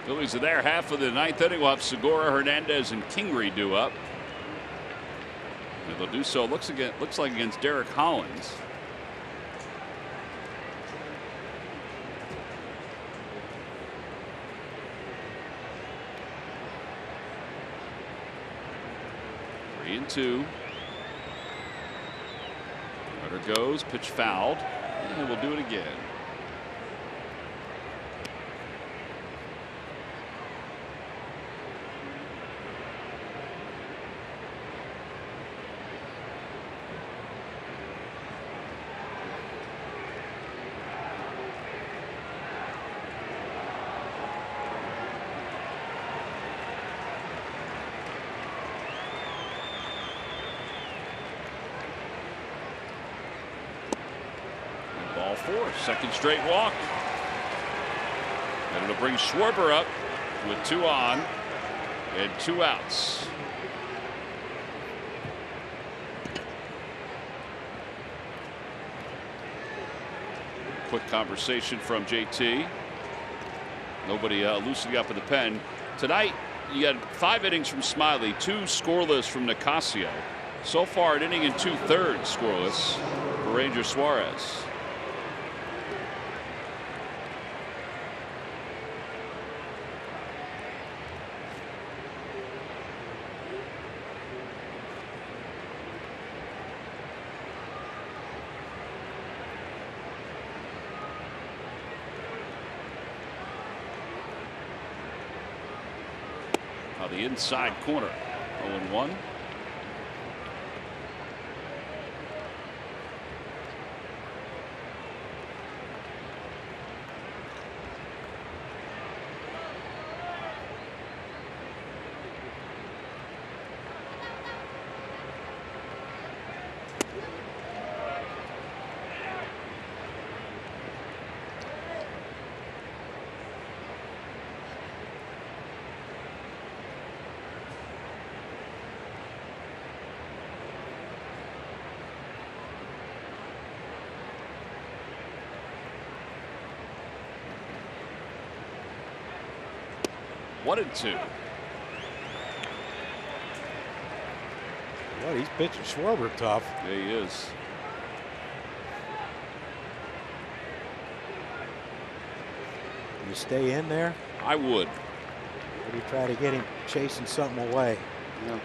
Phillies are there half of the 9th inning. We'll have Segura, Hernandez, and Kingery due up. And they'll do so. Looks like against Derek Hollins. Three and 2. Runner goes, pitch fouled, and we'll do it again. Ball 4, second straight walk. And it'll bring Schwarber up with 2 on and 2 outs. Quick conversation from JT. Nobody loosening up in the pen. Tonight, you had 5 innings from Smyly, 2 scoreless from Nicasio. So far, an inning and 2/3 scoreless for Ranger Suarez. The inside corner. 0-1. 1-2. Well, he's pitching Schwarber tough. Yeah, he is. You stay in there? I would. Or do you try to get him chasing something away? Yeah.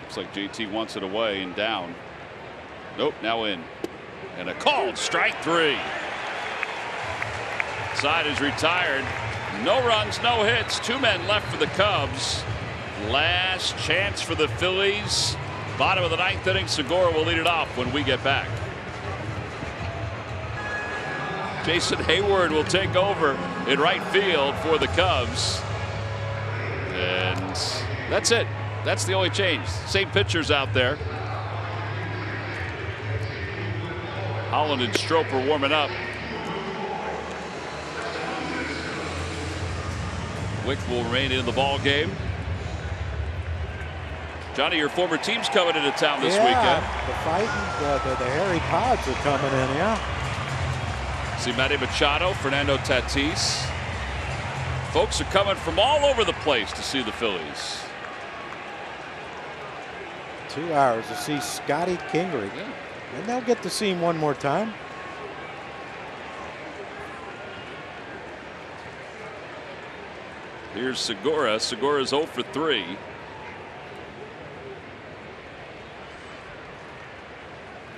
Looks like JT wants it away and down. Nope, now in. And a called strike 3. Side is retired. No runs, no hits. 2 men left for the Cubs. Last chance for the Phillies. Bottom of the 9th inning. Segura will lead it off when we get back. Jason Hayward will take over in right field for the Cubs. And that's it. That's the only change. Same pitchers out there. Holland and Stroper warming up. Wick will remain in the ball game. Johnny, your former team's coming into town this weekend. The fighting, the Harry Pods are coming in, yeah. See Manny Machado, Fernando Tatis. Folks are coming from all over the place to see the Phillies. 2 hours to see Scotty Kingery. Yeah. And they'll get to see him one more time. Here's Segura. Segura's 0 for 3.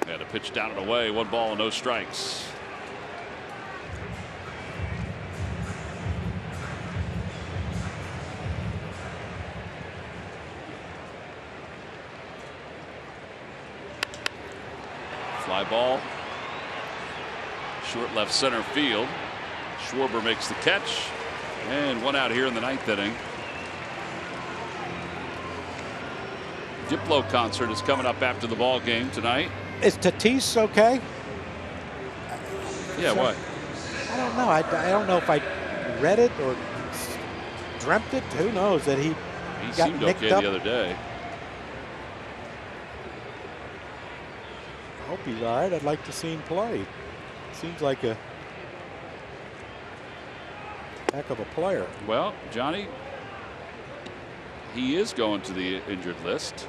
And a pitch down and away. 1 ball and no strikes. Fly ball. Short left center field. Schwarber makes the catch. And 1 out here in the 9th inning. Diplo concert is coming up after the ball game tonight. Is Tatis okay? Yeah, what? I don't know. I don't know if I read it or dreamt it. Who knows that he got seemed nicked okay up the other day. I hope he's all right. I'd like to see him play. Seems like a heck of a player. Well, Johnny, he is going to the injured list.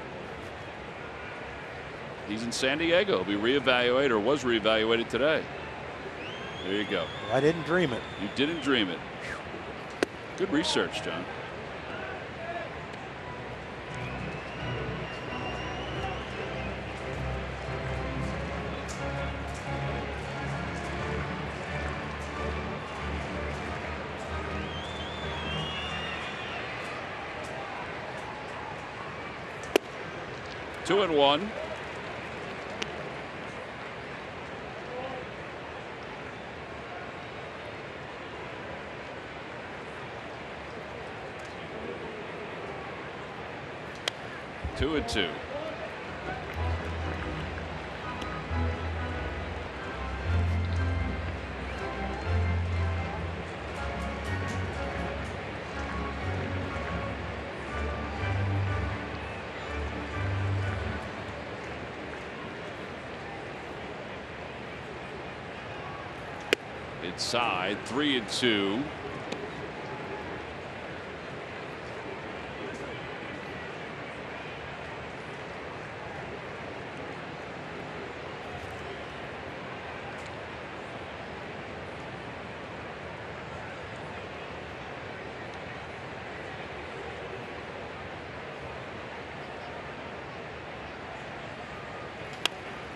He's in San Diego. He'll be reevaluated, or was reevaluated today. There you go. I didn't dream it. You didn't dream it. Good research, John. Two and one. Two and two. Inside, 3 and 2.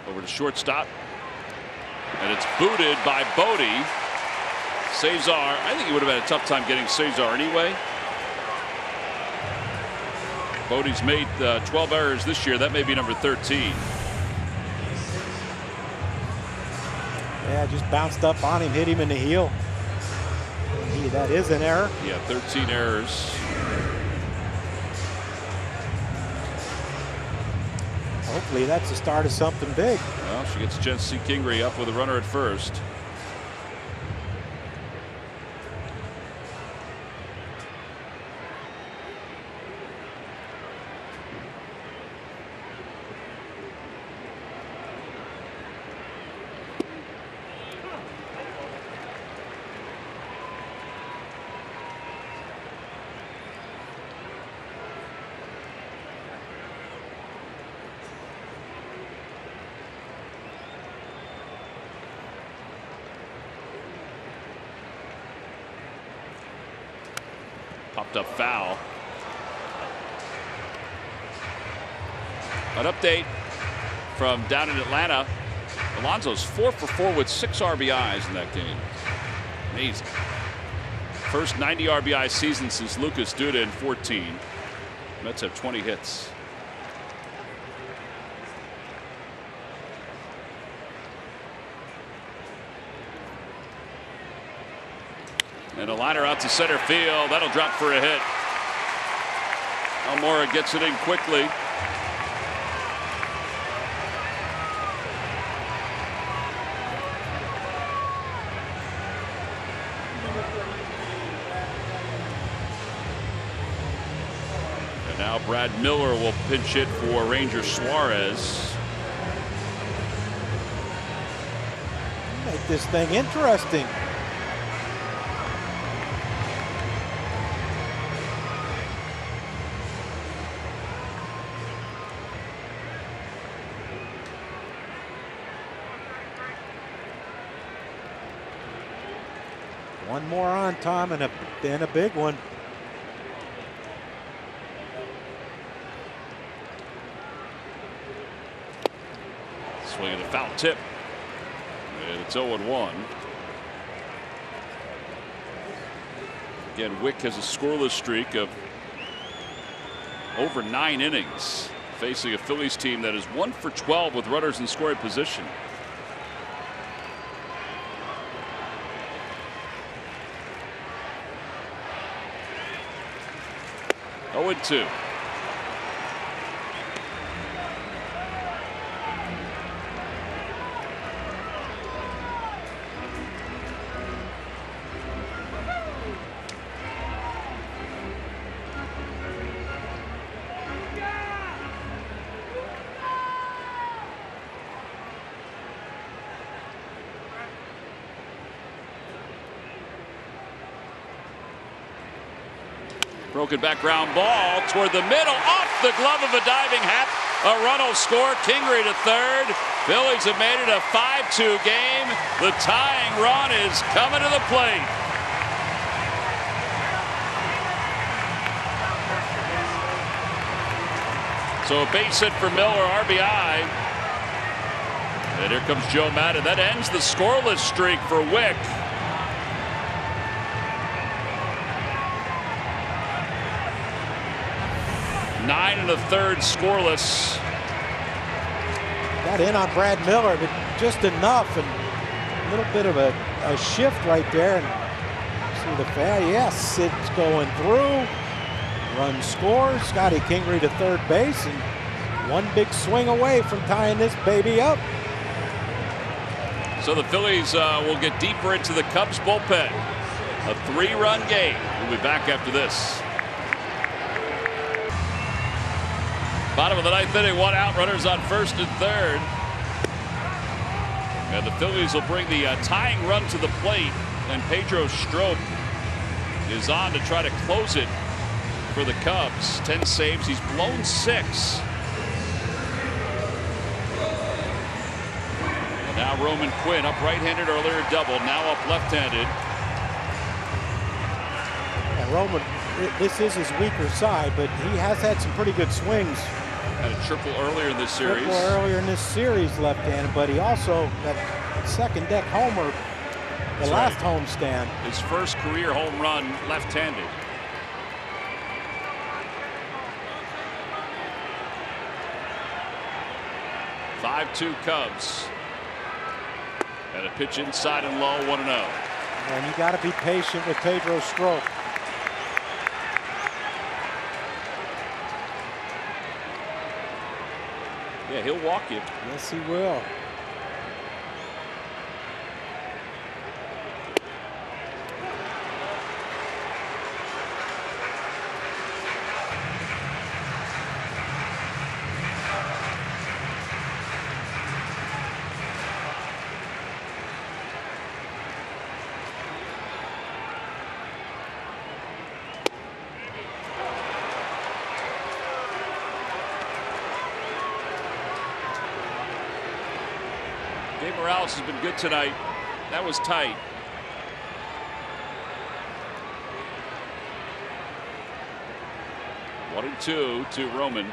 Over to shortstop. And it's booted by Bodie. Cesar, I think he would have had a tough time getting Cesar anyway. Bodie's made 12 errors this year. That may be number 13. Yeah, just bounced up on him, hit him in the heel. That is an error. Yeah, 13 errors. Hopefully that's the start of something big. Well, she gets a chance to see Kingery up with a runner at first. Popped up foul. An update from down in Atlanta. Alonso's 4 for 4 with 6 RBIs in that game. Amazing. First 90 RBI season since Lucas Duda in 14. Mets have 20 hits. And a liner out to center field. That'll drop for a hit. Almora gets it in quickly. And now Brad Miller will pinch hit for Ranger Suarez. Make this thing interesting. One more on, Tom, and a big one. Swing and a foul tip. And it's 0-1. Again, Wick has a scoreless streak of over 9 innings, facing a Phillies team that is 1 for 12 with runners in scoring position. Oh, and 2. Broken back ground ball toward the middle, off the glove of a diving Happ. A run will score. Kingery to third. Phillies have made it a 5-2 game. The tying run is coming to the plate. So a base hit for Miller, RBI. And here comes Joe Maddon. That ends the scoreless streak for Wick. 9 1/3 scoreless. Got in on Brad Miller, but just enough, and a little bit of a shift right there. And see the fan, yes, it's going through. Run scores. Scotty Kingery to third base, and one big swing away from tying this baby up. So the Phillies will get deeper into the Cubs bullpen. A 3-run game. We'll be back after this. Bottom of the 9th inning, 1 out, runners on first and third. And the Phillies will bring the tying run to the plate, and Pedro Strop is on to try to close it for the Cubs. 10 saves, he's blown 6. And now Roman Quinn, up right-handed earlier, double, now up left-handed. Yeah, Roman, this is his weaker side, but he has had some pretty good swings. Had a triple earlier in this series. Left-handed, but he also that second deck homer, the last homestand. His first career home run left-handed. (5-2) Cubs. And a pitch inside and low, 1-0. And you got to be patient with Pedro Strop. Yeah, he'll walk you. Yes, he will. Morales has been good tonight. That was tight. 1-2 to Roman.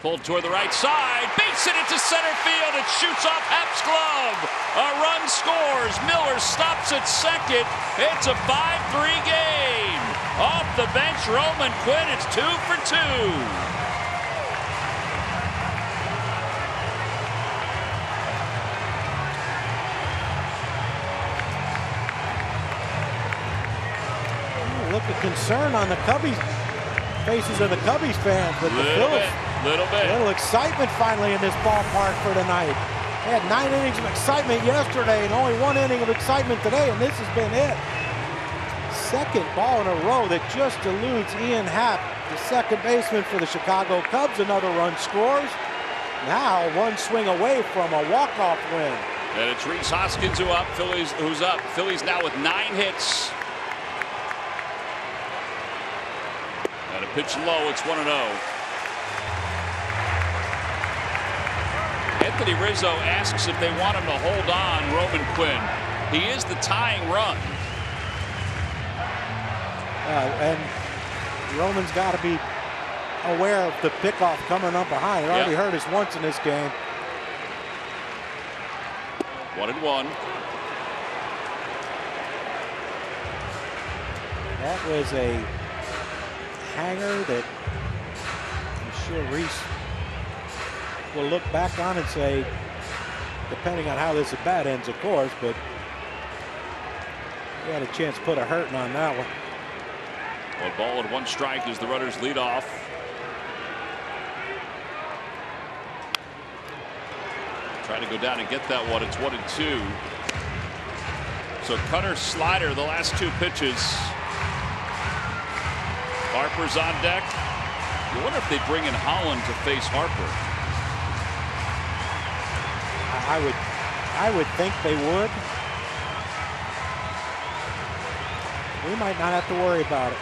Pulled toward the right side, beats it into center field. It shoots off Happ's glove. A run scores. Miller stops at second. It's a 5-3 game. Off the bench, Roman Quinn. It's 2 for 2. Look at concern on the Cubbies, faces of the Cubbies fans, but the Phillies. Little bit. A little excitement finally in this ballpark for tonight. They had 9 innings of excitement yesterday and only 1 inning of excitement today, and this has been it. Second ball in a row that just eludes Ian Happ, the second baseman for the Chicago Cubs. Another run scores. Now 1 swing away from a walk-off win. And it's Rhys Hoskins who's up. Phillies now with 9 hits. And a pitch low. It's 1-0. Anthony Rizzo asks if they want him to hold on Roman Quinn. He is the tying run. And Roman's got to be aware of the pickoff coming up behind. It already hurt us once in this game. 1-1. That was a hanger that I'm sure Rhys will look back on and say, depending on how this at bat ends, of course, but he had a chance to put a hurting on that one. 1 ball and 1 strike as the runners lead off. Trying to go down and get that one. It's 1-2. So cutter, slider, the last 2 pitches. Harper's on deck. You wonder if they bring in Holland to face Harper. I would think they would. We might not have to worry about it.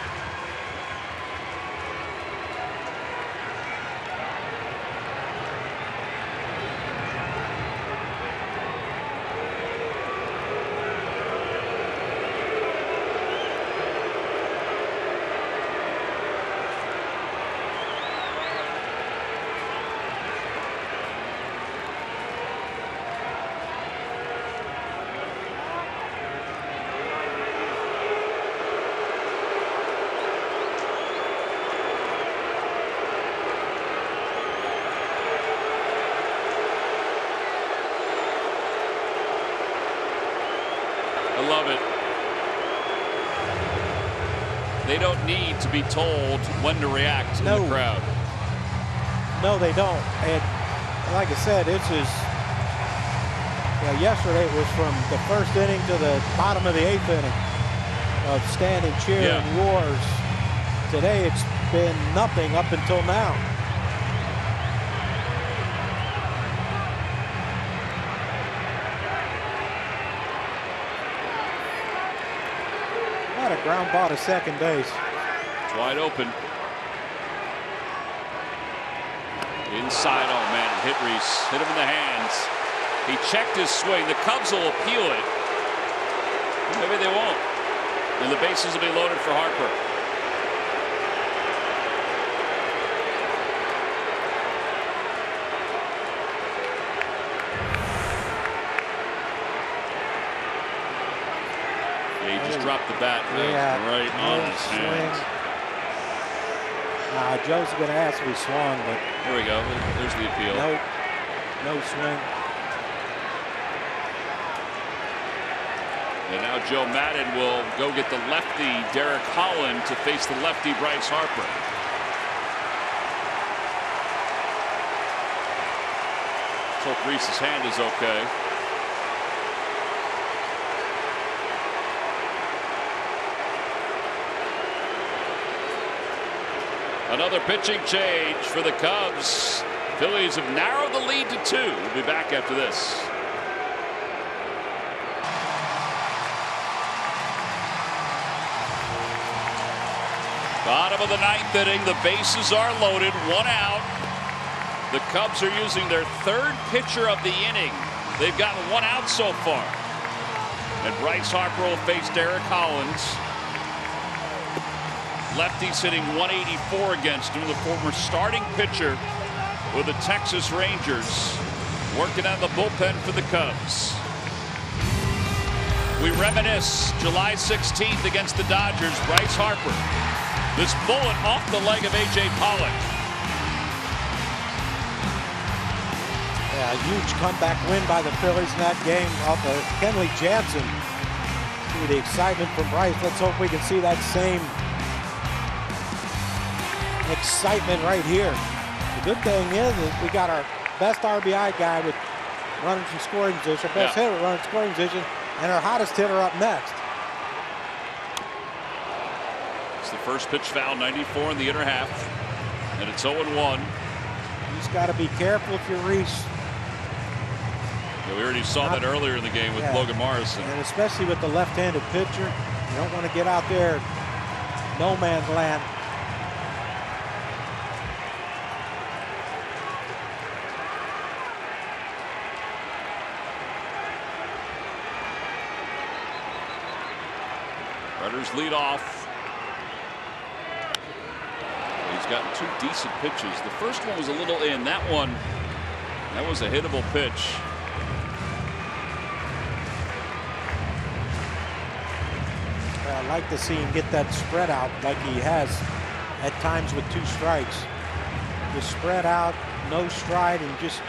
I love it. They don't need to be told when to react in the crowd. No, they don't. And like I said, this is, yesterday it was from the first inning to the bottom of the 8th inning of stand and cheer and roars. Today it's been nothing up until now. A ground ball to second base. It's wide open. Inside, oh man, it hit Rhys. Hit him in the hands. He checked his swing. The Cubs will appeal it. Maybe they won't. And the bases will be loaded for Harper. He just dropped the bat right on his hands. Joe's going to ask if he swung, but there we go. There's the appeal. No swing. And now Joe Madden will go get the lefty Derek Holland to face the lefty Bryce Harper. Let's hope Rhys's hand is okay. Another pitching change for the Cubs. Phillies have narrowed the lead to 2. We'll be back after this. Bottom of the 9th inning. The bases are loaded. 1 out. The Cubs are using their 3rd pitcher of the inning. They've gotten 1 out so far. And Bryce Harper will face Derek Collins. Lefty's hitting 184 against him, the former starting pitcher with the Texas Rangers, working on the bullpen for the Cubs. We reminisce July 16th against the Dodgers. Bryce Harper, this bullet off the leg of A.J. Pollock. Yeah, a huge comeback win by the Phillies in that game off of Kenley Jansen. See the excitement from Bryce. Let's hope we can see that same excitement right here. The good thing is we got our best RBI guy with runners in scoring position, best hitter running in scoring position, and our hottest hitter up next. It's the first pitch foul, 94 in the inner half, and it's 0-1. You just got to be careful if you're Reese. Yeah, we already saw that earlier in the game with Logan Morrison. And especially with the left-handed pitcher, you don't want to get out there no man's land. Runners lead off. He's gotten 2 decent pitches. The first one was a little in. That was a hittable pitch. I'd like to see him get that spread out like he has at times with 2 strikes. Just spread out, no stride, and just.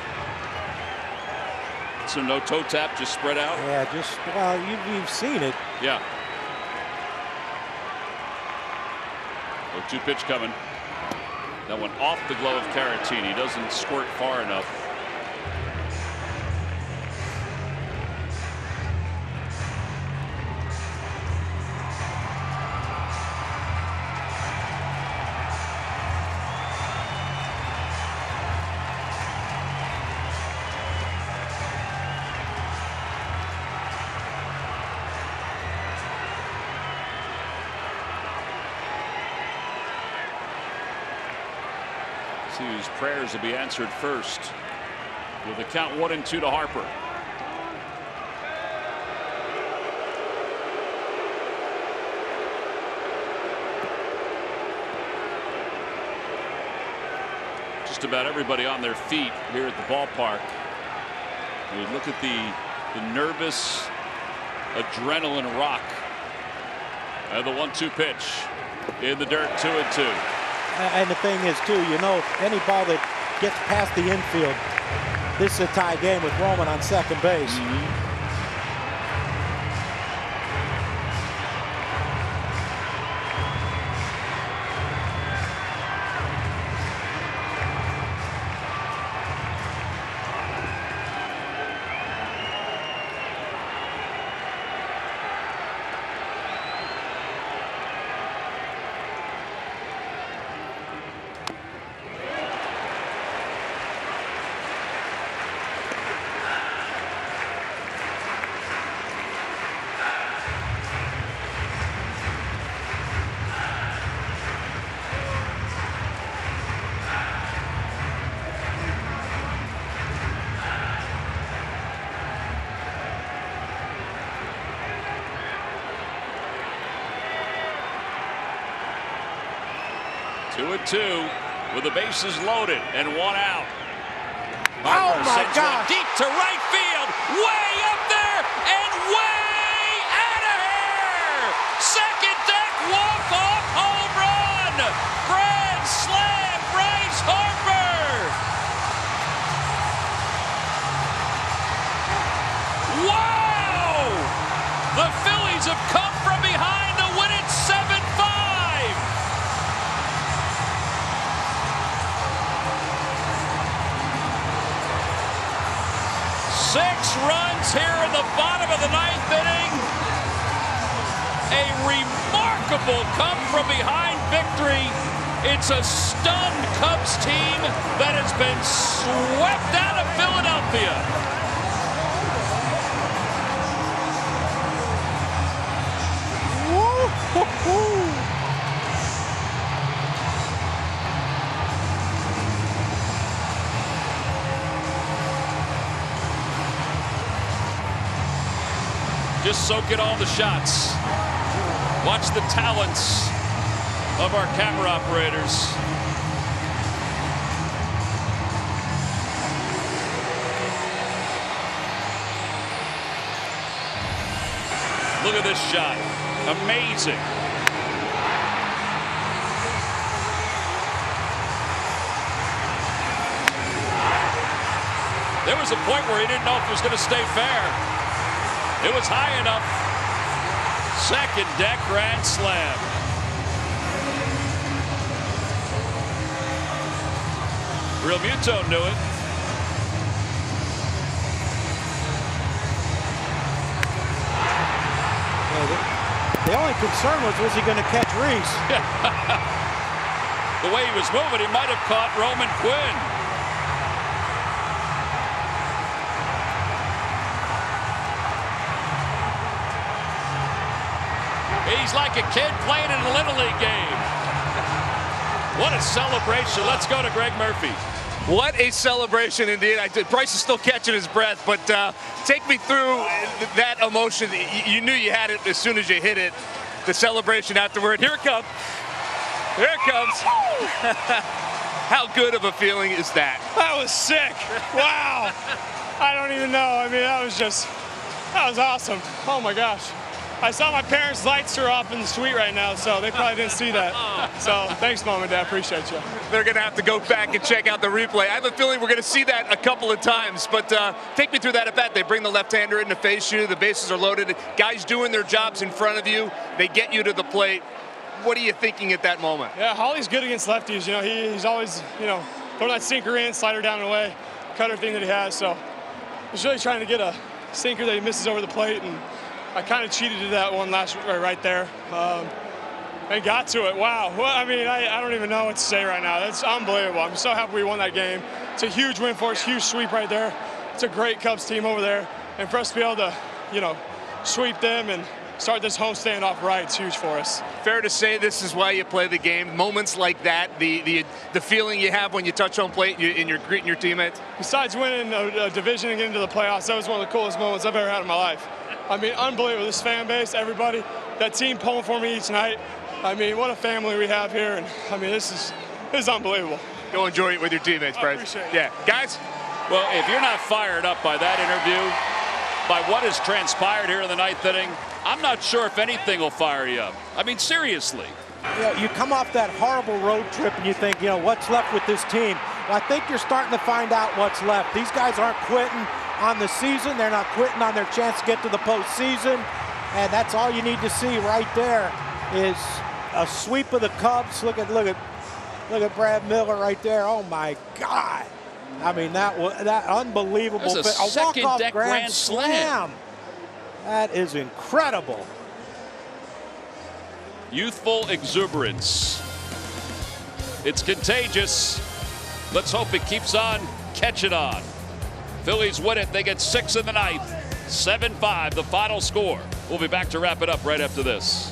So no toe tap, just spread out? Yeah, just, well, you've seen it. Yeah. 2 pitch coming. That one off the glove of Caratini. Doesn't squirt far enough. Whose prayers will be answered first. With a count 1-2 to Harper. Just about everybody on their feet here at the ballpark. You look at the nervous adrenaline rock. And the 1-2 pitch in the dirt, 2-2. And the thing is, too, you know, any ball that gets past the infield, this is a tie game with Roman on second base. Mm-hmm. Two and two with the bases loaded and 1 out. Oh my God! Deep to right field, way up there and way out of here. Second deck walk-off home run. Grand slam, Bryce Harper. Wow! The Phillies have come from behind to win it 7-5. 6 runs here in the bottom of the 9th inning. A remarkable come from behind victory It's a stunned Cubs team that has been swept out of Philadelphia. Just soak in all the shots. Watch the talents of our camera operators. Look at this shot. Amazing. There was a point where he didn't know if it was going to stay fair. It was high enough. Second deck grand slam. Real Muto knew it. The only concern was he going to catch Reese? The way he was moving, he might have caught Roman Quinn. He's like a kid playing in a Little League game. What a celebration. Let's go to Greg Murphy. What a celebration indeed. Bryce is still catching his breath, but take me through that emotion. You knew you had it as soon as you hit it. The celebration afterward. Here it comes. Here it comes. How good of a feeling is that? That was sick. Wow. I don't even know. I mean, that was awesome. Oh my gosh. I saw my parents' lights are off in the suite right now, so they probably didn't see that. So thanks, Mom and Dad. Appreciate you. They're going to have to go back and check out the replay. I have a feeling we're going to see that a couple of times, but take me through that at bat. They bring the left-hander in to face you. The bases are loaded. Guys doing their jobs in front of you. They get you to the plate. What are you thinking at that moment? Yeah, Holly's good against lefties. You know, he's always, throwing that sinker in, slider down and away, cutter thing that he has. So he's really trying to get a sinker that he misses over the plate, and I kind of cheated to that one right there and got to it. Wow. Well, I mean, I don't even know what to say right now. That's unbelievable. I'm so happy we won that game. It's a huge win for us, huge sweep right there. It's a great Cubs team over there. And for us to be able to, sweep them and start this home off right, it's huge for us. Fair to say this is why you play the game. Moments like that, the feeling you have when you touch home plate and you're greeting your teammates. Besides winning a division and getting to the playoffs, that was one of the coolest moments I've ever had in my life. I mean, unbelievable. This fan base, everybody, that team pulling for me each night. I mean, what a family we have here. And I mean, this is unbelievable. Go enjoy it with your teammates, Bryce. I appreciate it. Yeah, guys. Well, if you're not fired up by that interview, by what has transpired here in the ninth inning, I'm not sure if anything will fire you up. I mean, seriously. You come off that horrible road trip and you think, what's left with this team? Well, I think you're starting to find out what's left. These guys aren't quitting on the season. They're not quitting on their chance to get to the postseason. And that's all you need to see right there is a sweep of the Cubs. Look at Brad Miller right there. Oh my God. I mean, that unbelievable. That's a second walk-off deck grand slam. That is incredible. Youthful exuberance. It's contagious. Let's hope it keeps on catching on. Phillies win it. They get 6 in the ninth. 7-5, the final score. We'll be back to wrap it up right after this.